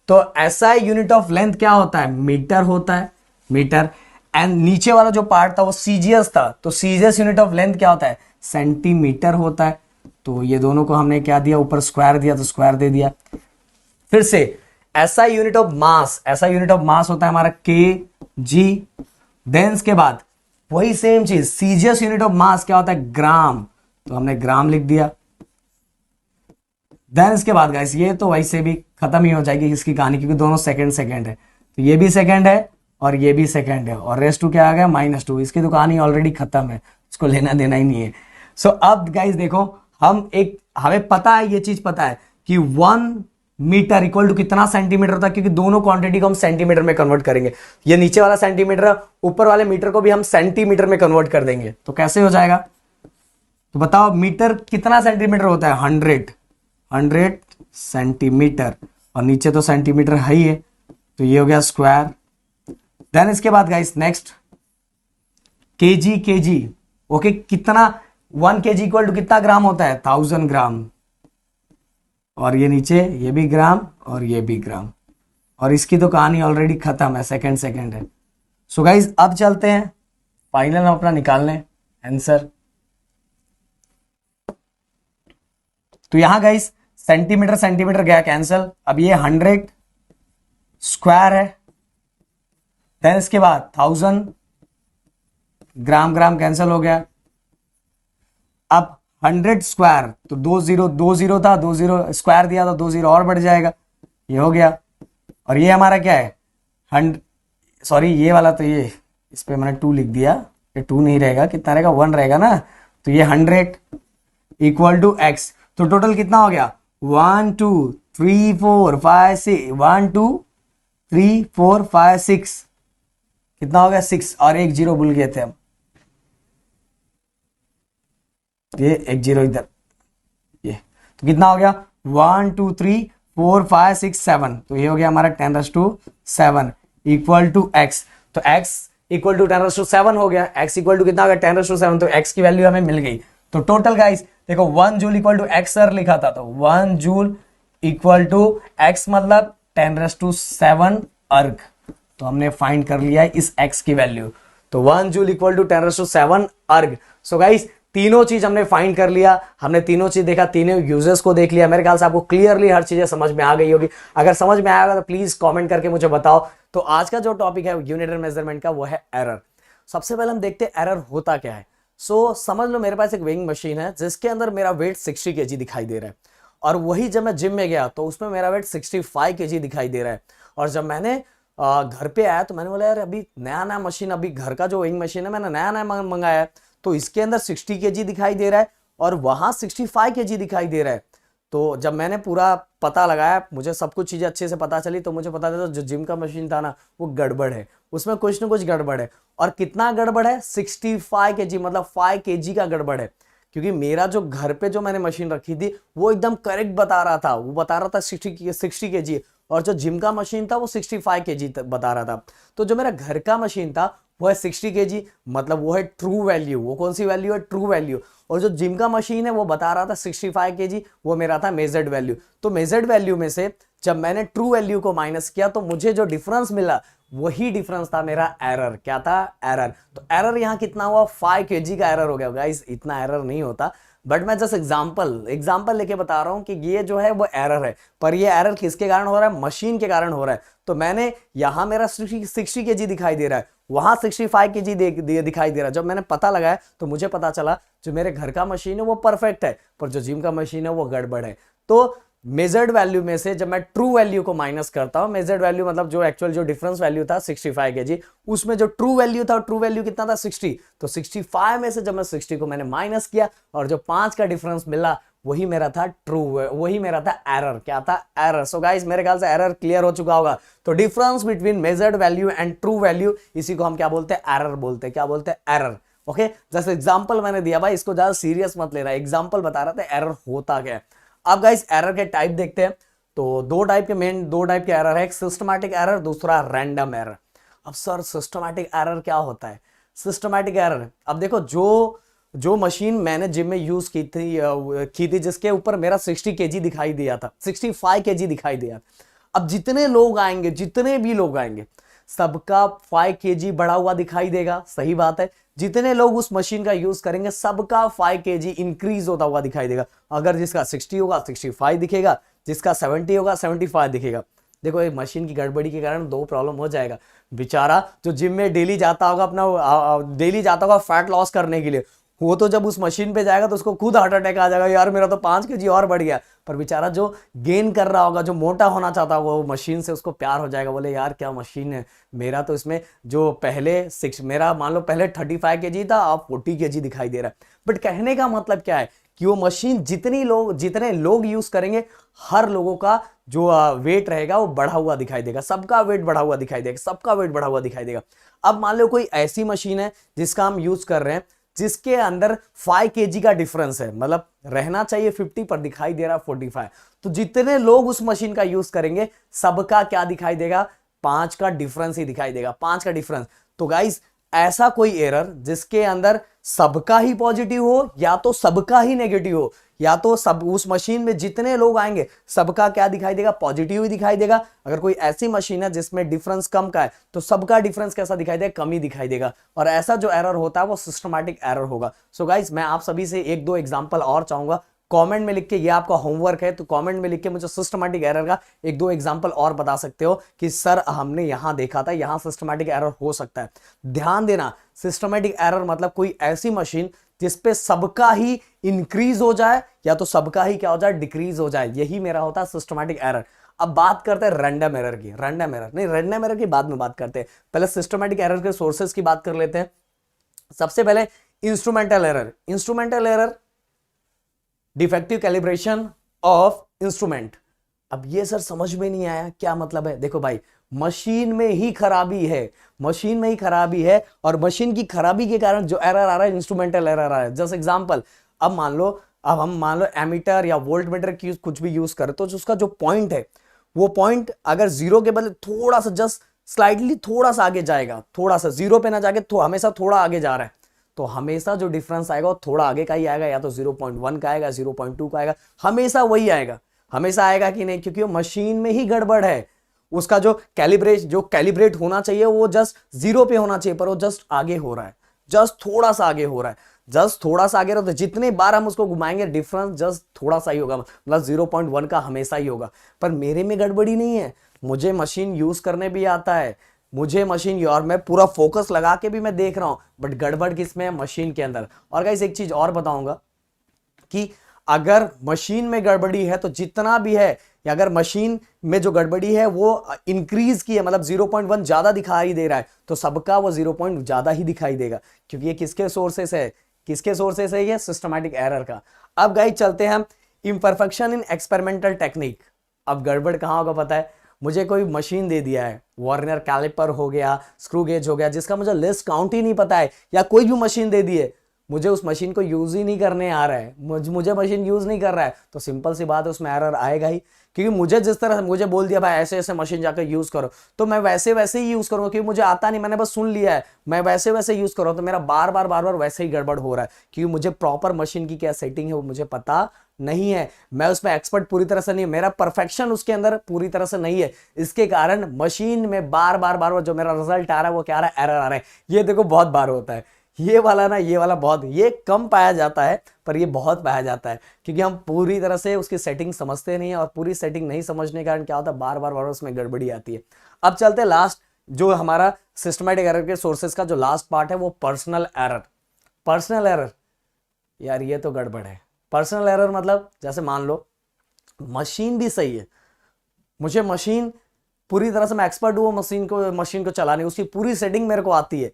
तो SI यूनिट ऑफ लेंथ क्या होता है, मीटर होता है, मीटर। एंड नीचे वाला जो पार्ट था वो CGS था, तो CGS यूनिट ऑफ लेंथ क्या होता है, सेंटीमीटर होता है। तो ये दोनों को हमने क्या दिया, ऊपर स्क्वायर दिया तो स्क्वायर दे दिया। फिर से SI unit of mass, SI unit of mass होता है हमारा kg। देन के बाद वही सेम चीज CGS यूनिट ऑफ मास क्या होता है, ग्राम, तो हमने ग्राम लिख दिया। देन इसके बाद गाइस ये तो वैसे भी खत्म ही हो जाएगी इसकी कहानी, क्योंकि दोनों सेकंड सेकंड है, तो ये भी सेकंड है और ये भी सेकंड है, और रेस टू क्या आ गया -2, इसकी तो कहानी ऑलरेडी खत्म है, इसको लेना देना ही नहीं है। सो अब गाइस देखो हमें पता है, ये चीज पता है कि 1 मीटर इक्वल टू कितना सेंटीमीटर होता है, क्योंकि दोनों क्वांटिटी को हम सेंटीमीटर में कन्वर्ट करेंगे। ये नीचे वाला सेंटीमीटर है, ऊपर वाले मीटर को भी हम सेंटीमीटर में कन्वर्ट कर देंगे, तो कैसे हो जाएगा, तो बताओ मीटर कितना सेंटीमीटर होता है, 100 सेंटीमीटर, और नीचे तो सेंटीमीटर है ही है, तो ये हो गया स्क्वायर। देन इसके बाद गाइस नेक्स्ट केजी, ओके, कितना 1 kg इक्वल टू कितना ग्राम होता है, 1000 ग्राम, और ये नीचे ये भी ग्राम और ये भी ग्राम, और इसकी तो कहानी ऑलरेडी खत्म है, सेकंड है। सो गाइस अब चलते हैं फाइनल हम अपना निकालने आंसर। तो यहां गाइस सेंटीमीटर गया कैंसल, अब ये 100 स्क्वायर है, देन इसके बाद 1000 ग्राम कैंसल हो गया। अब 100 स्क्वायर, तो 2 0 था, 2 0 स्क्वायर दिया तो 2 0 और बढ़ जाएगा, ये हो गया। और ये हमारा क्या है, 100, सॉरी ये वाला, तो ये इस पे मैंने 2 लिख दिया, ये 2 नहीं रहेगा, कितना रहेगा, 1 रहेगा ना, तो ये 100 इक्वल टू x, तो टोटल कितना हो गया, 1 2 3 4 5 6, 1 2 3 4 5 6, कितना हो गया 6, और एक 0 भूल गए थे हम, ये एक 0 इधर, ये तो कितना हो गया 1 2 3 4 5 6 7, तो ये हो गया हमारा 10⁻7 इक्वल टू x, तो x इक्वल टू 10⁻7 हो गया, x इक्वल टू कितना हो गया 10⁻7, तो x की वैल्यू हमें मिल गई। तो टोटल गाइस देखो 1 joule equal to x sir लिखा था, तो 1 जूल इक्वल टू x मतलब 10⁻7 अर्ग, तो हमने फाइंड कर लिया है इस x की वैल्यू, तो 1 जूल इक्वल टू 10⁻7 अर्ग। सो गाइस तीनों चीज हमने फाइंड कर लिया, हमने तीनों चीज देखा, तीनों यूजर्स को देख लिया, मेरे ख्याल से आपको क्लियरली हर चीजें समझ में आ गई होगी। अगर समझ में आएगा तो प्लीज कमेंट करके मुझे बताओ। तो आज का जो टॉपिक है यूनिट एंड मेजरमेंट का वो है एरर। सबसे पहले हम देखते हैं एरर होता क्या है। सो समझ लो मेरे पास एक वेइंग मशीन है जिसके अंदर मेरा वेट 60 kg दिखाई दे रहा है, और वही जब मैं जिम में गया तो उसमें मेरा वेट 65 kg दिखाई दे रहा है। और जब मैंने घर पे आया तो मैंने बोला यार अभी नया मशीन, अभी घर का जो वेइंग मशीन है मैंने नया मंगाया है, तो इसके अंदर 60 kg दिखाई दे रहा है और वहां 65 kg दिखाई दे रहा है। तो जब मैंने पूरा पता लगाया, मुझे सब कुछ चीजें अच्छे से पता चली, तो मुझे पता चला जो जिम का मशीन था ना वो गड़बड़ है, उसमें कुछ ना कुछ गड़बड़ है। और कितना गड़बड़ है, 65 kg, मतलब 5 kg का गड़बड़ है। क्योंकि मेरा जो घर पे जो मैंने मशीन रखी थी वो एकदम करेक्ट बता रहा था, वो बता रहा था 60 kg, और जो जिम का मशीन था वो 65 kg बता रहा था। तो जो मेरा घर का मशीन था वो है 60 kg, मतलब वो है ट्रू वैल्यू। वो कौन सी वैल्यू है, ट्रू वैल्यू। और जो जिम का मशीन है वो बता रहा था 65 kg, वो मेरा था मेजर्ड वैल्यू। तो मेजर्ड वैल्यू में से जब मैंने ट्रू वैल्यू को माइनस किया तो मुझे जो डिफरेंस मिला वही डिफरेंस था मेरा एरर। क्या था, एरर। तो एरर यहाँ कितना हुआ, 5 kg का एरर हो गया। गाइस इतना एरर नहीं होता, बट मैं जस्ट एग्जांपल लेके बता रहा हूं कि ये जो है वो एरर है, पर ये एरर किसके कारण हो रहा है, मशीन के कारण हो रहा है। तो मैंने यहां मेरा 60 kg दिखाई दे रहा है, वहां 65 kg दिखाई दे रहा है। जब मैंने पता लगाया तो मुझे पता चला जो मेरे घर का मशीन है वो परफेक्ट है, पर जो जिम का मशीन है वो गड़बड़ है। तो मेजर्ड वैल्यू में से जब मैं ट्रू वैल्यू को माइनस करता हूं, मेजर्ड वैल्यू मतलब जो एक्चुअल जो डिफरेंस वैल्यू था 65 kg, उसमें जो ट्रू वैल्यू था, ट्रू वैल्यू कितना था 60, तो 65 में से जब मैं 60 को मैंने माइनस किया और जो 5 का डिफरेंस मिला वही मेरा था ट्रू, वही मेरा था एरर। क्या था, एरर। सो गाइस मेरे ख्याल से एरर क्लियर हो चुका होगा। तो difference between measured value and true value, इसी को हम क्या बोलते हैं, एरर बोलते हैं। क्या बोलते हैं, एरर। ओके, जैसे एग्जांपल मैंने दिया भाई, इसको ज्यादा सीरियस मत लेना, एग्जांपल बता रहा था एरर होता क्या है। अब गाइस एरर के टाइप देखते हैं। तो दो टाइप के एरर है, एक सिस्टमैटिक एरर, दूसरा रैंडम एरर। अब सर सिस्टमैटिक एरर क्या होता है? सिस्टमैटिक एरर, अब देखो जो मशीन मैंने जिम में यूज की थी जिसके ऊपर मेरा 60 केजी दिखाई दिया था, 65 केजी दिखाई दिया। अब जितने भी लोग आएंगे सबका 5 केजी बढ़ा हुआ दिखाई देगा, सही बात है। जितने लोग उस मशीन का यूज करेंगे सबका 5 केजी इंक्रीज होता हुआ दिखाई देगा। अगर जिसका 60 होगा 65 दिखेगा, जिसका 70 होगा 75 दिखेगा। देखो ये मशीन की गड़बड़ी के कारण दो प्रॉब्लम हो जाएगा। बेचारा जो जिम में डेली जाता होगा फैट लॉस करने के लिए, वो तो जब उस मशीन पे जाएगा तो उसको खुद हार्ट अटैक आ जाएगा, यार मेरा तो 5 केजी और बढ़ गया। पर बेचारा जो गेन कर रहा होगा, जो मोटा होना चाहता होगा, वो मशीन से उसको प्यार हो जाएगा, बोले यार क्या मशीन है, मेरा तो इसमें जो मेरा मान लो पहले 35 केजी था, अब 40 केजी दिखाई दे रहा है। बट कहने का मतलब क्या है कि वो मशीन जितने लोग यूज करेंगे, हर लोगों का जो वेट रहेगा वो बढ़ा हुआ दिखाई देगा, सबका वेट बढ़ा हुआ दिखाई देगा। अब मान लो कोई ऐसी मशीन है जिसका हम यूज कर रहे हैं जिसके अंदर 5 केजी का डिफरेंस है, मतलब रहना चाहिए 50 पर दिखाई दे रहा 45। तो जितने लोग उस मशीन का यूज करेंगे सबका क्या दिखाई देगा? 5 का डिफरेंस ही दिखाई देगा, 5 का डिफरेंस। तो गाइस ऐसा कोई एरर जिसके अंदर सबका ही पॉजिटिव हो या तो सबका ही नेगेटिव हो, या तो सब उस मशीन में जितने लोग आएंगे सबका क्या दिखाई देगा? पॉजिटिव ही दिखाई देगा। अगर कोई ऐसी मशीन है जिसमें डिफरेंस कम का है तो सबका डिफरेंस कैसा दिखाई देगा? कम ही दिखाई देगा। और ऐसा जो एरर होता है वो सिस्टमैटिक एरर होगा। सो गाइस मैं आप सभी से एक दो एग्जांपल और चाहूंगा, कमेंट में लिख के, ये आपका होमवर्क है, तो कमेंट में लिख के मुझे सिस्टमैटिक एरर का एक दो एग्जांपल और बता सकते हो कि सर हमने यहां देखा था, यहां सिस्टमैटिक एरर हो सकता है। ध्यान देना, सिस्टमैटिक एरर मतलब कोई ऐसी मशीन जिसपे सबका ही इंक्रीज हो जाए या तो सबका ही क्या हो जाए? डिक्रीज हो जाए, यही मेरा होता है सिस्टमैटिक एरर। अब बात करते हैं रैंडम एरर की। रैंडम एरर की बाद में बात करते हैं, पहले सिस्टमैटिक एरर के सोर्सेस की बात कर लेते हैं। सबसे पहले instrumental error, defective calibration of instrument. अब ये सर समझ में नहीं आया क्या मतलब है? देखो भाई, मशीन में ही खराबी है और मशीन की खराबी के कारण जो एरर आ रहा है इंस्ट्रूमेंटल एरर आ रहा है। जस्ट एग्जांपल, अब हम मान लो एमीटर या वोल्ट मीटर की कुछ भी यूज करें तो उसका जो पॉइंट है, वो पॉइंट अगर जीरो के बदले थोड़ा सा जस्ट स्लाइडली थोड़ा सा आगे जाएगा, थोड़ा सा जीरो पे ना जाके तो हमेशा थोड़ा आगे जा रहा है, तो हमेशा जो डिफरेंस आएगा वो थोड़ा आगे का ही आएगा, या तो 0.1 का आएगा, 0.2 का आएगा, हमेशा वही आएगा। हमेशा आएगा कि नहीं? क्योंकि वो मशीन में ही गड़बड़ है। उसका जो कैलिब्रेट होना चाहिए वो जस्ट जीरो पे होना चाहिए, पर वो जस्ट आगे हो रहा है, जस्ट थोड़ा सा आगे हो रहा है। तो जितने बार हम उसको घुमाएंगे डिफरेंस जस्ट थोड़ा सा ही होगा, मतलब 0.1 का हमेशा ही होगा। पर मेरे में गड़बड़ी नहीं है, मुझे मशीन यूज करने भी आता है, और मैं पूरा फोकस लगा के भी मैं देख रहा हूं, बट गड़बड़ किसमें है? मशीन के अंदर। और गाइस एक चीज और बताऊंगा कि अगर मशीन में गड़बड़ी है तो जितना भी है, या अगर मशीन में जो गड़बड़ी है वो इंक्रीज की है, मतलब 0.1 ज्यादा दिखाई दे रहा है, तो सबका वो 0. ज्यादा ही दिखाई देगा, क्योंकि ये किसके सोर्सेस है? ये सिस्टमैटिक एरर का। अब गाइस चलते हैं हम इम्परफेक्शन इन एक्सपेरिमेंटल टेक्निक। अब गड़बड़ कहां होगा पता है? मुझे कोई मशीन दे दिया है, वर्नियर कैलिपर हो गया, स्क्रू गेज हो गया, जिसका मुझे लिस्ट काउंट ही नहीं पता है, या कोई भी मशीन दे दी है, मुझे उस मशीन को यूज ही नहीं करने आ रहा है, मुझे मशीन यूज नहीं कर रहा है, तो सिंपल सी बात है उसमें एरर आएगा ही। क्योंकि मुझे जिस तरह मुझे बोल दिया भाई ऐसे ऐसे मशीन जाकर यूज करो, तो मैं वैसे ही यूज करूंगा, क्योंकि मुझे आता नहीं, मैंने बस सुन लिया है, मैं वैसे यूज करूँ, तो मेरा बार बार वैसे ही गड़बड़ हो रहा है, क्योंकि मुझे प्रॉपर मशीन की क्या सेटिंग है वो मुझे पता नहीं है, मैं उसमें एक्सपर्ट पूरी तरह से नहीं है, मेरा परफेक्शन उसके अंदर पूरी तरह से नहीं है। इसके कारण मशीन में बार जो मेरा रिजल्ट आ रहा है वो क्या आ रहा है? एरर आ रहा है। ये देखो बहुत बार होता है, ये वाला बहुत, ये कम पाया जाता है पर ये बहुत पाया जाता है, क्योंकि हम पूरी तरह से उसकी सेटिंग समझते नहीं है, और पूरी सेटिंग नहीं समझने के कारण क्या होता है? बार उसमें गड़बड़ी आती है। अब चलते हैं लास्ट, जो हमारा सिस्टमैटिक एरर के सोर्सेस का जो लास्ट पार्ट है वो पर्सनल एरर। यार ये तो गड़बड़ है। पर्सनल एरर मतलब जैसे मान लो मशीन भी सही है, मुझे मशीन पूरी तरह से मैं एक्सपर्ट हूं मशीन को चलाने, उसकी पूरी सेटिंग मेरे को आती है,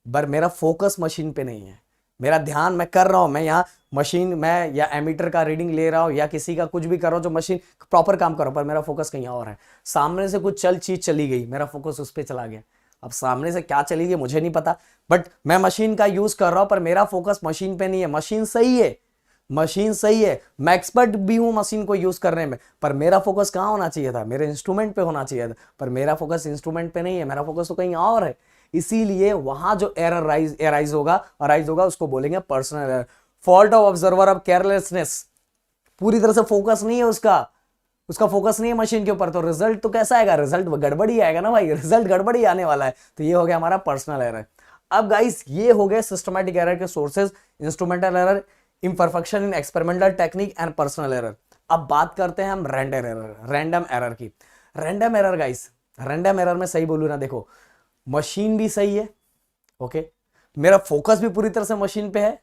पर मेरा फोकस मशीन पे नहीं है, मेरा ध्यान मैं कर रहा हूं, मैं यहाँ मशीन में या एमीटर का रीडिंग ले रहा हूं या किसी का कुछ भी कर रहा हूं जो मशीन प्रॉपर काम कर रहा हूं, पर मेरा फोकस कहीं और है। सामने से कुछ चीज चली गई, मेरा फोकस उस पर चला गया। अब सामने से क्या चली गई मुझे नहीं पता, बट मैं मशीन का यूज कर रहा हूं पर मेरा फोकस मशीन पे नहीं है। मशीन सही है, मशीन सही है, मैं एक्सपर्ट भी हूं मशीन को यूज करने में, पर मेरा फोकस कहाँ होना चाहिए था, मेरे इंस्ट्रूमेंट पे होना चाहिए था, पर मेरा फोकस इंस्ट्रूमेंट पे नहीं है, मेरा फोकस तो कहीं और है। इसीलिए वहां जो एरर अराइज होगा उसको बोलेंगे personal error. Fault of observer of carelessness, पूरी तरह से फोकस नहीं है उसका फोकस नहीं है मशीन के ऊपर, तो रिजल्ट तो कैसा आएगा, रिजल्ट गड़बड़ी आएगा ना भाई, रिजल्ट गड़बड़ी आने वाला है। तो ये हो गया हमारा पर्सनल एरर। अब गाइस ये हो गए सिस्टमैटिक एरर के sources, instrumental error, imperfection in experimental technique and personal error. अब बात करते हैं हम रैंडम एरर की। Random error guys, random error में सही बोलू ना, देखो मशीन भी सही है, ओके, मेरा फोकस भी पूरी तरह से मशीन पे है,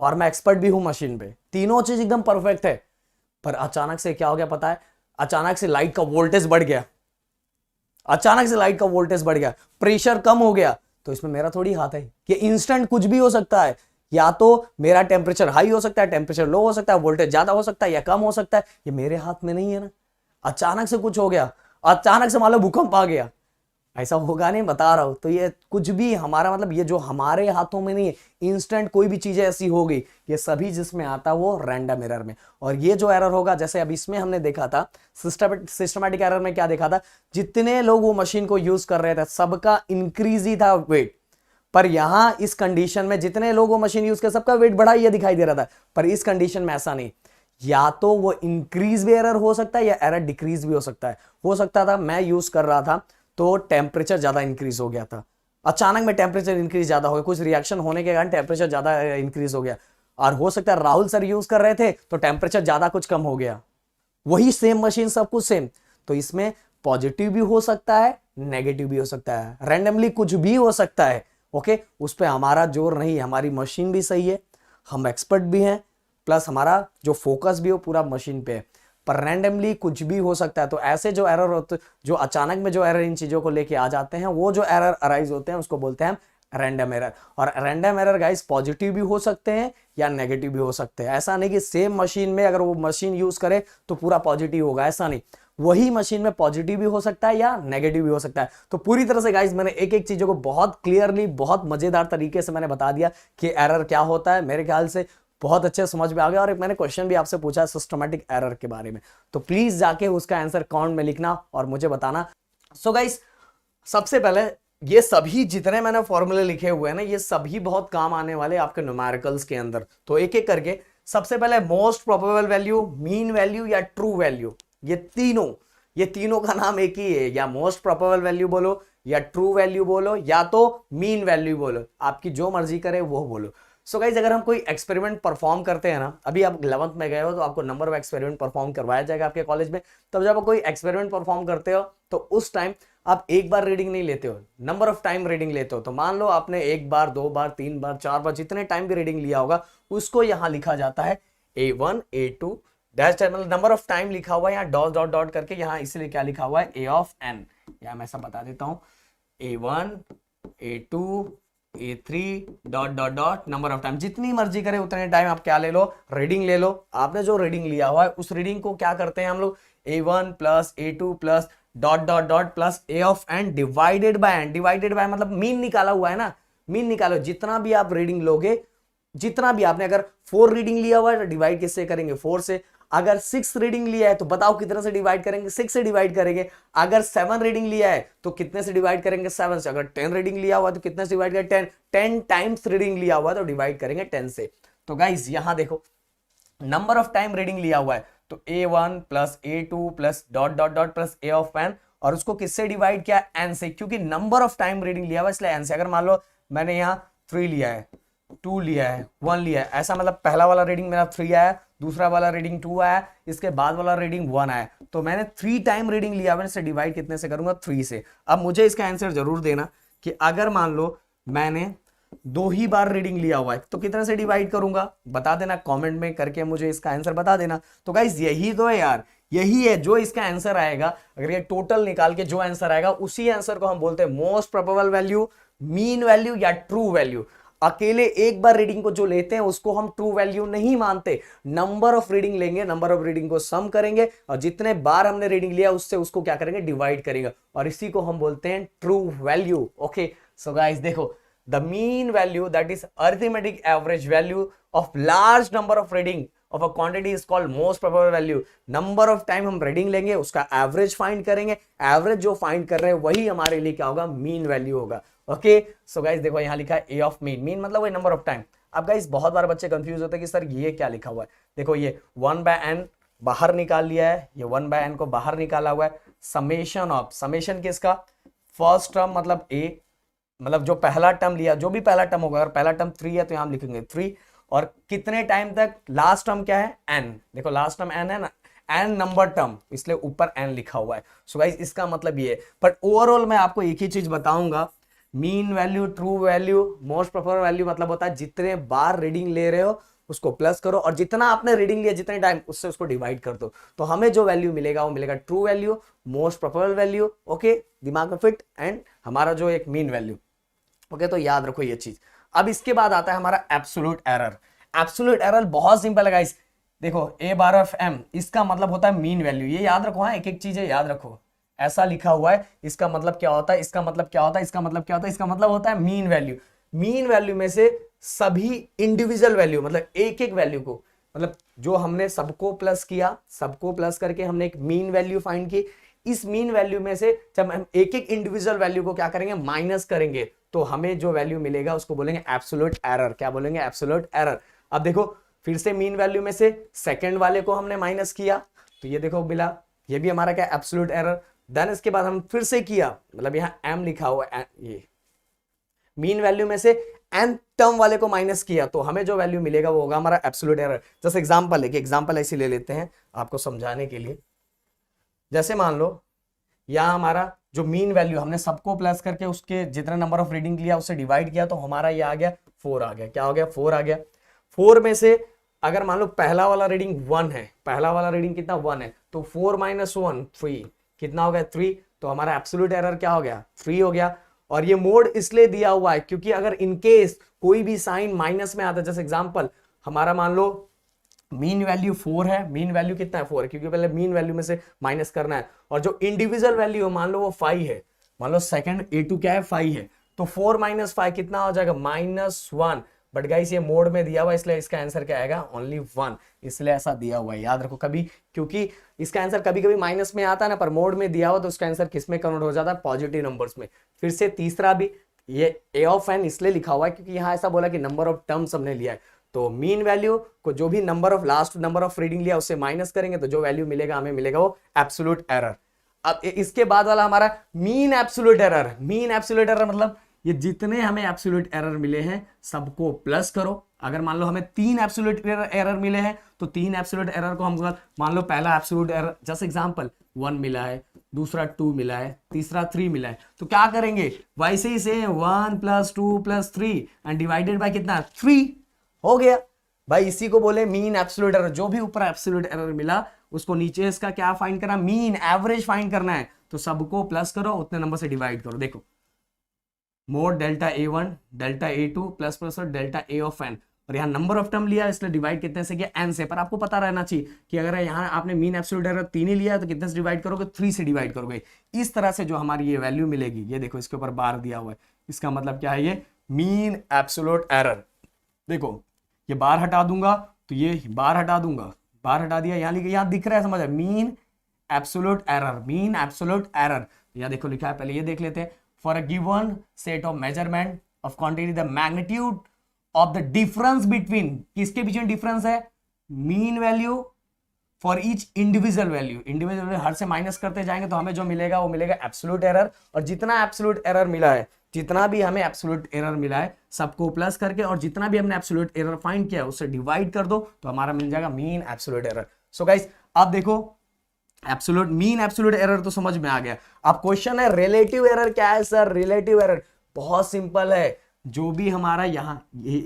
और मैं एक्सपर्ट भी हूं मशीन पे, तीनों चीज एकदम परफेक्ट है। पर अचानक से क्या हो गया पता है, अचानक से लाइट का वोल्टेज बढ़ गया, अचानक से लाइट का वोल्टेज बढ़ गया, प्रेशर कम हो गया, तो इसमें मेरा थोड़ी हाथ है कि इंस्टेंट कुछ भी हो सकता है, या तो मेरा टेम्परेचर हाई हो सकता है, टेम्परेचर लो हो सकता है, वोल्टेज ज्यादा हो सकता है या कम हो सकता है, ये मेरे हाथ में नहीं है ना। अचानक से कुछ हो गया, अचानक से मान लो भूकंप आ गया, ऐसा होगा नहीं, बता रहा हूं। तो ये कुछ भी हमारा मतलब ये जो हमारे हाथों में नहीं है, इंस्टेंट कोई भी चीजें ऐसी हो गई, ये सभी जिसमें आता है वो रैंडम एरर में। और ये जो एरर होगा, जैसे अब इसमें हमने देखा था सिस्टमैटिक एरर में क्या देखा था, जितने लोग वो मशीन को यूज कर रहे थे सबका इंक्रीज ही था वेट, पर यहां इस कंडीशन में जितने लोग वो मशीन यूज कर सबका वेट बढ़ा ही दिखाई दे रहा था, पर इस कंडीशन में ऐसा नहीं, या तो वो इंक्रीज भी एरर हो सकता है या एरर डिक्रीज भी हो सकता है। हो सकता था मैं यूज कर रहा था तो टेम्परेचर ज्यादा इंक्रीज हो गया था, अचानक में टेम्परेचर इंक्रीज ज्यादा हो गया, कुछ रिएक्शन होने के कारण टेम्परेचर ज्यादा इंक्रीज हो गया, और हो सकता है राहुल सर यूज कर रहे थे तो टेम्परेचर ज्यादा कुछ कम हो गया, वही सेम मशीन सब कुछ सेम। तो इसमें पॉजिटिव भी हो सकता है, नेगेटिव भी हो सकता है, रैंडमली कुछ भी हो सकता है, ओके, उस पर हमारा जोर नहीं है, हमारी मशीन भी सही है, हम एक्सपर्ट भी हैं, प्लस हमारा जो फोकस भी हो पूरा मशीन पे है, पर रैंडमली कुछ भी हो सकता है। तो ऐसे जो एरर होते, जो अचानक में जो एरर इन चीजों को लेके आ जाते हैं, वो जो एरर अराइज होते हैं उसको बोलते हैं रैंडम एरर। और रैंडम एरर गाइस पॉजिटिव भी हो सकते हैं या नेगेटिव भी हो सकते हैं, ऐसा नहीं कि सेम मशीन में अगर वो मशीन यूज करे तो पूरा पॉजिटिव होगा, ऐसा नहीं, वही मशीन में पॉजिटिव भी हो सकता है या नेगेटिव भी हो सकता है। तो पूरी तरह से गाइस मैंने एक एक चीजों को बहुत क्लियरली, बहुत मजेदार तरीके से मैंने बता दिया कि एरर क्या होता है, मेरे ख्याल से बहुत अच्छे समझ में आ गया। और एक मैंने क्वेश्चन भी आपसे पूछा है सिस्टमैटिक एरर के बारे में, तो प्लीज जाके उसका आंसर कमेंट में लिखना और मुझे बताना। सो गाइस सबसे पहले ये सभी जितने मैंने फॉर्मूले लिखे हुए हैं ना, ये सभी बहुत काम आने वाले आपके न्यूमेरिकल्स के अंदर। तो एक एक करके, सबसे पहले most probable value, mean value या ट्रू वैल्यू, ये तीनों का नाम एक ही है, या मोस्ट प्रोबेबल वैल्यू बोलो या ट्रू वैल्यू बोलो या तो मीन वैल्यू बोलो, आपकी जो मर्जी करे वो बोलो। सो गाइज अगर हम कोई एक्सपेरिमेंट परफॉर्म करते हैं ना, अभी आप 11th में गए हो तो आपको नंबर ऑफ एक्सपेरिमेंट परफॉर्म करवाया जाएगा आपके कॉलेज में। तब जब आप कोई एक्सपेरिमेंट परफॉर्म करते हो तो उस टाइम आप एक बार रीडिंग नहीं लेते हो, नंबर ऑफ टाइम रीडिंग लेते हो। तो मान लो आपने एक बार, दो बार, तीन बार, चार बार, जितने टाइम भी रीडिंग लिया होगा उसको यहाँ लिखा जाता है A1 A2 डैश, मतलब नंबर ऑफ टाइम लिखा हुआ है यहाँ डॉट डॉट डॉट करके, यहाँ इसलिए क्या लिखा हुआ है A ऑफ N, या मैं ऐसा बता देता हूँ A1 A2 A3 dot dot dot number of time, जितनी मर्जी करे उतने टाइम आप क्या ले लो, रीडिंग ले लो। आपने जो रीडिंग लिया हुआ है उस रीडिंग को क्या करते हैं हम लोग, A1 plus A2 plus dot dot dot plus A of N divided by N, divided by मतलब मीन निकाला हुआ है ना, मीन निकालो, जितना भी आप रीडिंग लोगे, जितना भी आपने अगर 4 रीडिंग लिया हुआ है तो डिवाइड किससे करेंगे, 4 से। अगर 6 रीडिंग लिया है तो बताओ कितने से डिवाइड करेंगे, 6 से डिवाइड करेंगे। अगर 7 रीडिंग लिया है तो कितने से डिवाइड करेंगे, 7 से। अगर 10 रीडिंग लिया हुआ है तो कितने से डिवाइड करेंगे, 10 टाइम्स रीडिंग लिया हुआ है तो डिवाइड करेंगे 10 से। तो गाइस यहां देखो नंबर ऑफ टाइम रीडिंग लिया हुआ है तो A1 plus A2 plus dot dot dot plus A of N, और उसको किससे डिवाइड किया, N से, क्योंकि नंबर ऑफ टाइम रीडिंग लिया हुआ है इसलिए N से। अगर मान लो मैंने यहाँ 3 लिया है, 2 लिया है, 1 लिया है, ऐसा मतलब पहला वाला रीडिंग मेरा 3 आया, दूसरा वाला रीडिंग 2 आया, इसके बाद वाला रीडिंग 1 आया, तो मैंने 3 टाइम रीडिंग लिया हुआ है, इससे डिवाइड कितने से करूंगा, 3 से। अब मुझे इसका आंसर जरूर देना कि अगर मान लो मैंने 2 ही बार रीडिंग लिया हुआ है तो कितने से डिवाइड करूंगा, बता देना कमेंट में करके, मुझे इसका आंसर बता देना। तो गाइस यही तो है यार, यही है जो इसका आंसर आएगा। अगर ये टोटल निकाल के जो आंसर आएगा उसी आंसर को हम बोलते हैं most probable value, mean value या ट्रू वैल्यू। अकेले एक बार रीडिंग को जो लेते हैं उसको हम ट्रू वैल्यू नहीं मानते, नंबर ऑफ रीडिंग लेंगे, नंबर ऑफ रीडिंग को सम करेंगे और जितने बार हमने रीडिंग लिया उससे उसको क्या करेंगे, डिवाइड करेंगे, और इसी को हम बोलते हैं true value. Okay so guys देखो, the mean value that is arithmetic average value of large number of reading of a quantity is called most probable value. Number of time हम रीडिंग लेंगे, उसका एवरेज फाइंड करेंगे, average जो find कर रहे हैं वही हमारे लिए क्या होगा, मीन वैल्यू होगा। ओके सो गाइस देखो यहाँ लिखा है ए ऑफ मीन, मीन मतलब वही नंबर ऑफ टाइम। अब गाइस बहुत बार बच्चे कंफ्यूज होते हैं कि सर ये क्या लिखा हुआ है। देखो ये 1/n बाहर निकाल लिया है, ये 1/n को बाहर निकाला हुआ है। समेशन ऑफ, समेशन किसका, फर्स्ट टर्म मतलब ए, मतलब जो पहला टर्म लिया, जो भी पहला टर्म होगा, अगर पहला टर्म 3 है तो यहां लिखेंगे 3, और कितने टाइम तक, लास्ट टर्म क्या है n, देखो लास्ट टर्म n है ना, n नंबर टर्म, इसलिए ऊपर n लिखा हुआ है। सो गाइस इसका मतलब ये है। बट ओवरऑल मैं आपको एक ही चीज बताऊंगा, mean value, true value, most preferable value मतलब होता है जितने बार रीडिंग ले रहे हो उसको प्लस करो, और जितना आपने रीडिंग लिया जितने टाइम उससे उसको डिवाइड कर दो, तो हमें जो वैल्यू मिलेगा वो मिलेगा true value, most preferable value. Okay दिमाग में फिट, एंड हमारा जो एक मीन वैल्यू। ओके तो याद रखो ये चीज। अब इसके बाद आता है हमारा एब्सोल्यूट एरर। एब्सोल्यूट एरर बहुत सिंपल है गाइस, देखो a बार ऑफ m, इसका मतलब होता है मीन वैल्यू। ये याद रखो, हाँ एक एक चीजें याद रखो, ऐसा लिखा हुआ है, इसका मतलब क्या होता है, इसका मतलब क्या होता है, इसका मतलब क्या होता है, इसका मतलब होता है मीन वैल्यू। मीन वैल्यू में से सभी इंडिविजुअल वैल्यू, मतलब एक एक वैल्यू को, मतलब जो हमने सबको प्लस किया, सबको प्लस करके हमने एक मीन वैल्यू फाइंड की, इस मीन वैल्यू में से जब हम एक एक इंडिविजुअल वैल्यू को क्या करेंगे, माइनस करेंगे, तो हमें जो वैल्यू मिलेगा उसको बोलेंगे एब्सोल्यूट एरर। क्या बोलेंगे, एब्सोल्यूट एरर। अब देखो फिर से मीन वैल्यू में से सेकंड वाले को हमने माइनस किया, तो ये देखो मिला, ये भी हमारा क्या, एब्सोल्यूट एरर। देन इसके बाद हम फिर से किया, मतलब यहाँ m लिखा हुआ है, ये मीन वैल्यू में से n टर्म वाले को माइनस किया, तो हमें जो वैल्यू मिलेगा वो होगा हमारा एब्सोल्यूट एरर। जैसे एग्जांपल है, कि एग्जांपल ऐसे ले लेते हैं आपको समझाने के लिए। जैसे मान लो यहाँ हमारा जो मीन वैल्यू, हमने सबको प्लस करके उसके जितना नंबर ऑफ रीडिंग लिया उससे डिवाइड किया, तो हमारा ये आ गया 4 आ गया। क्या हो गया, 4 आ गया। 4 में से अगर मान लो पहला वाला रीडिंग 1 है, पहला वाला रीडिंग कितना 1 है, तो 4 - 1 3, कितना हो गया 3, तो हमारा एब्सोल्यूट एरर क्या हो गया, 3 हो गया। और ये मोड इसलिए दिया हुआ है क्योंकि अगर इनकेस कोई भी साइन माइनस में आता है, जैसे एग्जांपल हमारा मान लो मीन वैल्यू 4 है, मीन वैल्यू कितना है 4 है, क्योंकि पहले मीन वैल्यू में से माइनस करना है, और जो इंडिविजुअल वैल्यू है मान लो वो 5 है, मान लो सेकंड a2 क्या है 5 है, तो 4 - 5 कितना हो जाएगा, -1। बट गाइस ये मोड में दिया हुआ है, इसलिए इसका आंसर क्या आएगा, ओनली 1, इसलिए ऐसा दिया हुआ है, याद रखो कभी, क्योंकि इसका आंसर कभी कभी माइनस में आता है ना, पर मोड में दिया हुआ तो उसका आंसर किस में कन्वर्ट हो जाता है, पॉजिटिव नंबर्स में। फिर से तीसरा भी, ये a ऑफ n इसलिए लिखा हुआ है क्योंकि यहाँ ऐसा बोला कि नंबर ऑफ टर्म्स हमने लिया है, तो मीन वैल्यू को जो भी number of last number of reading लिया उससे माइनस करेंगे, तो जो वैल्यू मिलेगा हमें मिलेगा वो एब्सोल्यूट एरर। अब इसके बाद वाला हमारा mean absolute error. Mean absolute error मतलब ये जितने हमें एब्सोल्यूट एरर मिले हैं सबको प्लस करो। अगर मान लो हमें 3 एब्सोल्यूट एरर मिले हैं, तो 3 एब्सोल्यूट एरर को हम मान लो पहला एब्सोल्यूट एरर, जैसे एग्जांपल 1 मिला है, दूसरा 2 मिला है, तीसरा 3 मिला है, तो क्या करेंगे, वैसे ही से 1 + 2 + 3 एंड डिवाइडेड बाय कितना, 3 हो गया भाई। इसी को बोले मीन एब्सोल्यूट एरर। जो भी ऊपर एब्सोल्यूट एरर मिला उसको नीचे इसका क्या फाइंड करना, मीन एवरेज फाइंड करना है, तो सबको प्लस करो, उतने नंबर से डिवाइड करो। देखो mode delta a1 delta a2 plus plus और डेल्टा a ऑफ n, और यहाँ नंबर ऑफ टर्म लिया इसलिए डिवाइड कितने से किया, n से। पर आपको पता रहना चाहिए कि अगर यहाँ आपने मीन एब्सोल्यूट एरर 3 ही लिया है तो कितने से डिवाइड करोगे, 3 से डिवाइड करोगे। इस तरह से जो हमारी ये वैल्यू मिलेगी, ये देखो इसके ऊपर बार दिया हुआ है, इसका मतलब क्या है, ये मीन एब्सोल्यूट एरर। देखो ये बार हटा दूंगा तो ये बार हटा दूंगा, बार हटा दिया, यहाँ दिख रहा है, समझ mean absolute error, mean absolute error. यहाँ देखो लिखा है, पहले ये देख लेते हैं। For a given set of measurement of quantity, the magnitude of the difference between, किसके बीच में डिफरेंस है, mean value for each individual value, individual value हर से माइनस करते जाएंगे तो हमें जो मिलेगा वो मिलेगा एब्सोल्यूट एरर। और जितना एब्सोल्यूट एरर मिला है, जितना भी हमें एब्सोल्यूट एरर मिला है सबको प्लस करके, और जितना भी हमने एब्सोल्यूट एरर फाइंड किया है उससे डिवाइड कर दो, तो हमारा मिल जाएगा mean absolute error. So guys अब देखो एब्सोल्यूट मीन एब्सोल्यूट एरर तो समझ में आ गया। अब क्वेश्चन है रिलेटिव एरर क्या है सर, रिलेटिव एरर बहुत सिंपल है। जो भी हमारा यहाँ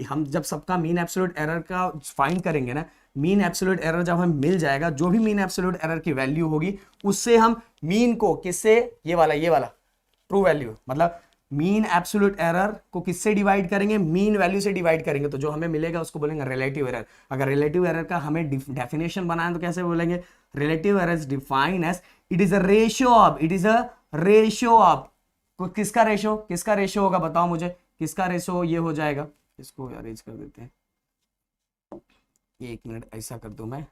हम जब सबका मीन एब्सोल्यूट एरर का फाइंड करेंगे ना, मीन एब्सोल्यूट एरर जब हमें मिल जाएगा, जो भी मीन एब्सोल्यूट एरर की वैल्यू होगी उससे हम मीन को किससे, ये वाला ट्रू वैल्यू, मतलब मीन एब्सोल्यूट एरर को किससे डिवाइड करेंगे, मीन वैल्यू से डिवाइड करेंगे, तो जो हमें मिलेगा उसको बोलेंगे रिलेटिव एरर। अगर रिलेटिव एरर का हमें डेफिनेशन बनाए तो कैसे बोलेंगे, relative error is defined as it is a ratio of, it is a ratio of, किसका रेशियो होगा बताओ मुझे, किसका रेशियो ये हो जाएगा, इसको अरेंज कर देते हैं, एक मिनट ऐसा कर दूं मैं,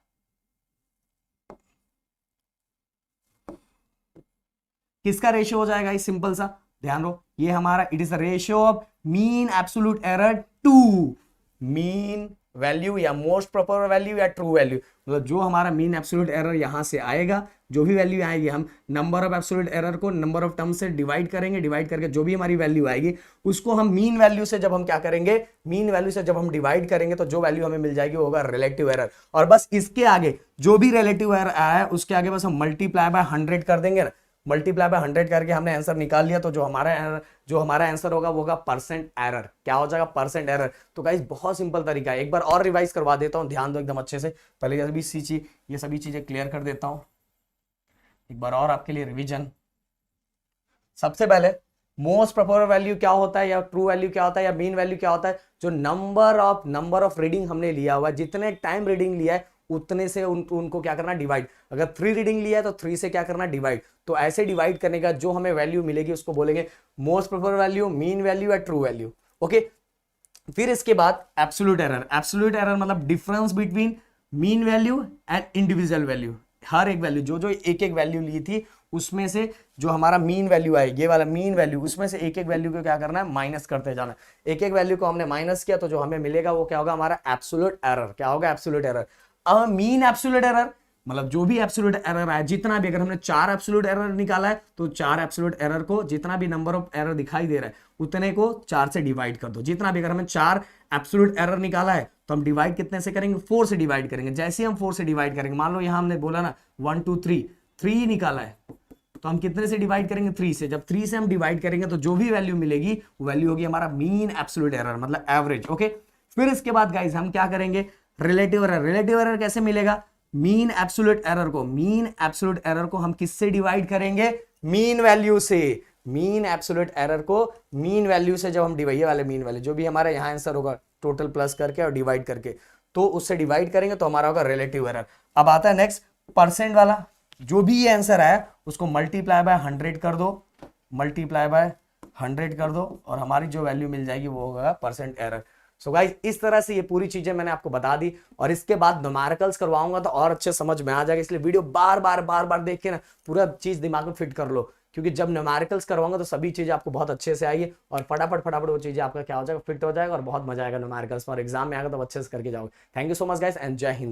किसका रेशियो हो जाएगा इस सिंपल सा, ध्यान दो, ये हमारा it is the ratio of mean absolute error to mean value या मोस्ट प्रॉपर वैल्यू या ट्रू वैल्यू। मतलब जो हमारा मीन एब्सोल्यूट एरर यहां से आएगा, जो भी वैल्यू आएगी, हम नंबर ऑफ एब्सोल्यूट एरर को नंबर ऑफ टर्म से डिवाइड करेंगे, डिवाइड करके जो भी हमारी वैल्यू आएगी उसको हम मीन वैल्यू से जब हम क्या करेंगे, मीन वैल्यू से जब हम डिवाइड करेंगे तो जो वैल्यू हमें मिल जाएगी वो होगा रिलेटिव एरर। और बस इसके आगे जो भी रिलेटिव एरर आया है उसके आगे बस हम मल्टीप्लाई बाय 100 कर देंगे ना, मल्टीप्लाई बाय 100 करके हमने आंसर निकाल लिया, तो जो हमारा आंसर होगा वो होगा परसेंट एरर। क्या हो जाएगा, परसेंट एरर। तो गाइस बहुत सिंपल तरीका है, एक बार और रिवाइज करवा देता हूं, ध्यान दो एकदम अच्छे से। पहले ये सभी चीजें क्लियर कर देता हूं, एक बार और आपके लिए रिवीजन। सबसे पहले मोस्ट प्रोबेबल वैल्यू क्या होता है, या ट्रू वैल्यू क्या होता है, या मीन वैल्यू क्या होता है, जो नंबर ऑफ रीडिंग हमने लिया हुआ है, जितने टाइम रीडिंग लिया है उतने से उनको क्या करना, डिवाइड। अगर 3 रीडिंग लिया है तो 3 से क्या करना, डिवाइड। तो ऐसे डिवाइड करने का जो हमें वैल्यू मिलेगी उसको बोलेंगे most probable value, mean value या ट्रू वैल्यू। ओके, फिर इसके बाद एब्सोल्यूट एरर। एब्सोल्यूट एरर मतलब difference between mean value and individual value. हर एक वैल्यू, जो एक एक वैल्यू ली थी उसमें से जो हमारा मीन वैल्यू आए, ये वाला मीन वैल्यू, उसमें से एक एक वैल्यू को क्या करना है, माइनस करते जाना। एक एक वैल्यू को हमने माइनस किया तो जो हमें मिलेगा वो क्या होगा, हमारा एब्सोल्यूट एरर। क्या होगा, एब्सोल्यूट एरर। अब मीन एब्सोल्यूट एरर मतलब जो भी एब्सोल्यूट एरर आया, जितना भी, अगर हमने 4 एब्सोल्यूट एरर निकाला है तो 4 एब्सोल्यूट एरर को, जितना भी नंबर ऑफ एरर दिखाई दे रहा है उतने को 4 से डिवाइड कर दो। जितना भी, अगर हमें 4 एब्सोल्यूट एरर निकाला है तो हम डिवाइड कितने से करेंगे, 4 से डिवाइड करेंगे। जैसे हम 4 से डिवाइड करेंगे, मान लो यहां हमने बोला ना 1 2 3 निकाला है, तो हम कितने से डिवाइड करेंगे, 3 से। जब 3 से हम डिवाइड करेंगे तो जो भी वैल्यू मिलेगी वो वैल्यू होगी हमारा मीन एब्सोल्यूट एरर, मतलब एवरेज। ओके, फिर इसके बाद गाइस हम क्या करेंगे, रिलेटिव एरर। रिलेटिव एरर कैसे मिलेगा, मीन एब्सोल्यूट एरर को हम किससे डिवाइड करेंगे, मीन वैल्यू से। मीन एब्सोल्यूट एरर को मीन वैल्यू से जब हम डिवाइड, ये वाले मीन वैल्यू जो भी हमारा यहां आंसर होगा टोटल प्लस करके और डिवाइड करके, तो उससे डिवाइड करेंगे तो हमारा होगा रिलेटिव एरर। अब आता है नेक्स्ट परसेंट वाला। जो भी ये आंसर आया उसको मल्टीप्लाई बाय 100 कर दो, मल्टीप्लाई बाय 100 कर दो, और हमारी जो वैल्यू मिल जाएगी वो होगा परसेंट एरर। सो गाइस इस तरह से ये पूरी चीजें मैंने आपको बता दी, और इसके बाद न्यूमेरिकल्स करवाऊंगा तो और अच्छे समझ में आ जाएगा। इसलिए वीडियो बार बार देख के ना पूरा चीज दिमाग में फिट कर लो, क्योंकि जब न्यूमेरिकल्स करवाऊंगा तो सभी चीजें आपको बहुत अच्छे से आएगी, और फटाफट वो चीजें आपका क्या हो जाएगा, फिट हो जाएगा, और बहुत मजा आएगा न्यूमेरिकल्स में, और एग्जाम में आएगा तो अच्छे से करके जाओगे। Thank you so much guys and जय हिंद।